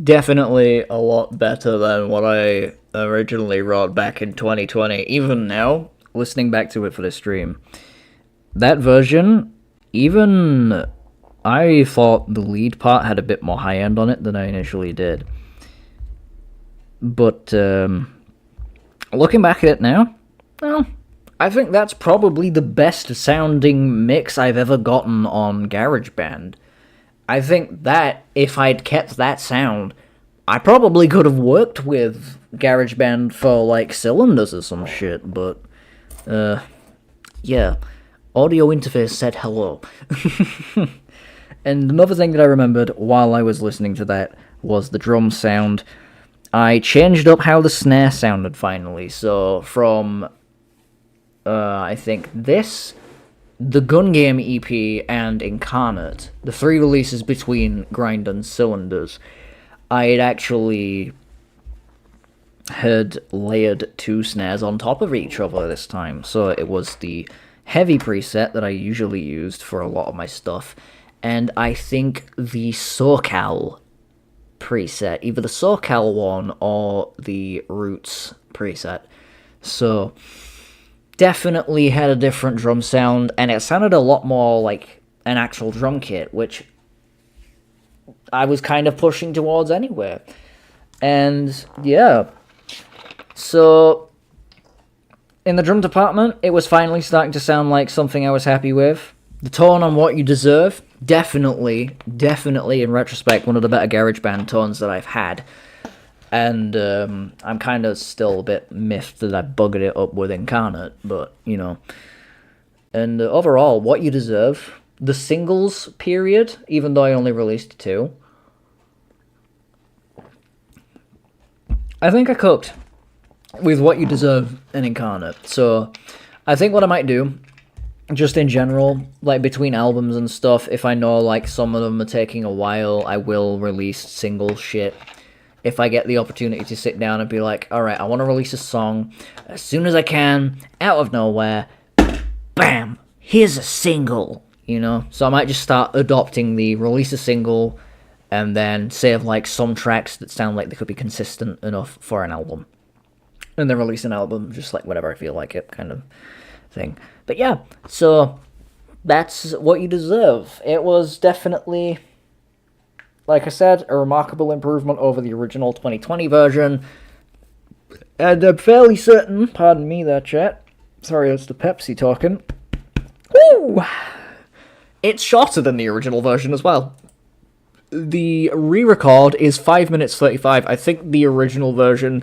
definitely a lot better than what I originally wrote back in 2020. Even now, listening back to it for the stream, that version, even I thought the lead part had a bit more high end on it than I initially did. But looking back at it now, well, I think that's probably the best sounding mix I've ever gotten on GarageBand. I think that, if I'd kept that sound, I probably could have worked with GarageBand for, like, cylinders or some shit, but, yeah. Audio interface said hello. And another thing that I remembered while I was listening to that was the drum sound. I changed up how the snare sounded finally, so from I think this, the Gun Game EP, and Incarnate, the 3 releases between Grind and Cylinders, I had actually had layered 2 snares on top of each other this time. So it was the heavy preset that I usually used for a lot of my stuff, and I think the SoCal preset, either the SoCal one or the Roots preset. So definitely had a different drum sound, and it sounded a lot more like an actual drum kit, which I was kind of pushing towards anyway. And yeah, so in the drum department, it was finally starting to sound like something I was happy with. The tone on What You Deserve, definitely in retrospect, one of the better GarageBand tones that I've had. And I'm kind of still a bit miffed that I buggered it up with Incarnate, but, you know. And overall, What You Deserve, the singles period, even though I only released 2, I think I cooked with What You Deserve and Incarnate. So I think what I might do, just in general, like between albums and stuff, if I know like some of them are taking a while, I will release single shit. If I get the opportunity to sit down and be like, alright, I want to release a song as soon as I can, out of nowhere, bam, here's a single, you know? So I might just start adopting the release a single, and then save like some tracks that sound like they could be consistent enough for an album. And then release an album, just like whenever I feel like it, kind of thing. But yeah, so that's What You Deserve. It was definitely, like I said, a remarkable improvement over the original 2020 version. And I'm fairly certain, pardon me there, chat. Sorry, it's the Pepsi talking. Woo! It's shorter than the original version as well. The re-record is 5 minutes 35. I think the original version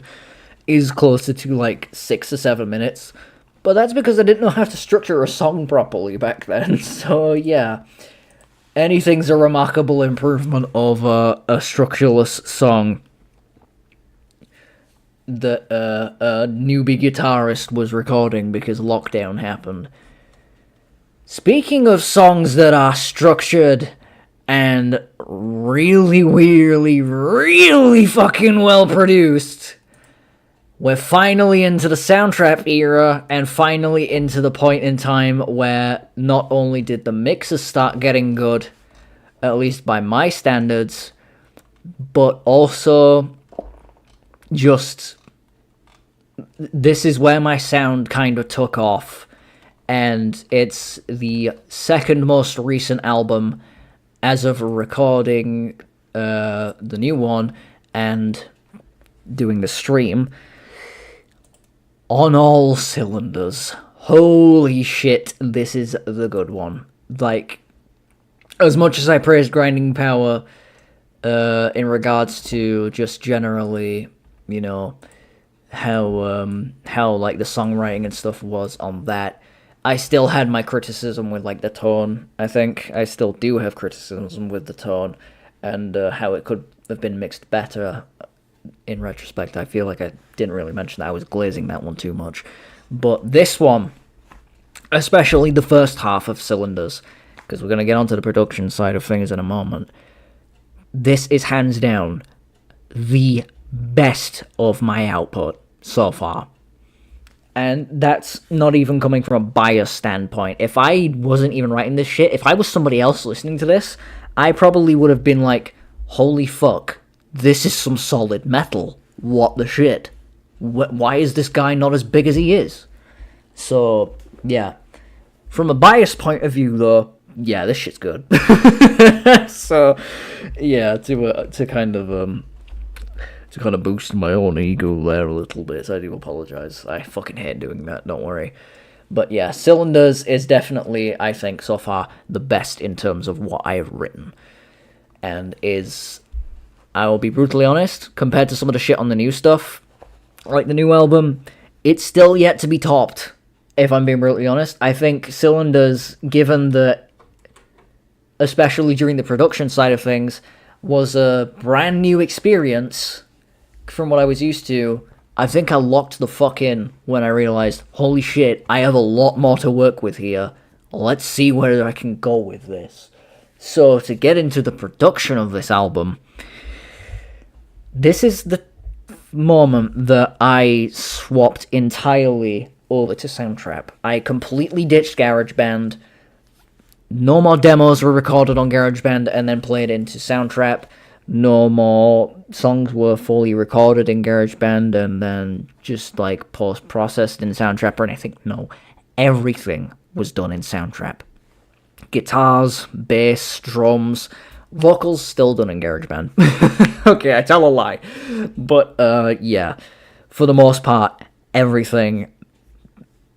is closer to like 6 or 7 minutes. But that's because I didn't know how to structure a song properly back then. So yeah, anything's a remarkable improvement over a structureless song that a newbie guitarist was recording because lockdown happened. Speaking of songs that are structured and really fucking well produced, we're finally into the soundtrap era, and finally into the point in time where not only did the mixes start getting good, at least by my standards, but also just this is where my sound kind of took off, and it's the second most recent album as of recording the new one and doing the stream. On all cylinders. Holy shit, this is the good one. Like, as much as I praised Grinding Power in regards to just generally, you know, how like the songwriting and stuff was on that, I still had my criticism with like the tone. I think I still do have criticism with the tone and how it could have been mixed better. In retrospect, I feel like I didn't really mention that. I was glazing that one too much. But this one, especially the first half of Cylinders, because we're going to get onto the production side of things in a moment, this is hands down the best of my output so far. And that's not even coming from a bias standpoint. If I wasn't even writing this shit, if I was somebody else listening to this, I probably would have been like, holy fuck, this is some solid metal. What the shit? Why is this guy not as big as he is? So, yeah. From a bias point of view, though, yeah, this shit's good. So, yeah, to kind of boost my own ego there a little bit, I do apologize. I fucking hate doing that, don't worry. But yeah, Cylinders is definitely, I think, so far, the best in terms of what I have written. And is, I will be brutally honest, compared to some of the shit on the new stuff, like the new album, it's still yet to be topped, if I'm being brutally honest. I think Cylinders, given that, especially during the production side of things, was a brand new experience from what I was used to. I think I locked the fuck in when I realized, holy shit, I have a lot more to work with here. Let's see where I can go with this. So, to get into the production of this album, this is the moment that I swapped entirely over to Soundtrap. I completely ditched GarageBand. No more demos were recorded on GarageBand and then played into Soundtrap. No more songs were fully recorded in GarageBand and then just like post-processed in Soundtrap or anything. No, everything was done in Soundtrap. Guitars, bass, drums, vocals still done in GarageBand. Okay, I tell a lie. But, yeah, for the most part, everything,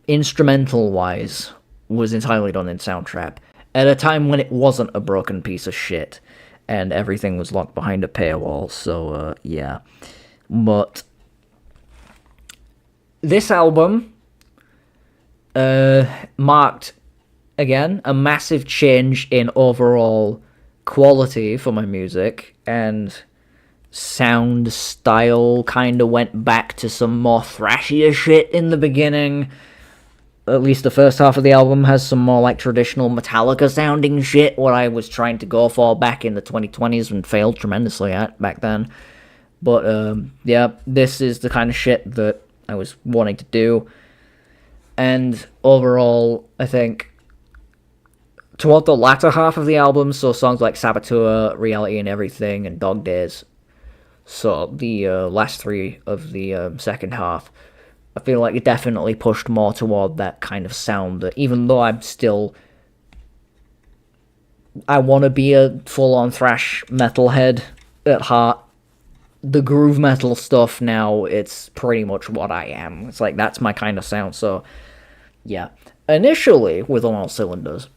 instrumental-wise, was entirely done in Soundtrap. At a time when it wasn't a broken piece of shit, and everything was locked behind a paywall, so, yeah. But this album marked, again, a massive change in overall quality for my music, and sound style kind of went back to some more thrashier shit in the beginning. At least the first half of the album has some more like traditional Metallica sounding shit, what I was trying to go for back in the 2020s and failed tremendously at back then. But yeah, this is the kind of shit that I was wanting to do. And overall, I think toward the latter half of the album, so songs like Saboteur, Reality and Everything, and Dog Days, so the last three of the second half, I feel like it definitely pushed more toward that kind of sound, that even though I want to be a full-on thrash metalhead at heart, the groove metal stuff now, it's pretty much what I am. It's like, that's my kind of sound, so yeah. Initially, with On All Cylinders,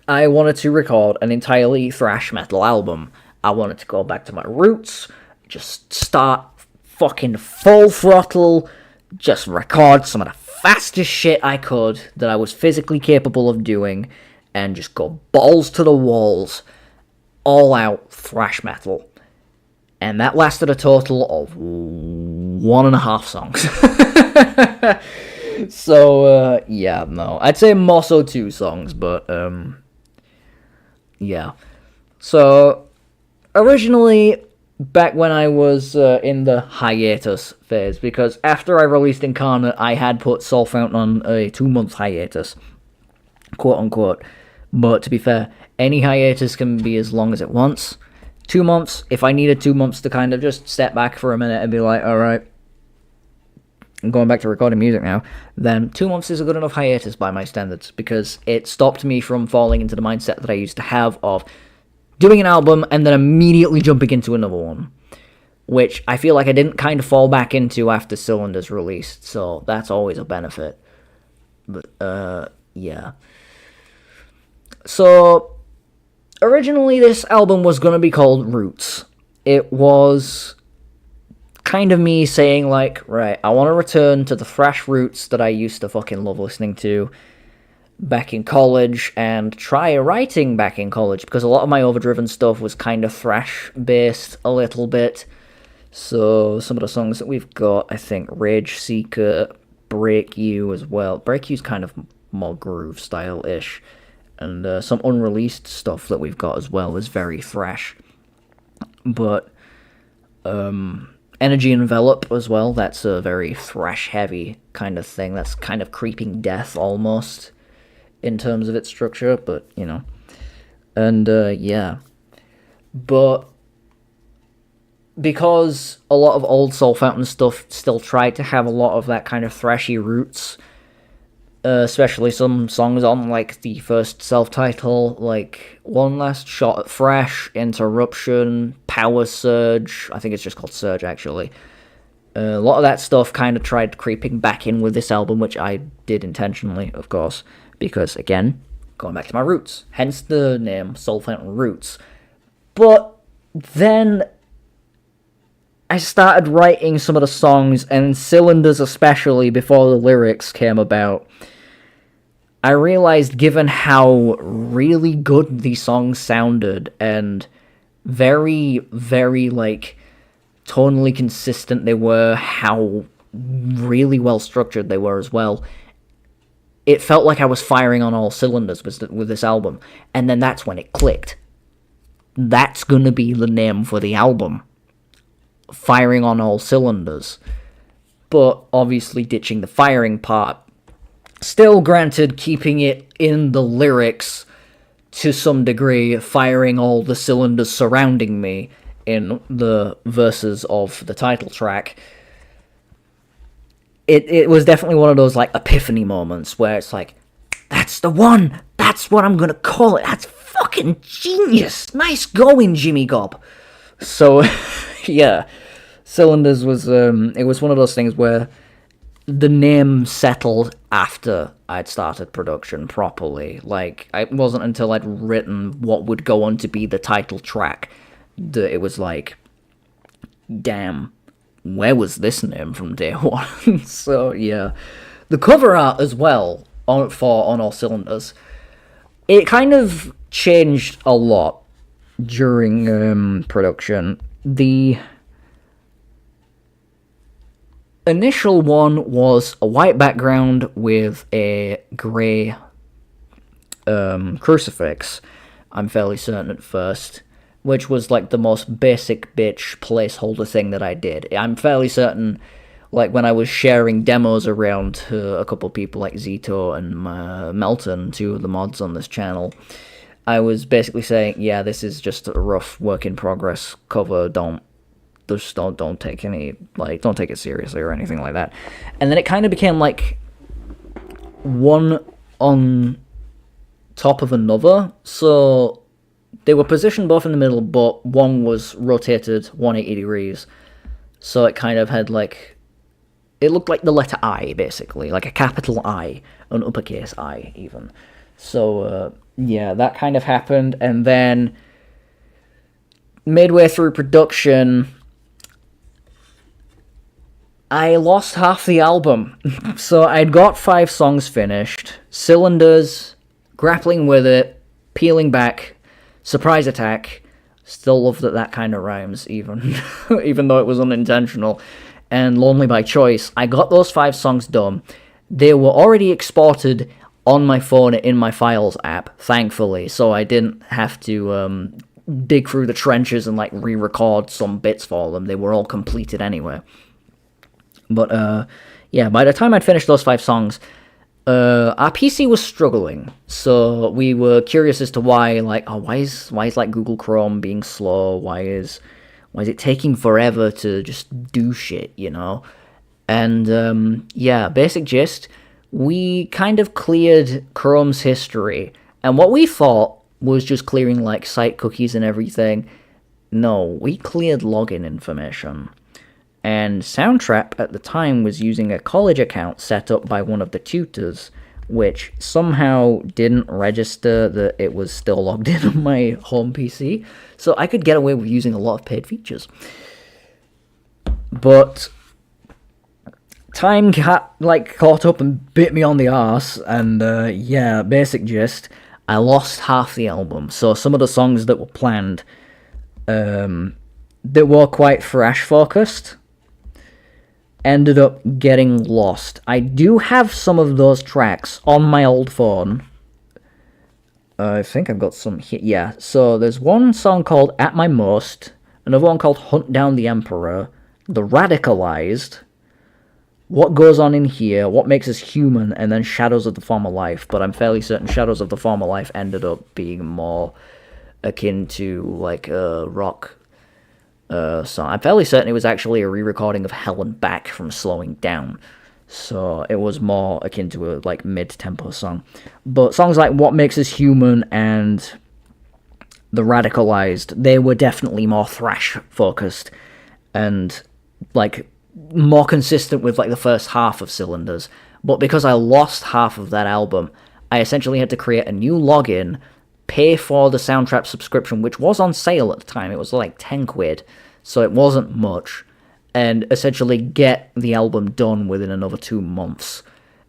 I wanted to record an entirely thrash metal album. I wanted to go back to my roots, just start fucking full throttle, just record some of the fastest shit I could that I was physically capable of doing, and just go balls to the walls, all out thrash metal. And that lasted a total of 1.5 songs. So, yeah, no. I'd say more so 2 songs, but, yeah. So, originally, back when I was in the hiatus phase, because after I released Incarnate, I had put Soulfountain on a 2-month hiatus, quote-unquote. But to be fair, any hiatus can be as long as it wants. 2 months, if I needed 2 months to kind of just step back for a minute and be like, alright, I'm going back to recording music now, then 2 months is a good enough hiatus by my standards, because it stopped me from falling into the mindset that I used to have of doing an album and then immediately jumping into another one, which I feel like I didn't kind of fall back into after Cylinders released, so that's always a benefit. But, yeah. So, originally this album was going to be called Roots. It was kind of me saying, like, right, I want to return to the thrash roots that I used to fucking love listening to back in college, and try writing back in college, because a lot of my Overdriven stuff was kind of thrash-based a little bit. So, some of the songs that we've got, I think, Rage Seeker, Break You as well. Break You's kind of more groove style-ish. And some unreleased stuff that we've got as well is very thrash. But, Energy Envelop as well, that's a very thrash-heavy kind of thing. That's kind of Creeping Death, almost, in terms of its structure, but, you know. And, yeah. But because a lot of old Soulfountain stuff still tried to have a lot of that kind of thrashy roots, especially some songs on, like, the first self-title, like, One Last Shot at Thrash, Interruption, Power Surge, I think it's just called Surge, actually. A lot of that stuff kind of tried creeping back in with this album, which I did intentionally, of course, because, again, going back to my roots, hence the name Soulfountain Roots. But then I started writing some of the songs, and Cylinders especially, before the lyrics came about, I realized, given how really good these songs sounded, and very, very, like, tonally consistent they were, how really well structured they were as well, it felt like I was firing on all cylinders with this album. And then that's when it clicked. That's gonna be the name for the album. Firing on all cylinders. But obviously ditching the firing part Still, granted, keeping it in the lyrics to some degree, firing all the cylinders surrounding me in the verses of the title track. It was definitely one of those, like, epiphany moments where it's like, that's the one! That's what I'm gonna call it! That's fucking genius! Nice going, Jimmy Gob! So, yeah, Cylinders was, it was one of those things where the name settled after I'd started production properly. Like, it wasn't until I'd written what would go on to be the title track that it was like, damn, where was this name from day one? So, yeah. The cover art as well, for On All Cylinders, it kind of changed a lot during production. The initial one was a white background with a grey crucifix, I'm fairly certain at first, which was like the most basic bitch placeholder thing that I did. I'm fairly certain, like, when I was sharing demos around to a couple people like Zito and Melton, two of the mods on this channel, I was basically saying, yeah, this is just a rough work in progress cover, don't take any, like, don't take it seriously or anything like that. And then it kind of became like one on top of another, so they were positioned both in the middle, but one was rotated 180 degrees, so it kind of had, like, it looked like the letter I, basically, like a capital I, an uppercase I, even. So, yeah, that kind of happened, and then midway through production, I lost half the album. So I'd got 5 songs finished, Cylinders, Grappling With It, Peeling Back, Surprise Attack, still love that kind of rhymes, even even though it was unintentional, and Lonely by Choice. I got those 5 songs done. They were already exported on my phone in my Files app, thankfully, so I didn't have to dig through the trenches and, like, re-record some bits for them. They were all completed anyway. But, yeah, by the time I'd finished those 5 songs, our PC was struggling, so we were curious as to why, like, why is like, Google Chrome being slow, why is it taking forever to just do shit, you know? And, yeah, basic gist, we kind of cleared Chrome's history, and what we thought was just clearing, like, site cookies and everything. No, we cleared login information. And Soundtrap at the time was using a college account set up by one of the tutors, which somehow didn't register that it was still logged in on my home PC, so I could get away with using a lot of paid features. But time caught up and bit me on the arse, and yeah, basic gist, I lost half the album. So some of the songs that were planned, that were quite thrash focused, ended up getting lost. I do have some of those tracks on my old phone. I think I've got some here. Yeah, so there's one song called At My Most, another one called Hunt Down the Emperor, The Radicalized, What Goes On in Here, What Makes Us Human, and then Shadows of the Former Life. But I'm fairly certain Shadows of the Former Life ended up being more akin to, like, a rock song. I'm fairly certain it was actually a re-recording of Hell and Back from Slowing Down, so it was more akin to a, like, mid-tempo song. But songs like What Makes Us Human and The Radicalized, they were definitely more thrash-focused, and, like, more consistent with, like, the first half of Cylinders. But because I lost half of that album, I essentially had to create a new login, pay for the Soundtrap subscription, which was on sale at the time. It was like 10 quid, so it wasn't much, and essentially get the album done within another 2 months.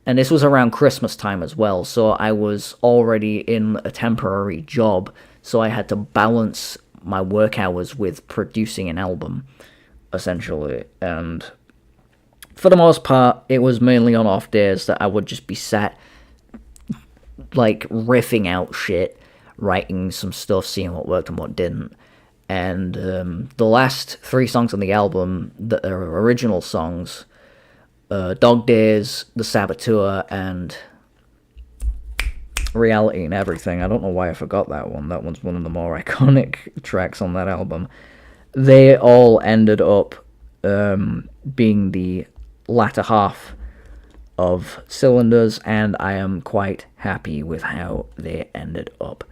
And this was around Christmas time as well, so I was already in a temporary job, so I had to balance my work hours with producing an album, essentially. And for the most part, it was mainly on off days that I would just be sat, like, riffing out shit, writing some stuff, seeing what worked and what didn't. And the last 3 songs on the album that are original songs, Dog Days, The Saboteur, and Reality and Everything. I don't know why I forgot that one. That one's one of the more iconic tracks on that album. They all ended up being the latter half of Cylinders, and I am quite happy with how they ended up.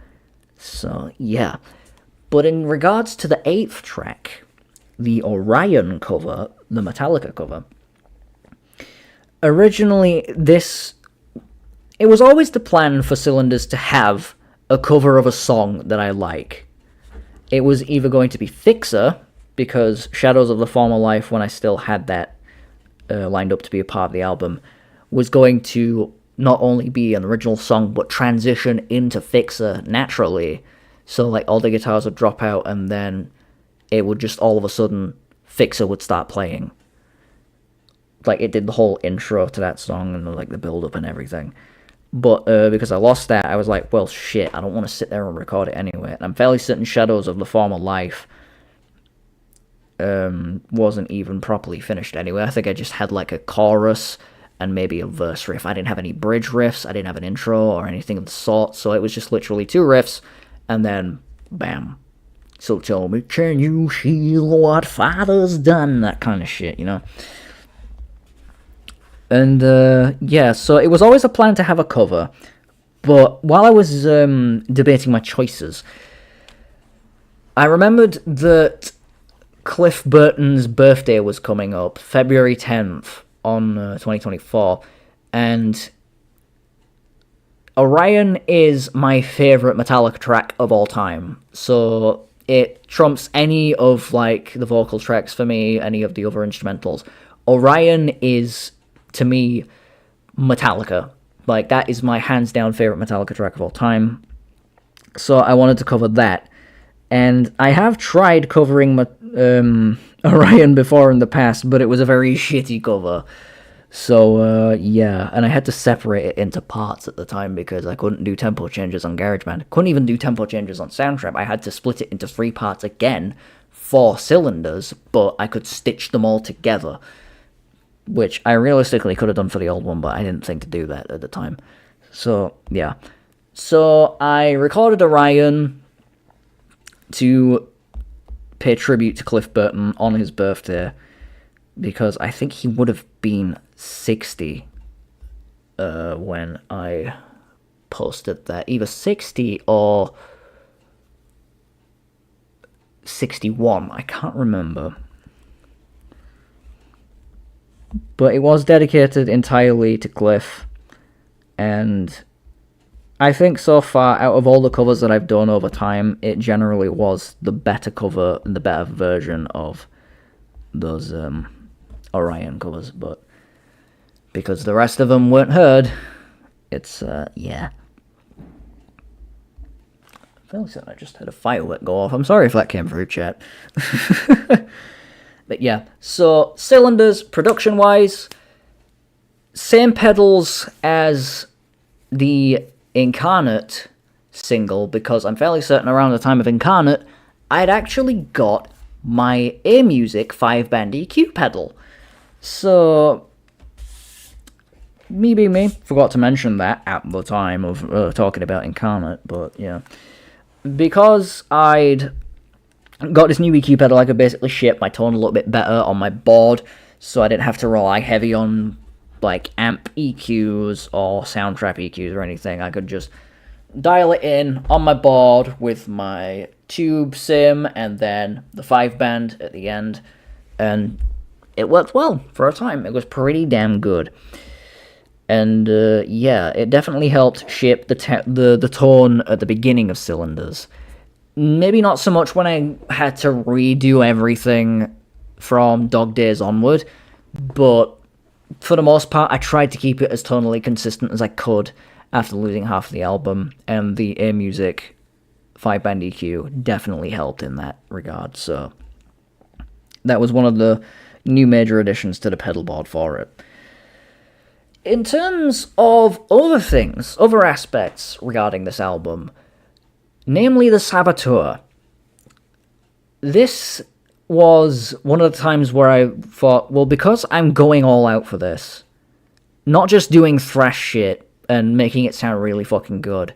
So, yeah. But in regards to the 8th track, the Orion cover, the Metallica cover, originally it was always the plan for Cylinders to have a cover of a song that I like. It was either going to be Fixer, because Shadows of the Former Life, when I still had that lined up to be a part of the album, was going to not only be an original song, but transition into Fixer naturally. So, like, all the guitars would drop out, and then it would just all of a sudden, Fixer would start playing. Like, it did the whole intro to that song, and, like, the build-up and everything. But because I lost that, I was like, well, shit, I don't want to sit there and record it anyway. And I'm fairly certain Shadows of the Former Life wasn't even properly finished anyway. I think I just had, like, a chorus and maybe a verse riff. I didn't have any bridge riffs, I didn't have an intro or anything of the sort, so it was just literally 2 riffs, and then, bam. So tell me, can you heal what Father's done? That kind of shit, you know? And, yeah, so it was always a plan to have a cover, but while I was debating my choices, I remembered that Cliff Burton's birthday was coming up, February 10th, on 2024, and Orion is my favourite Metallica track of all time, so it trumps any of, like, the vocal tracks for me, any of the other instrumentals. Orion is, to me, Metallica. Like, that is my hands-down favourite Metallica track of all time, so I wanted to cover that. And I have tried covering Orion before in the past, but it was a very shitty cover. So, yeah, and I had to separate it into parts at the time because I couldn't do tempo changes on GarageBand. Couldn't even do tempo changes on Soundtrap. I had to split it into 3 parts again for Cylinders, but I could stitch them all together, which I realistically could have done for the old one, but I didn't think to do that at the time. So, yeah. So, I recorded Orion to pay tribute to Cliff Burton on his birthday, because I think he would have been 60 when I posted that. Either 60 or 61, I can't remember. But it was dedicated entirely to Cliff, and I think so far, out of all the covers that I've done over time, it generally was the better cover and the better version of those Orion covers, but because the rest of them weren't heard, it's, yeah. I feel like I just had a firework go off. I'm sorry if that came through, chat. But yeah, so Cylinders, production-wise, same pedals as the Incarnate single, because I'm fairly certain around the time of Incarnate, I'd actually got my A-Music 5-band EQ pedal. So, me being me, forgot to mention that at the time of talking about Incarnate, but yeah. Because I'd got this new EQ pedal, I could basically shape my tone a little bit better on my board, so I didn't have to rely heavy on, like, amp EQs or Soundtrap EQs or anything. I could just dial it in on my board with my tube sim and then the 5-band at the end, and it worked well for a time. It was pretty damn good. And, yeah, it definitely helped shape the tone at the beginning of Cylinders. Maybe not so much when I had to redo everything from Dog Days onward, but for the most part, I tried to keep it as tonally consistent as I could after losing half of the album, and the A-Music 5-band EQ definitely helped in that regard, so that was one of the new major additions to the pedal board for it. In terms of other things, other aspects regarding this album, namely the Saboteur, this was one of the times where I thought, well, because I'm going all out for this, not just doing thrash shit and making it sound really fucking good,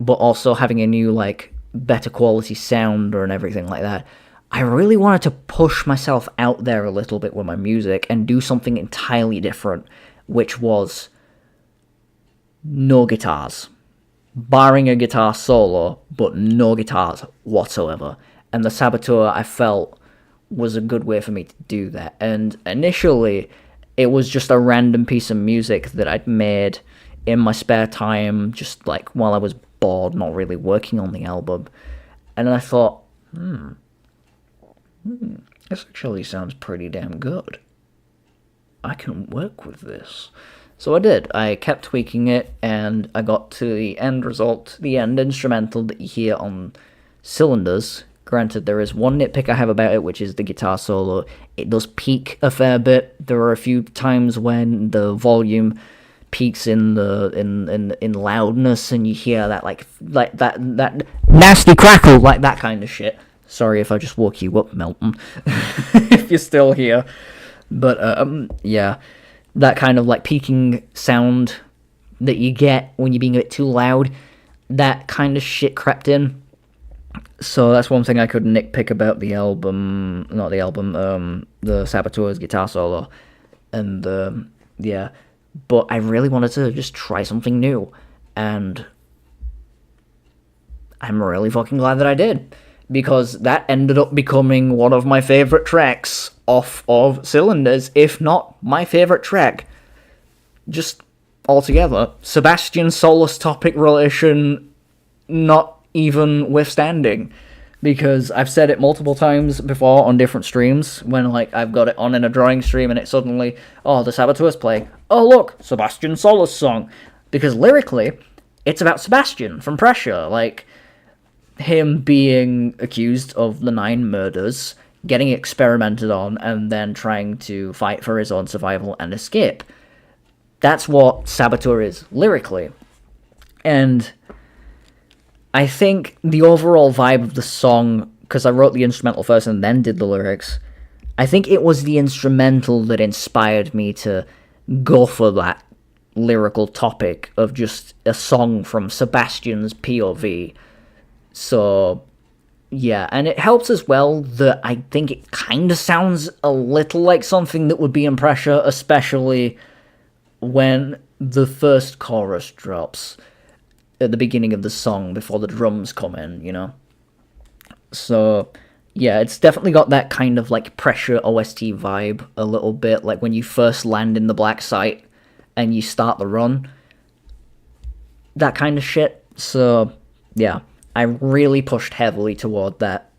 but also having a new, like, better quality sound and everything like that, I really wanted to push myself out there a little bit with my music and do something entirely different, which was no guitars. Barring a guitar solo, but no guitars whatsoever. And the Saboteur, I felt, was a good way for me to do that. And initially, it was just a random piece of music that I'd made in my spare time, just like while I was bored, not really working on the album. And then I thought, this actually sounds pretty damn good. I can work with this. So I did. I kept tweaking it, and I got to the end result, the end instrumental that you hear on Cylinders. Granted, there is one nitpick I have about it, which is the guitar solo. It does peak a fair bit. There are a few times when the volume peaks in the in loudness, and you hear that like that nasty crackle, like that kind of shit. Sorry if I just woke you up, Melton, if you're still here. But yeah, that kind of like peaking sound that you get when you're being a bit too loud, that kind of shit crept in. So that's one thing I could nitpick about the album, not the album, the Saboteur's guitar solo. And yeah, but I really wanted to just try something new, and I'm really fucking glad that I did, because that ended up becoming one of my favourite tracks off of Cylinders, if not my favourite track. Just altogether. Sebastian Solus topic relation not even withstanding, because I've said it multiple times before on different streams, when like I've got it on in a drawing stream and it suddenly, oh, the Saboteur's playing, oh look, Sebastian Solus song, because lyrically, it's about Sebastian from Pressure, like, him being accused of the 9 murders, getting experimented on, and then trying to fight for his own survival and escape. That's what Saboteur is, lyrically. And I think the overall vibe of the song, because I wrote the instrumental first and then did the lyrics, I think it was the instrumental that inspired me to go for that lyrical topic of just a song from Sebastian's POV. So, yeah, and it helps as well that I think it kind of sounds a little like something that would be in Pressure, especially when the first chorus drops at the beginning of the song before the drums come in, you know? So, yeah, it's definitely got that kind of, like, Pressure OST vibe a little bit, like when you first land in the black site and you start the run. That kind of shit. So, yeah, I really pushed heavily toward that.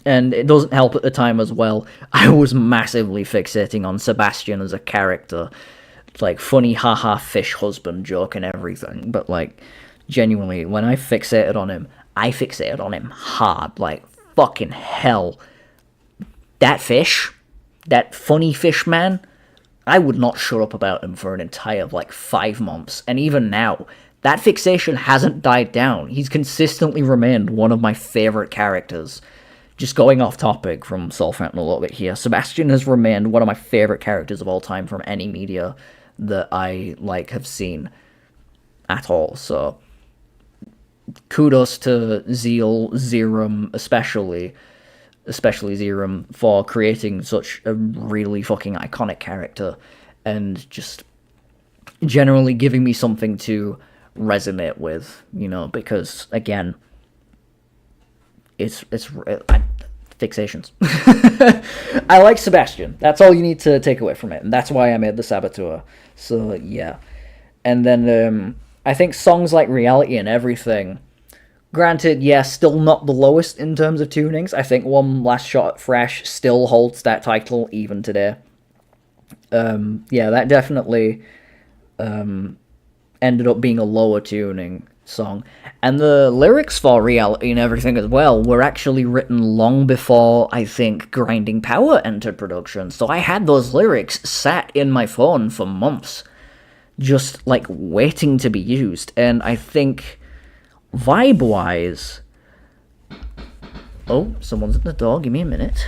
And it doesn't help at the time as well, I was massively fixating on Sebastian as a character. Like, funny haha fish husband joke and everything, but, like, genuinely, when I fixated on him hard, like, fucking hell. That fish, that funny fish man, I would not shut up about him for an entire, like, 5 months, and even now, that fixation hasn't died down. He's consistently remained one of my favourite characters. Just going off topic from Soulfountain a little bit here, Sebastian has remained one of my favourite characters of all time from any media that I, like, have seen at all. So, kudos to Zerum, especially Zerum, for creating such a really fucking iconic character, and just generally giving me something to resonate with, you know, because, again, it's fixations. I like Sebastian. That's all you need to take away from it, and that's why I made the Saboteur. So, yeah. And then, I think songs like Reality and Everything, granted, yeah, still not the lowest in terms of tunings. I think One Last Shot at Fresh still holds that title even today. Yeah, that definitely ended up being a lower tuning song. And the lyrics for Reality and Everything as well were actually written long before, I think, Grinding Power entered production. So I had those lyrics sat in my phone for months, just, like, waiting to be used. And I think, vibe-wise... Oh, someone's at the door, give me a minute.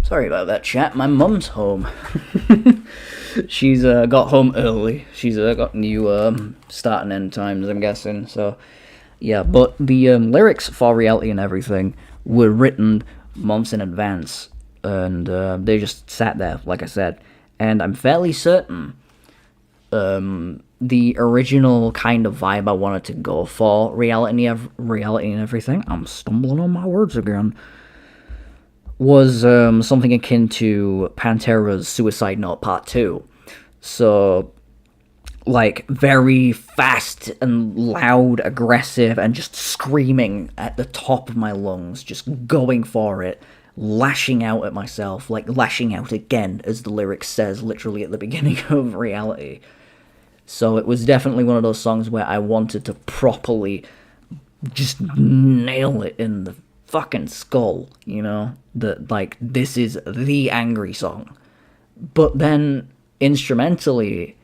Sorry about that, chat. My mum's home. She's got home early. She's got new start and end times, I'm guessing. So, yeah. But the lyrics for Reality and Everything were written months in advance, and they just sat there, like I said. And I'm fairly certain the original kind of vibe I wanted to go for Reality and Everything. I'm stumbling on my words again. Was something akin to Pantera's Suicide Note Part 2. So, like, very fast and loud, aggressive, and just screaming at the top of my lungs, just going for it, lashing out at myself, like, lashing out again, as the lyric says literally at the beginning of Reality. So it was definitely one of those songs where I wanted to properly just nail it in the fucking skull, you know, that like this is the angry song. But then instrumentally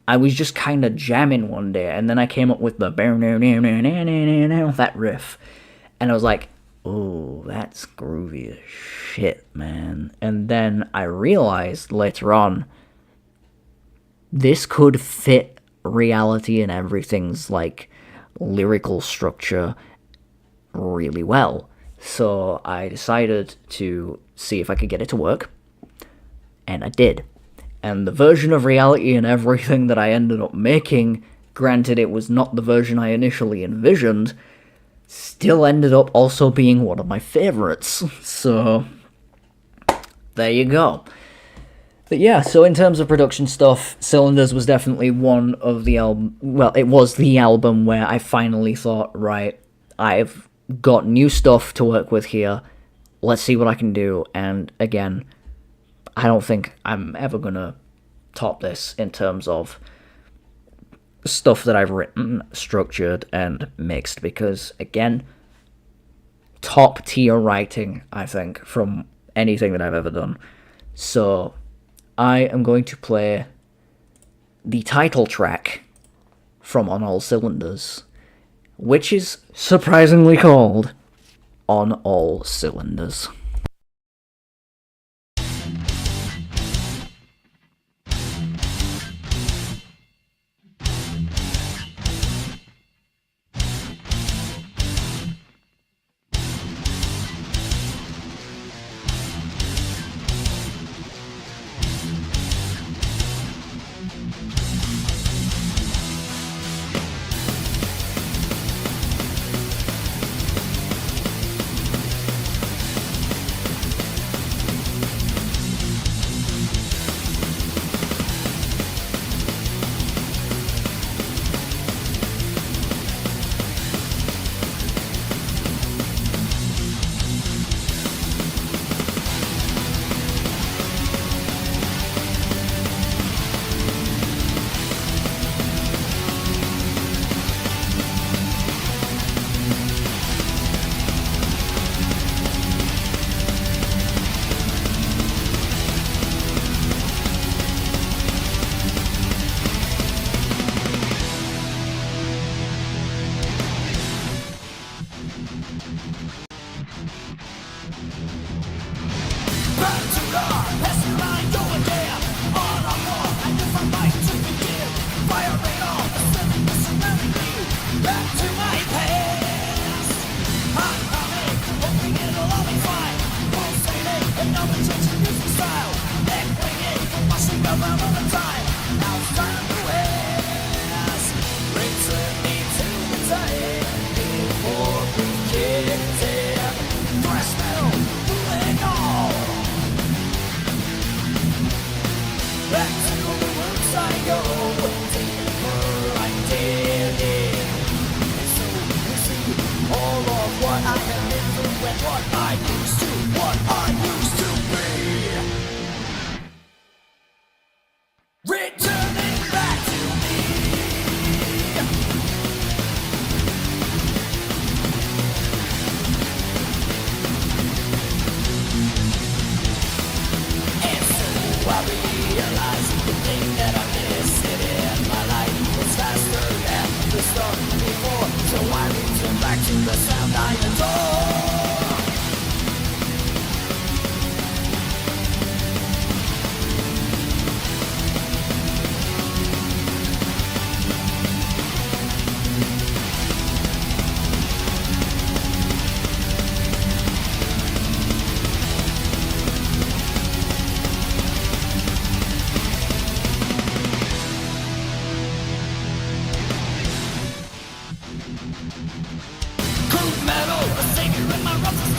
I was just kind of jamming one day, and then I came up with the that riff, and I was like, oh, that's groovy as shit, man. And then I realized later on this could fit Reality and Everything's like lyrical structure really well. So I decided to see if I could get it to work, and I did. And the version of Reality and Everything that I ended up making, granted it was not the version I initially envisioned, still ended up also being one of my favorites. So there you go. But yeah, so in terms of production stuff, Cylinders was definitely one of the album. Well, it was the album where I finally thought, right, I've got new stuff to work with here. Let's see what I can do. And again, I don't think I'm ever gonna top this in terms of stuff that I've written, structured, and mixed, because again, top tier writing, I think, from anything that I've ever done. So I am going to play the title track from On All Cylinders, which is surprisingly called On All Cylinders.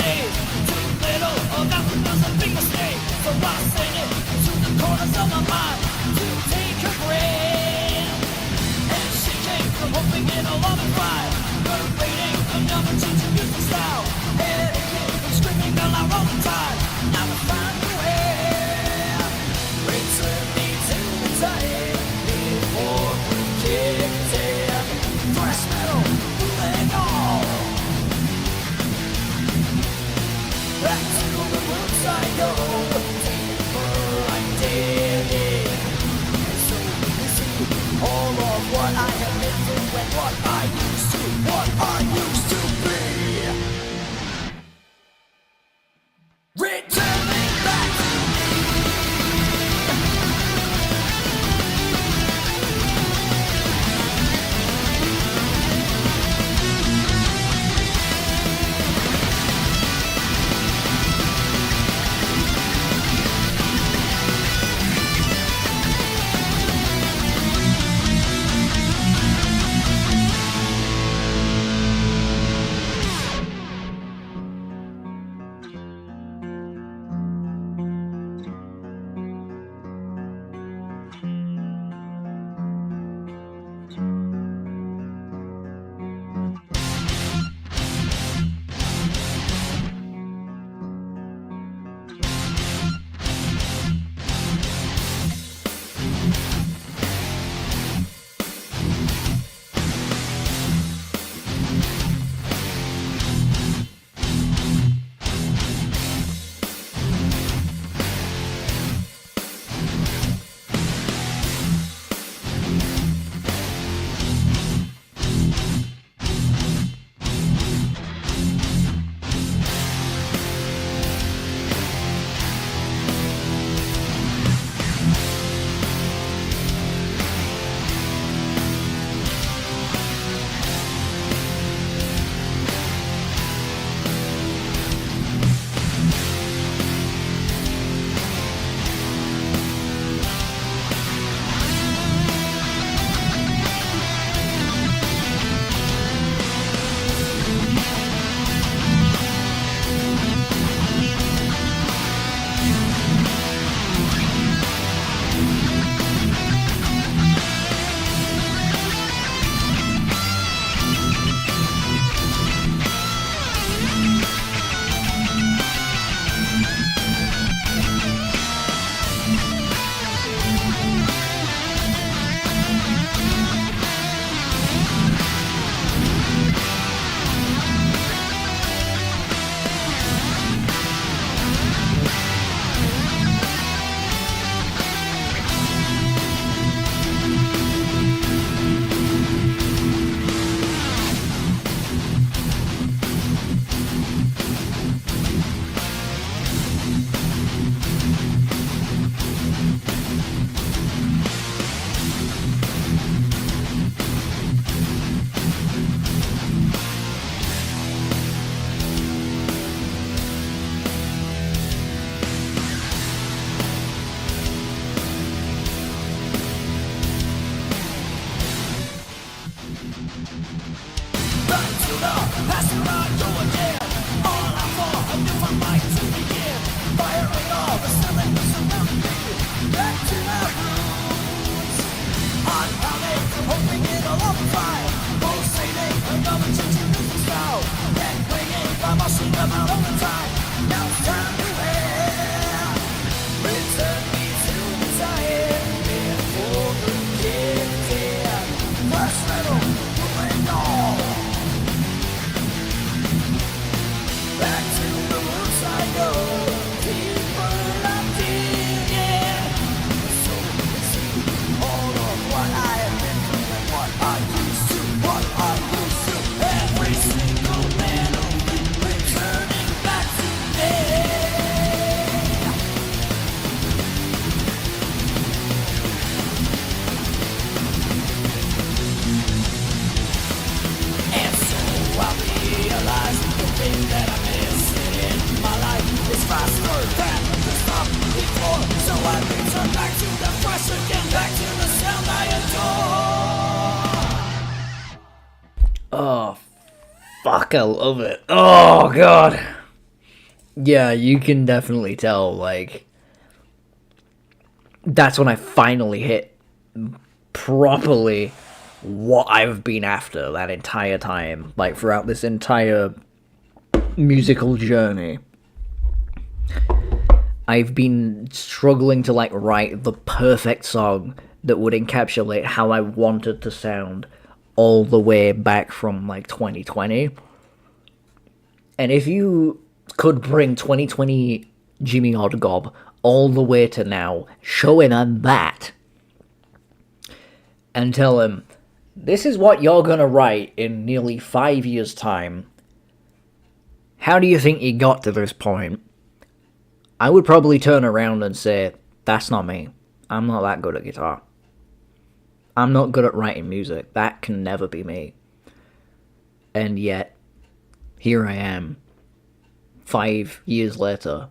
days. Too little or nothing was a big mistake. So I sing it to the corners of my mind to take a breath. And she came from hoping it'll all be right. But waiting, another change of music style. And it came from screaming aloud all the time. Now I find a way. Return me to the time before we kicked in. Thrash metal, moving on. Back to the roots I go, deeper I dig in. And so you see all of what I have been through and what I used to be. Returning back to Oh, fuck, I love it. Oh, God. Yeah, you can definitely tell, like, that's when I finally hit properly what I've been after that entire time, like, throughout this entire musical journey. I've been struggling to, like, write the perfect song that would encapsulate how I wanted to sound all the way back from, like, 2020. And if you could bring 2020 Jimmy Oddgob all the way to now, show him that, and tell him, this is what you're gonna write in nearly 5 years' time, how do you think you got to this point? I would probably turn around and say, that's not me. I'm not that good at guitar. I'm not good at writing music. That can never be me. And yet, here I am, 5 years later,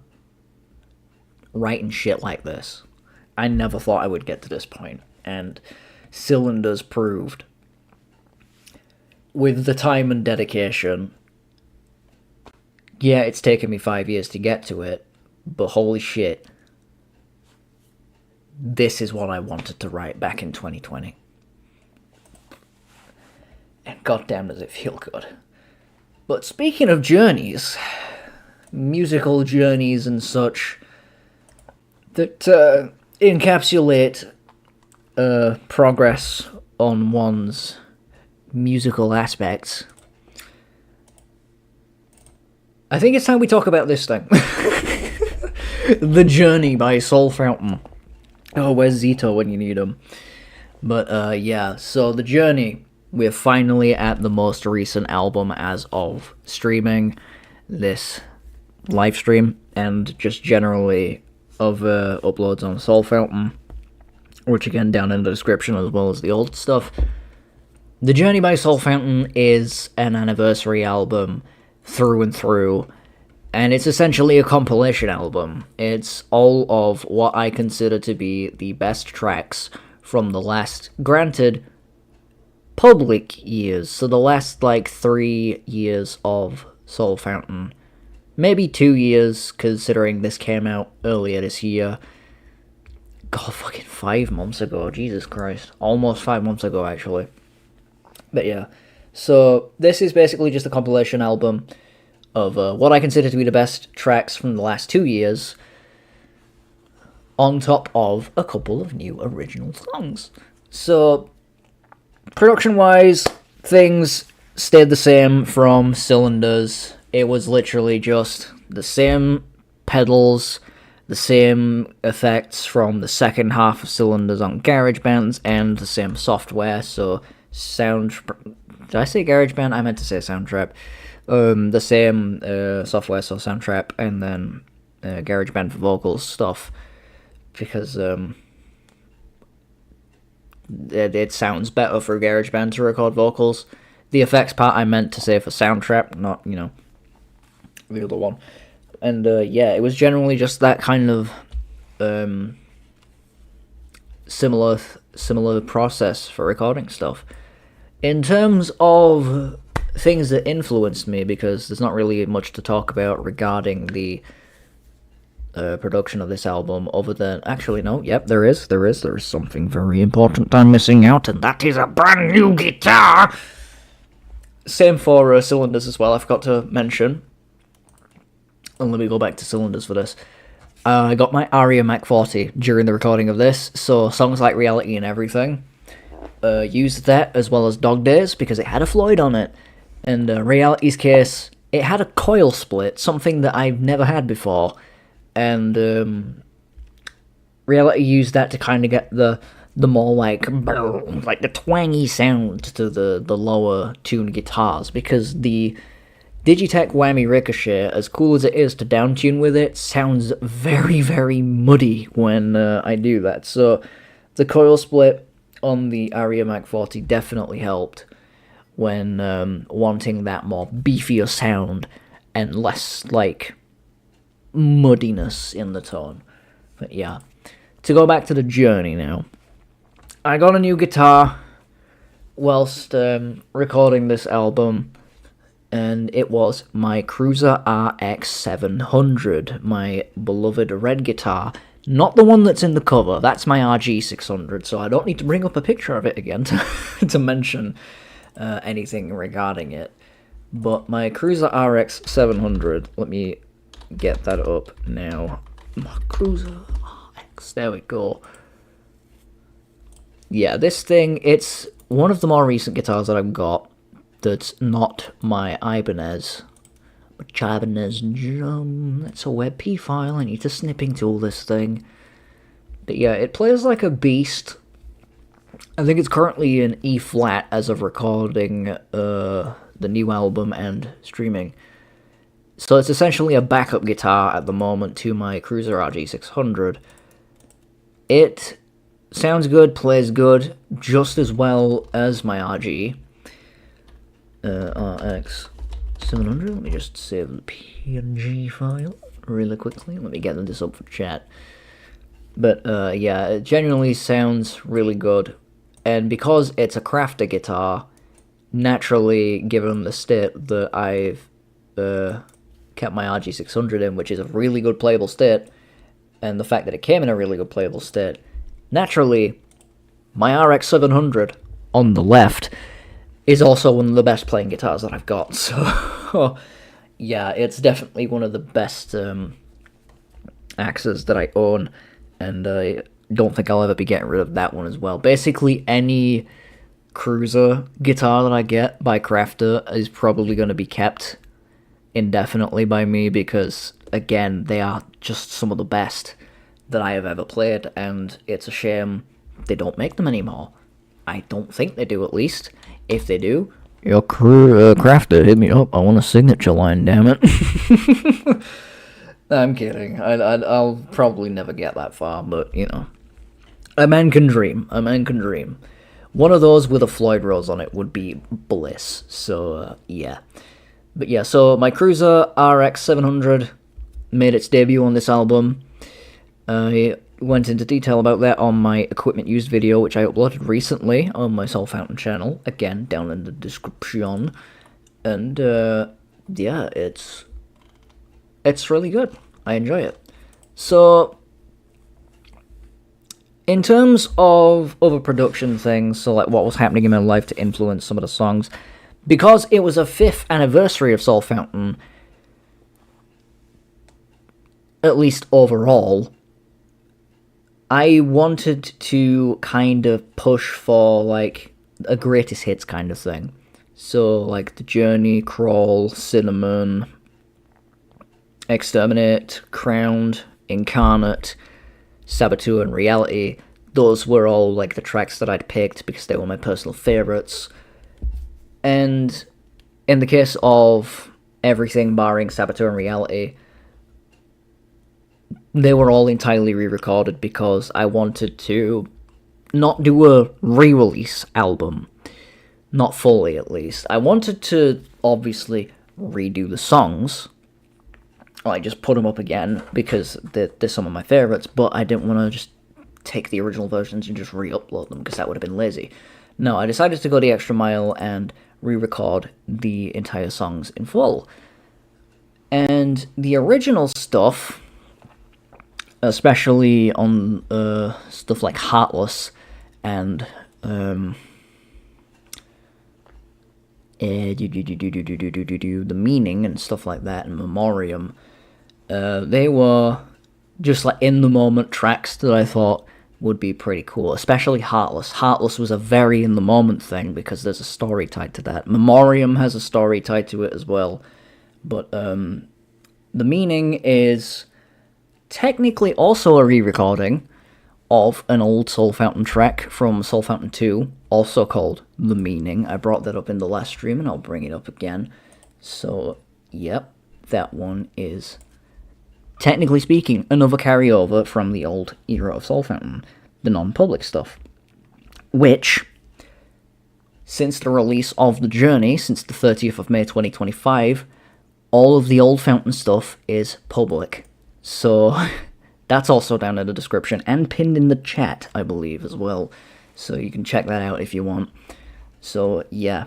writing shit like this. I never thought I would get to this point, and Cylinders proved, with the time and dedication, yeah, it's taken me 5 years to get to it, but holy shit, this is what I wanted to write back in 2020. And goddamn does it feel good. But speaking of journeys, musical journeys and such, that encapsulate progress on one's musical aspects, I think it's time we talk about this thing. The Journey by Soulfountain. Oh, where's Zito when you need him? But, yeah, so The Journey, we're finally at the most recent album as of streaming this live stream, and just generally of uploads on Soulfountain, which again, down in the description as well as the old stuff. The Journey by Soulfountain is an anniversary album through and through, and it's essentially a compilation album. It's all of what I consider to be the best tracks from the last, granted, public years, so the last, like, 3 years of Soulfountain. Maybe 2 years, considering this came out earlier this year. God, fucking 5 months ago, Jesus Christ. Almost 5 months ago, actually. But yeah, so this is basically just a compilation album of what I consider to be the best tracks from the last 2 years, on top of a couple of new original songs. So, production-wise, things stayed the same from Cylinders. It was literally just the same pedals, the same effects from the second half of Cylinders on GarageBand, and the same software, so did I say GarageBand? I meant to say Soundtrap. The same software, so Soundtrap, and then GarageBand for vocals stuff, because it sounds better for GarageBand to record vocals. The effects part I meant to say for Soundtrap, not, the other one. And yeah, it was generally just that kind of similar process for recording stuff. In terms of things that influenced me, because there's not really much to talk about regarding the production of this album, other than, actually no, yep, there is something very important I'm missing out, and that is a brand new guitar! Same for Cylinders as well, I forgot to mention. And let me go back to Cylinders for this. I got my Aria Mac 40 during the recording of this, so songs like Reality and Everything. Used that as well as Dog Days because it had a Floyd on it. And Reality's case, it had a coil split, something that I've never had before. And Reality used that to kind of get the more like the twangy sound to the lower tuned guitars, because the Digitech Whammy Ricochet, as cool as it is to downtune with it, sounds very, very muddy when I do that. So the coil split on the Aria Mac 40 definitely helped when wanting that more beefier sound and less, like, muddiness in the tone. But yeah, to go back to the journey now, I got a new guitar whilst recording this album, and it was my Cruiser RX 700, my beloved red guitar. Not the one that's in the cover, that's my RG 600, so I don't need to bring up a picture of it again to mention anything regarding it. But my Cruiser RX 700, let me get that up now. My Cruiser RX, there we go. Yeah, this thing, it's one of the more recent guitars that I've got that's not my Ibanez. Which Ibanez drum, that's a WebP file, I need to snipping tool this thing. But yeah, it plays like a beast. I think it's currently in E flat as of recording the new album and streaming. So it's essentially a backup guitar at the moment to my Cruiser RG600. It sounds good, plays good, just as well as my RG. RX 700, let me just save the PNG file really quickly. Let me get this up for chat. But yeah, it genuinely sounds really good. And because it's a crafter guitar, naturally, given the state that I've kept my RG600 in, which is a really good playable state, and the fact that it came in a really good playable state, naturally, my RX 700 on the left is also one of the best playing guitars that I've got. So, yeah, it's definitely one of the best axes that I own, and I don't think I'll ever be getting rid of that one as well. Basically, any Cruiser guitar that I get by Crafter is probably going to be kept indefinitely by me because, again, they are just some of the best that I have ever played, and it's a shame they don't make them anymore. I don't think they do, at least. If they do, your Crafter, hit me up. I want a signature line, damn it. I'm kidding. I'll probably never get that far, but, you know. A man can dream. A man can dream. One of those with a Floyd Rose on it would be bliss. So, yeah. But yeah, so my Cruiser RX 700 made its debut on this album. I went into detail about that on my equipment used video, which I uploaded recently on my Soulfountain channel. Again, down in the description. And, yeah, it's really good. I enjoy it. So, in terms of other production things, so like what was happening in my life to influence some of the songs, because it was a 5th anniversary of Soulfountain, at least overall, I wanted to kind of push for, like, a greatest hits kind of thing. So, like, The Journey, Crawl, Cinnamon, Exterminate, Crowned, Incarnate, Saboteur, and Reality. Those were all, like, the tracks that I'd picked because they were my personal favourites. And in the case of everything barring Saboteur and Reality, they were all entirely re-recorded because I wanted to not do a re-release album. Not fully, at least. I wanted to, obviously, redo the songs. Like, just put them up again because they're some of my favourites, but I didn't want to just take the original versions and just re-upload them because that would have been lazy. No, I decided to go the extra mile and re-record the entire songs in full. And the original stuff, especially on stuff like Heartless and The Meaning and stuff like that, and Memoriam, they were just like in the moment tracks that I thought would be pretty cool, especially Heartless. Heartless was a very in the moment thing because there's a story tied to that. Memoriam has a story tied to it as well, but The Meaning is technically also a re-recording of an old Soulfountain track from Soulfountain 2, also called The Meaning. I brought that up in the last stream, and I'll bring it up again. So, yep, that one is, technically speaking, another carryover from the old era of Soulfountain, the non-public stuff. Which, since the release of The Journey, since the 30th of May 2025, all of the old Fountain stuff is public. So, that's also down in the description, and pinned in the chat, I believe, as well. So you can check that out if you want. So, yeah.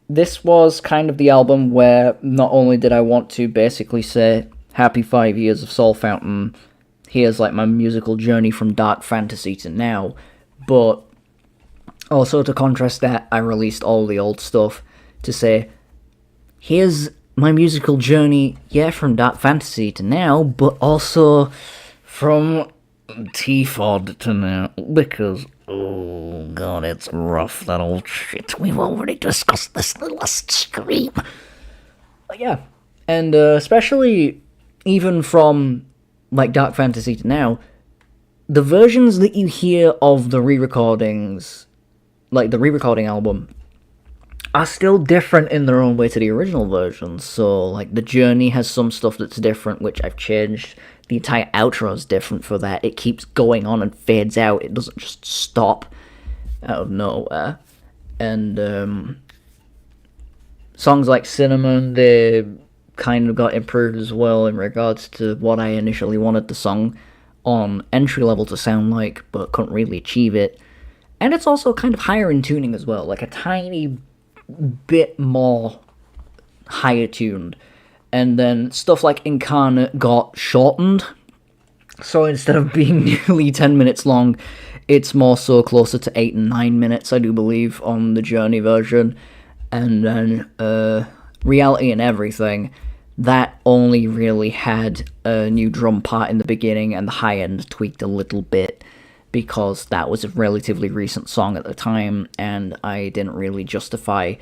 this was kind of the album where not only did I want to basically say, happy 5 years of Soulfountain, here's like my musical journey from dark fantasy to now, but also to contrast that, I released all the old stuff to say, here's my musical journey, yeah, from dark fantasy to now, but also from T-Fod to now, because, oh god, it's rough, that old shit. We've already discussed this in the last stream. But yeah, and especially even from, like, dark fantasy to now, the versions that you hear of the re-recordings, like the re-recording album, are still different in their own way to the original versions. So, like, the journey has some stuff that's different, which I've changed. The entire outro is different for that. It keeps going on and fades out. It doesn't just stop out of nowhere. And songs like Cinnamon, they kind of got improved as well in regards to what I initially wanted the song on entry level to sound like, but couldn't really achieve it. And it's also kind of higher in tuning as well, like a tiny bit more higher tuned. And then stuff like Incarnate got shortened, so instead of being nearly 10 minutes long, it's more so closer to 8 and 9 minutes, I do believe, on the Journey version. And then Reality and Everything, that only really had a new drum part in the beginning, and the high end tweaked a little bit, because that was a relatively recent song at the time, and I didn't really justify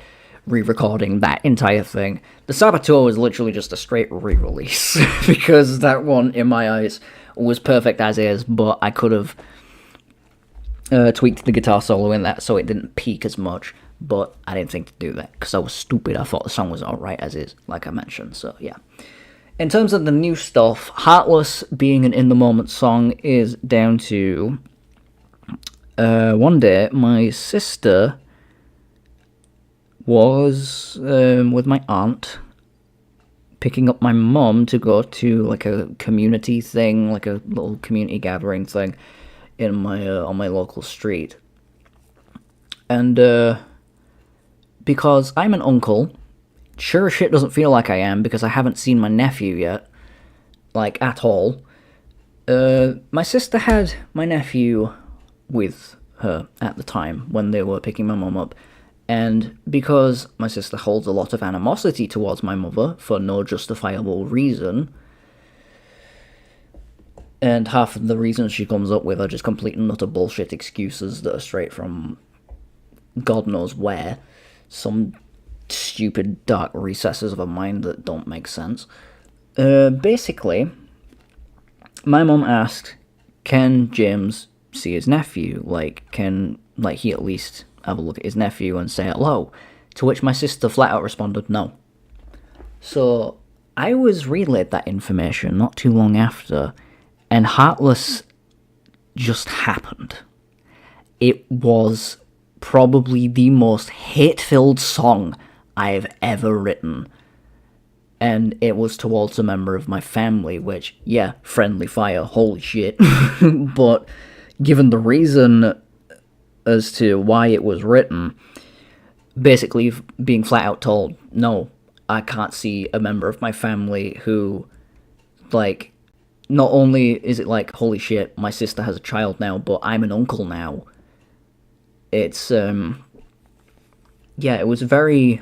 re-recording that entire thing. The Saboteur was literally just a straight re-release, because that one, in my eyes, was perfect as is, but I could have tweaked the guitar solo in that so it didn't peak as much, but I didn't think to do that, because I was stupid. I thought the song was alright as is, like I mentioned, so yeah. In terms of the new stuff, Heartless being an in-the-moment song is down to one day, my sister was with my aunt picking up my mum to go to like a community thing, like a little community gathering thing in my on my local street. And because I'm an uncle, sure as shit doesn't feel like I am because I haven't seen my nephew yet, like at all. My sister had my nephew with her at the time when they were picking my mum up, and because my sister holds a lot of animosity towards my mother for no justifiable reason, and half of the reasons she comes up with are just complete and utter bullshit excuses that are straight from God knows where, some stupid dark recesses of a mind that don't make sense. Basically, my mum asked, can James see his nephew? Like, can he at least have a look at his nephew and say hello? To which my sister flat out responded, no. So, I was relayed that information not too long after, and Heartless just happened. It was probably the most hate-filled song I've ever written. And it was towards a member of my family, which, yeah, friendly fire, holy shit. But given the reason as to why it was written, basically being flat out told, no, I can't see a member of my family who, like, not only is it like, holy shit, my sister has a child now, but I'm an uncle now. It's, yeah, it was very...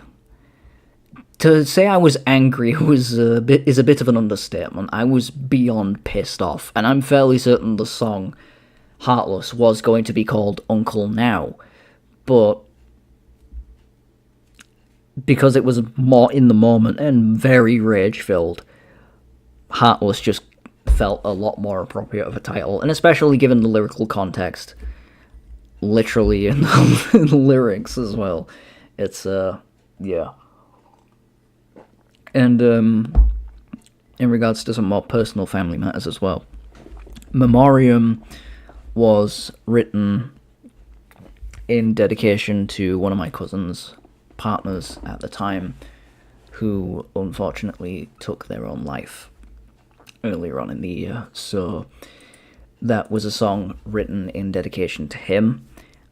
To say I was angry is a bit of an understatement. I was beyond pissed off, and I'm fairly certain the song Heartless was going to be called Uncle Now, but because it was more in the moment and very rage-filled, Heartless just felt a lot more appropriate of a title, and especially given the lyrical context, literally in the lyrics as well. It's, yeah. And, in regards to some more personal family matters as well, Memoriam was written in dedication to one of my cousin's partners at the time, who unfortunately took their own life earlier on in the year. So that was a song written in dedication to him.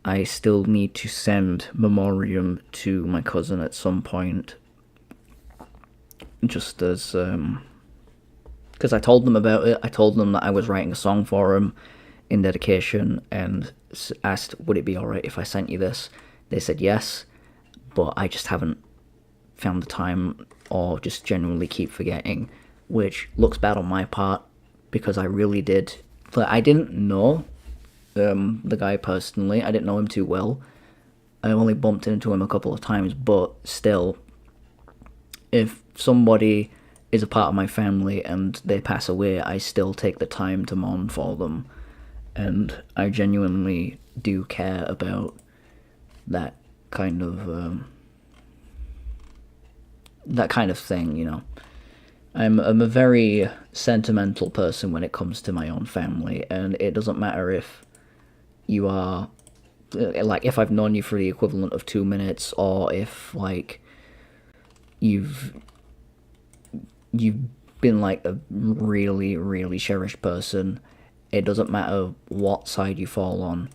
I still need to send Memoriam to my cousin at some point, just as because I told them about it. I told them that I was writing a song for him in dedication, and asked, would it be alright if I sent you this? They said yes, but I just haven't found the time, or just genuinely keep forgetting, which looks bad on my part, because I really did. Like, I didn't know the guy personally. I didn't know him too well. I only bumped into him a couple of times, but still, if somebody is a part of my family and they pass away, I still take the time to mourn for them, and I genuinely do care about that kind of thing, you know. I'm a very sentimental person when it comes to my own family, and it doesn't matter if you are, like, if I've known you for the equivalent of 2 minutes, or if, like, you've been, like, a really, really cherished person. It doesn't matter what side you fall on.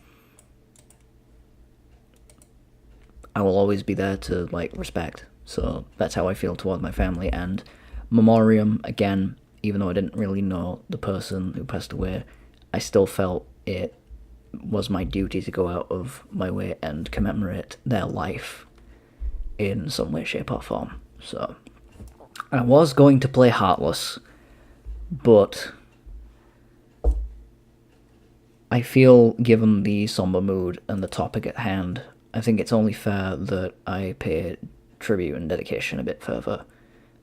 I will always be there to, like, respect. So that's how I feel toward my family. And Memoriam, again, even though I didn't really know the person who passed away, I still felt it was my duty to go out of my way and commemorate their life in some way, shape, or form. So I was going to play Heartless, but I feel, given the somber mood and the topic at hand, I think it's only fair that I pay tribute and dedication a bit further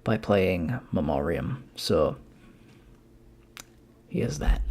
by playing Memoriam. So here's that.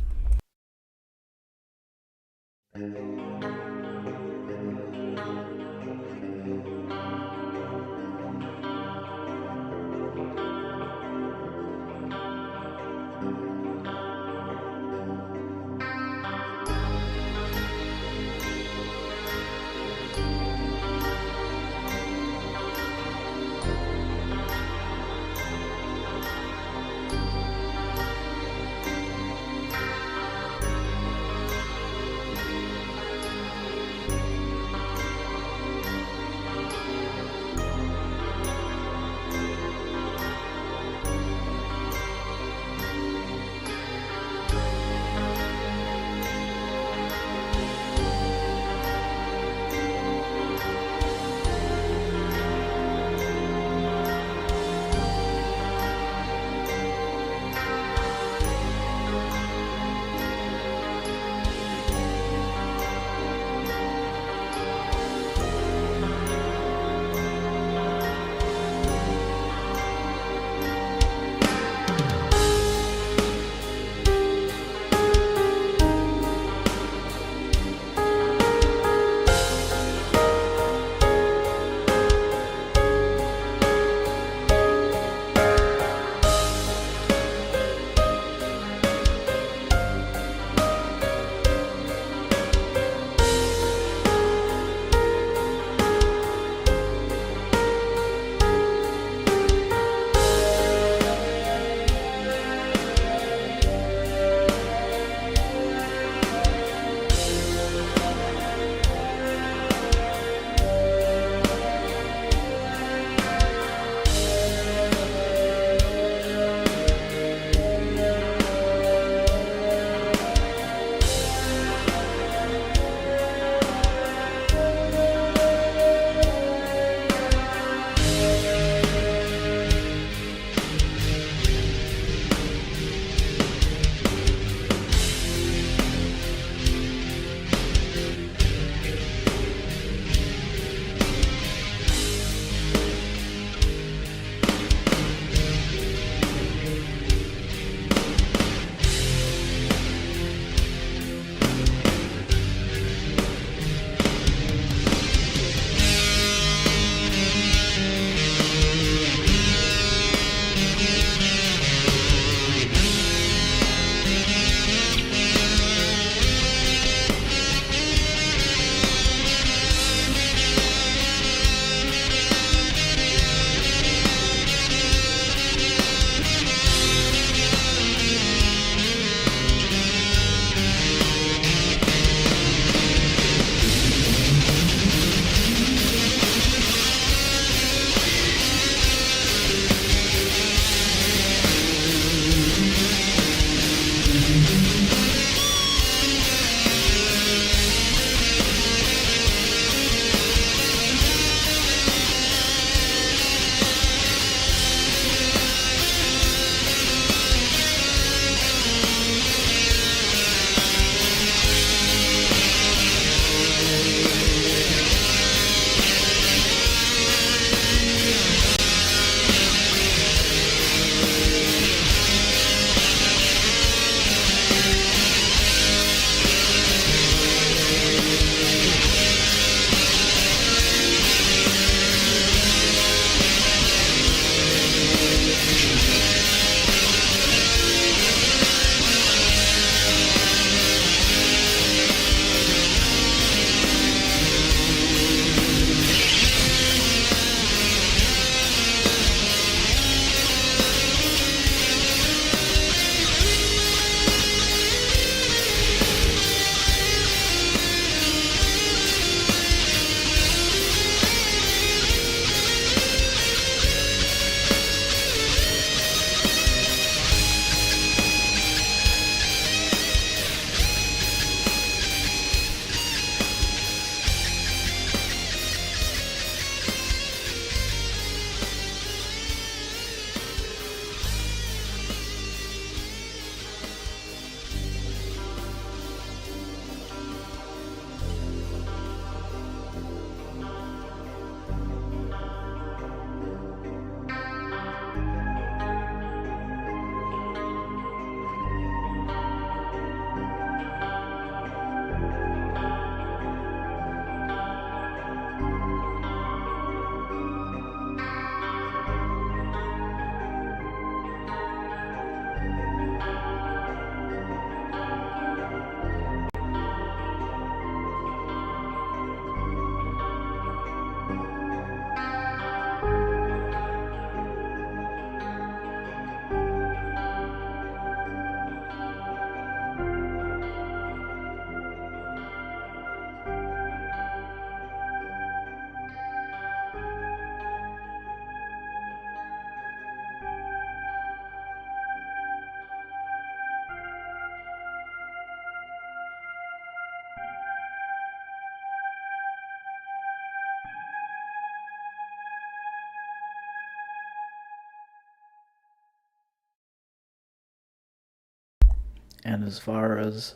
And as far as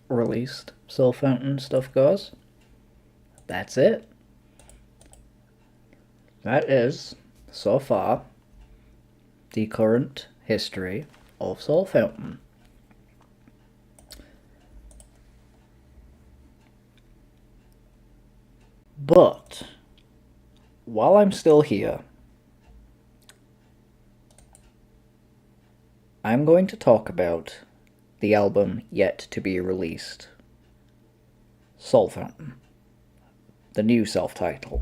released Soulfountain stuff goes, that's it. That is, so far, the current history of Soulfountain. But, while I'm still here, I'm going to talk about the album yet to be released. Soulfountain. The new self-title.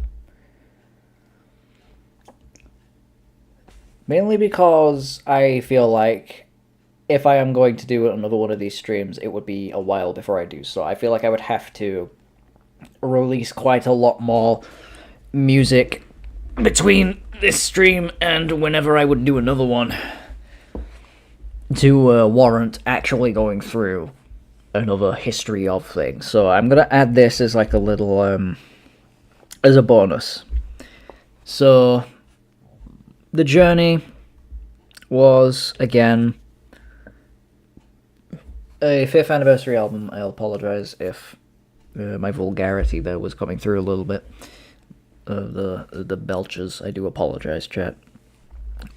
Mainly because I feel like if I am going to do another one of these streams, it would be a while before I do so. I feel like I would have to release quite a lot more music between this stream and whenever I would do another one to warrant actually going through another history of things. So I'm gonna add this as like a little as a bonus. So the journey was again a 5th anniversary album. I'll apologize if my vulgarity there was coming through a little bit. The belches, I do apologize, chat.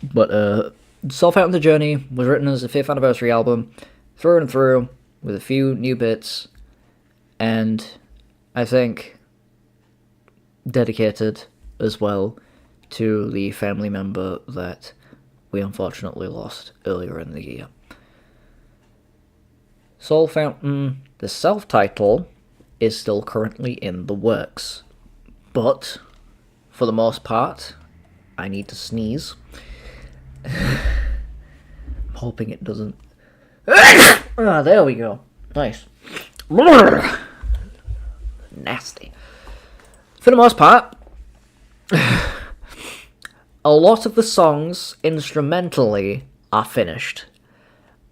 But Soulfountain The Journey was written as a 5th anniversary album, through and through, with a few new bits, and I think dedicated as well to the family member that we unfortunately lost earlier in the year. Soulfountain, the self-title, is still currently in the works, but for the most part, I need to sneeze. I'm hoping it doesn't. Ah, there we go. Nice. Nasty. For the most part, a lot of the songs instrumentally are finished.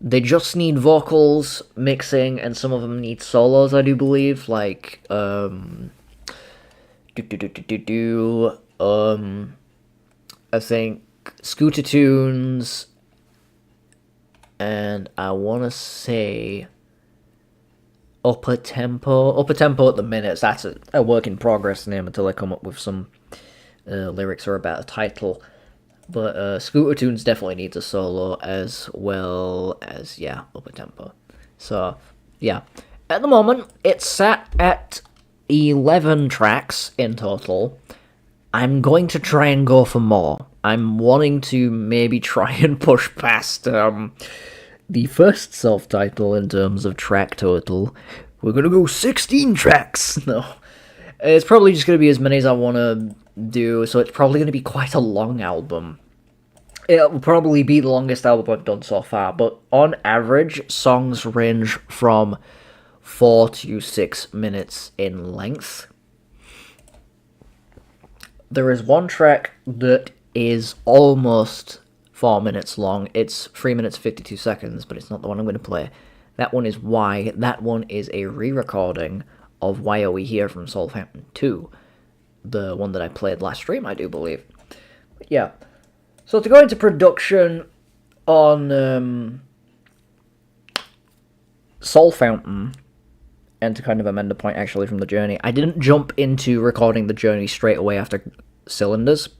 They just need vocals, mixing, and some of them need solos, I do believe, like, I think Scooter Tunes, and I want to say Upper Tempo at the minute. That's a work in progress name until I come up with some lyrics or a better title. But Scooter Tunes definitely needs a solo, as well as, yeah, Upper Tempo. So, yeah. At the moment, it's sat at 11 tracks in total. I'm going to try and go for more. I'm wanting to maybe try and push past the first self-title in terms of track total. We're going to go 16 tracks. No. It's probably just going to be as many as I want to do, so it's probably going to be quite a long album. It will probably be the longest album I've done so far, but on average, songs range from 4 to 6 minutes in length. There is one track that is almost 4 minutes long. It's 3 minutes 52 seconds, but it's not the one I'm going to play. That one is Why. That one is a re-recording of Why Are We Here from Soulfountain 2. The one that I played last stream, I do believe. But yeah. So to go into production on Soulfountain, and to kind of amend a point actually from The Journey, I didn't jump into recording The Journey straight away after Cylinders.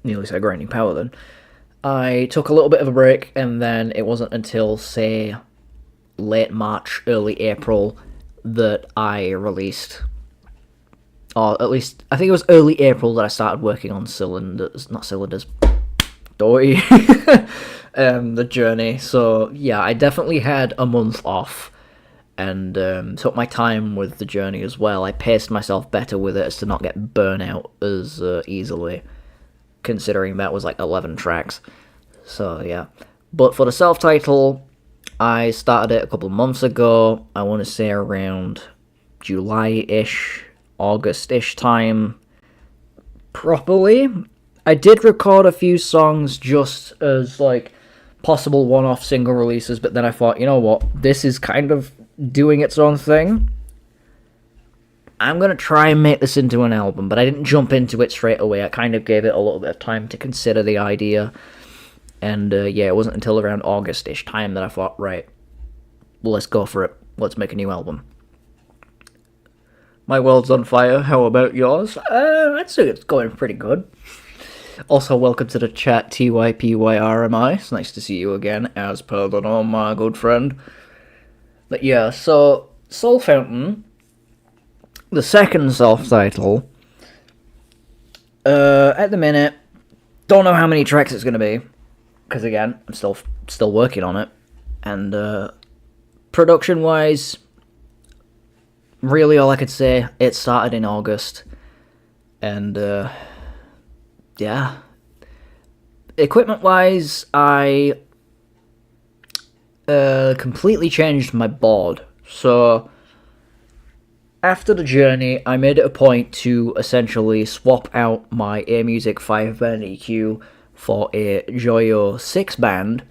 Nearly said Grinding Power then. I took a little bit of a break, and then it wasn't until, say, late March, early April, that I released, or at least, I think it was early April that I started working on The Journey. So, yeah, I definitely had a month off, and took my time with The Journey as well. I paced myself better with it as to not get burnt out as easily, considering that was like 11 tracks. So, yeah. But for the self-title, I started it a couple months ago. I want to say around July-ish, August-ish time. Properly. I did record a few songs just as, like, possible one-off single releases, but then I thought, you know what, this is kind of doing its own thing. I'm going to try and make this into an album, but I didn't jump into it straight away. I kind of gave it a little bit of time to consider the idea. And, yeah, it wasn't until around August-ish time that I thought, right, let's go for it. Let's make a new album. My world's on fire. How about yours? I'd say it's going pretty good. Also, welcome to the chat, TYPYRMI. It's nice to see you again, as per the norm, my good friend. But yeah, so Soulfountain, the second self-title, at the minute, don't know how many tracks it's going to be, because again, I'm still working on it, and production-wise, really all I could say, it started in August, and yeah. Equipment-wise, I completely changed my board. So, after the journey, I made it a point to essentially swap out my AMusic 5-band EQ for a Joyo 6-band,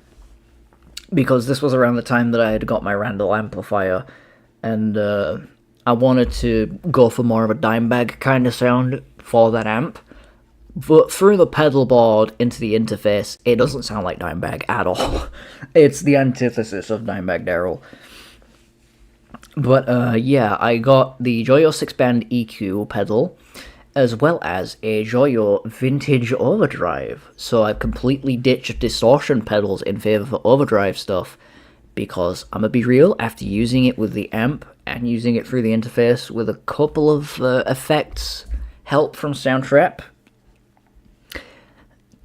because this was around the time that I had got my Randall amplifier, and I wanted to go for more of a dime bag kind of sound for that amp. But through the pedal board into the interface, it doesn't sound like Dimebag at all. It's the antithesis of Dimebag Daryl. But yeah, I got the Joyo 6-band EQ pedal, as well as a Joyo Vintage Overdrive. So I've completely ditched distortion pedals in favour of overdrive stuff, because I'm gonna be real, after using it with the amp and using it through the interface with a couple of effects help from Soundtrap,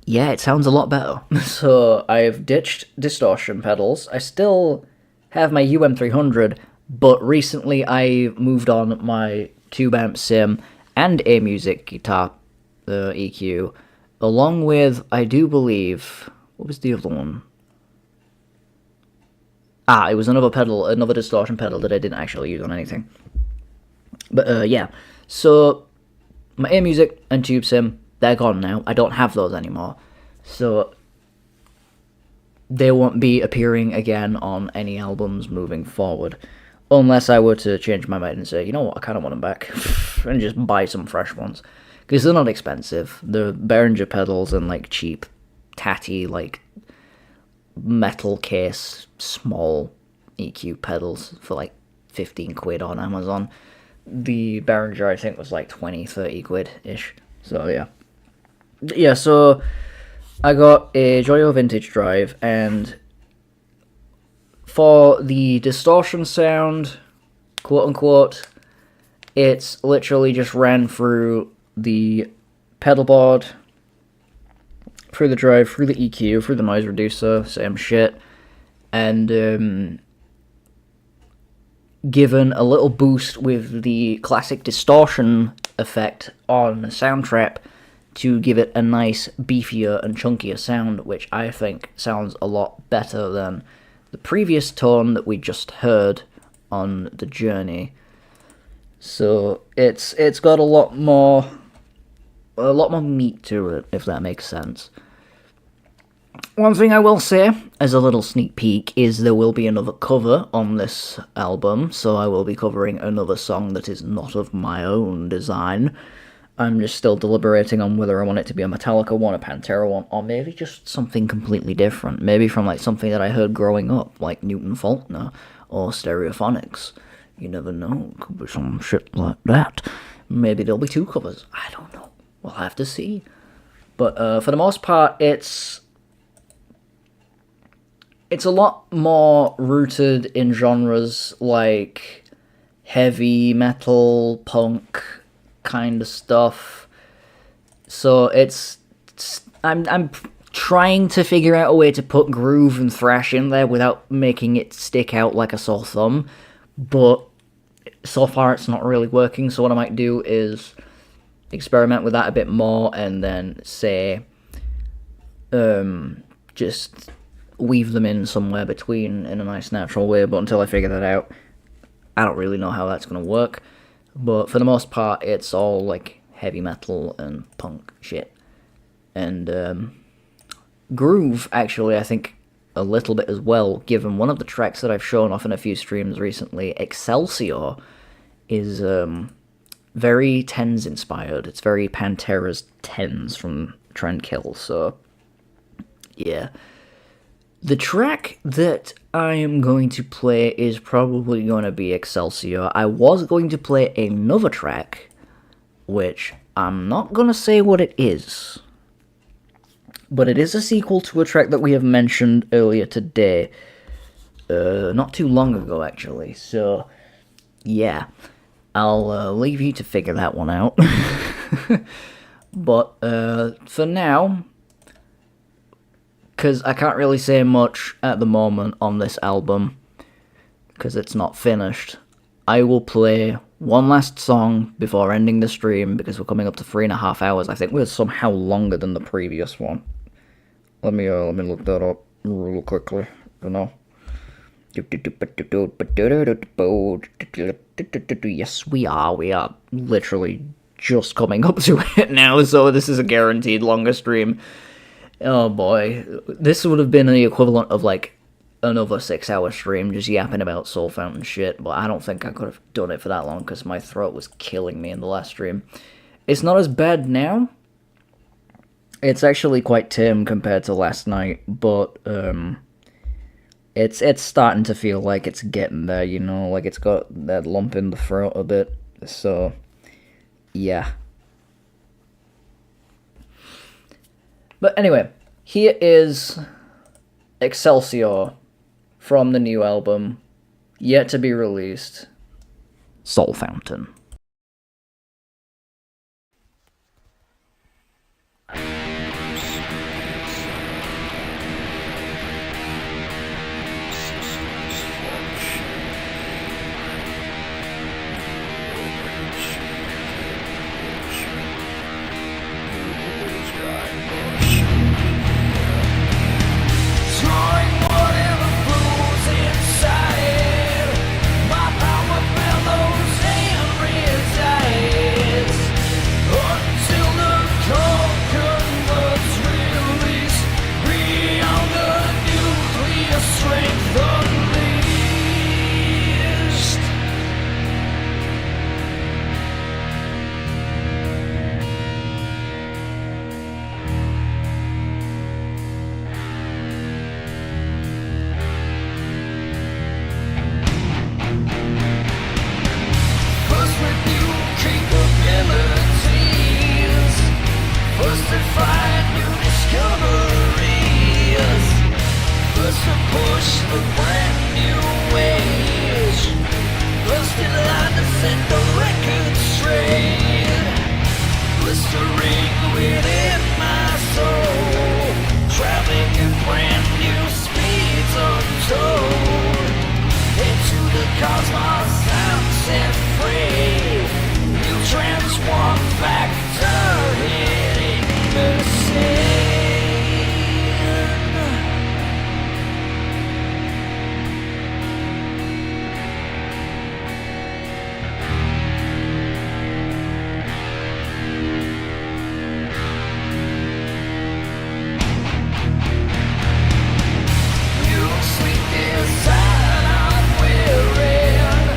yeah, it sounds a lot better. So I've ditched distortion pedals. I still have my UM300, but recently I moved on my Tube Amp Sim and AMusic guitar EQ, along with, I do believe, what was the other one? It was another distortion pedal that I didn't actually use on anything. But yeah, so my AMusic and Tube Sim, they're gone now. I don't have those anymore. So they won't be appearing again on any albums moving forward. Unless I were to change my mind and say, you know what, I kind of want them back. And just buy some fresh ones. Because they're not expensive. They're Behringer pedals and like cheap, tatty, like metal case, small EQ pedals for like 15 quid on Amazon. The Behringer, I think, was like 20, 30 quid-ish. So yeah. Yeah, so I got a Joyo Vintage Drive, and for the distortion sound, quote-unquote, it's literally just ran through the pedal board, through the drive, through the EQ, through the noise reducer, same shit, and given a little boost with the classic distortion effect on Soundtrap to give it a nice, beefier and chunkier sound, which I think sounds a lot better than the previous tone that we just heard on the journey. So it's got a lot more meat to it, if that makes sense. One thing I will say, as a little sneak peek, is there will be another cover on this album, so I will be covering another song that is not of my own design. I'm just still deliberating on whether I want it to be a Metallica one, a Pantera one, or maybe just something completely different. Maybe from like something that I heard growing up, like Newton Faulkner or Stereophonics. You never know, could be some shit like that. Maybe there'll be two covers. I don't know. We'll have to see. But for the most part, it's a lot more rooted in genres like heavy metal, punk kind of stuff. So I'm trying to figure out a way to put groove and thrash in there without making it stick out like a sore thumb, but so far it's not really working. So what I might do is experiment with that a bit more, and then say just weave them in somewhere between in a nice natural way. But until I figure that out, I don't really know how that's going to work. But for the most part, it's all like heavy metal and punk shit. And groove, actually, I think a little bit as well, given one of the tracks that I've shown off in a few streams recently, Excelsior, is very Tens inspired. It's very Pantera's Tens from Trendkill, so yeah. The track that I am going to play is probably going to be Excelsior. I was going to play another track, which I'm not going to say what it is. But it is a sequel to a track that we have mentioned earlier today. Not too long ago, actually. So, yeah. I'll leave you to figure that one out. But for now, because I can't really say much at the moment on this album, because it's not finished, I will play one last song before ending the stream, because we're coming up to 3.5 hours. I think we're somehow longer than the previous one. Let me look that up real quickly. I don't know. Yes, we are. We are literally just coming up to it now, so this is a guaranteed longer stream. Oh boy. This would have been the equivalent of like another 6-hour stream just yapping about Soulfountain shit, but I don't think I could have done it for that long because my throat was killing me in the last stream. It's not as bad now. It's actually quite tame compared to last night, but it's starting to feel like it's getting there, you know, like it's got that lump in the throat a bit. So, yeah. But anyway, here is Excelsior from the new album, yet to be released, Soulfountain. Sweet desire I'm wearing.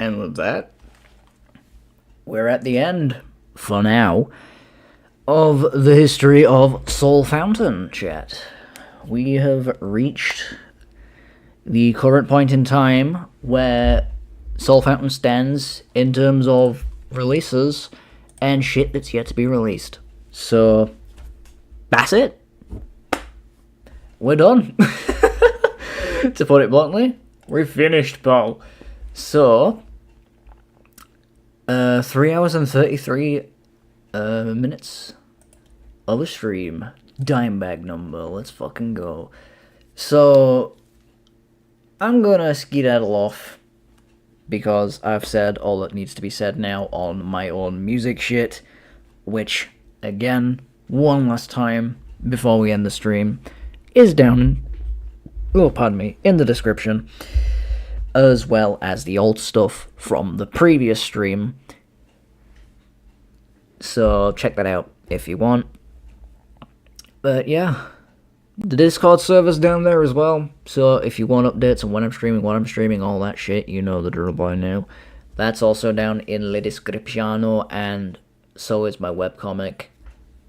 And with that, we're at the end, for now, of the history of Soulfountain, chat. We have reached the current point in time where Soulfountain stands in terms of releases and shit that's yet to be released. So, that's it. We're done. To put it bluntly, we're finished, pal. So, 3 hours and 33 minutes of a stream. Dime bag number, let's fucking go. So, I'm gonna skedaddle off, because I've said all that needs to be said now on my own music shit, which, again, one last time, before we end the stream, is down in the description, as well as the old stuff from the previous stream. So check that out if you want. But yeah, the Discord server's down there as well, so if you want updates on when I'm streaming, what I'm streaming, all that shit, you know the drill by now. That's also down in the description, and so is my webcomic.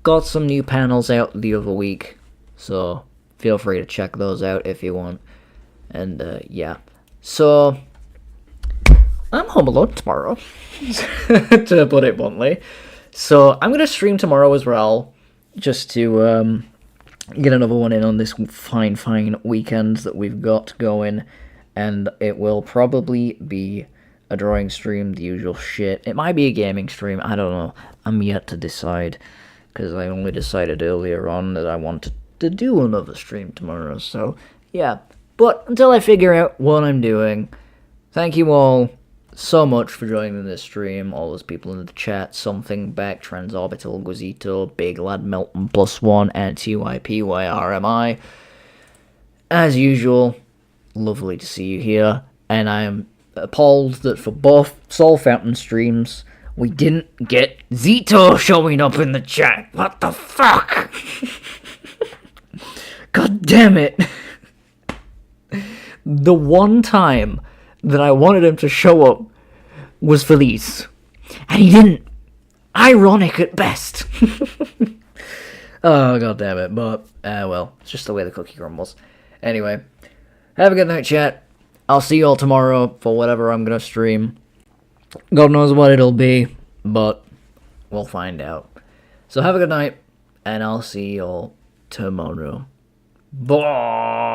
Got some new panels out the other week, so feel free to check those out if you want. And yeah, so I'm home alone tomorrow, to put it bluntly. So I'm gonna stream tomorrow as well, just to get another one in on this fine weekend that we've got going. And it will probably be a drawing stream, the usual shit. It might be a gaming stream, I don't know. I'm yet to decide, because I only decided earlier on that I wanted to do another stream tomorrow. So yeah, but until I figure out what I'm doing, thank you all so much for joining this stream, all those people in the chat, Something Back, Transorbital, Guizito, Big Lad Melton, +1, and TYPYRMI. As usual, lovely to see you here, and I am appalled that for both Soulfountain streams, we didn't get Zito showing up in the chat. What the fuck? God damn it. The one time that I wanted him to show up was for these, and he didn't. Ironic at best. Oh, god damn it, but, well, it's just the way the cookie crumbles. Anyway, have a good night, chat. I'll see you all tomorrow for whatever I'm gonna stream. God knows what it'll be, but we'll find out. So have a good night, and I'll see you all tomorrow. Bye!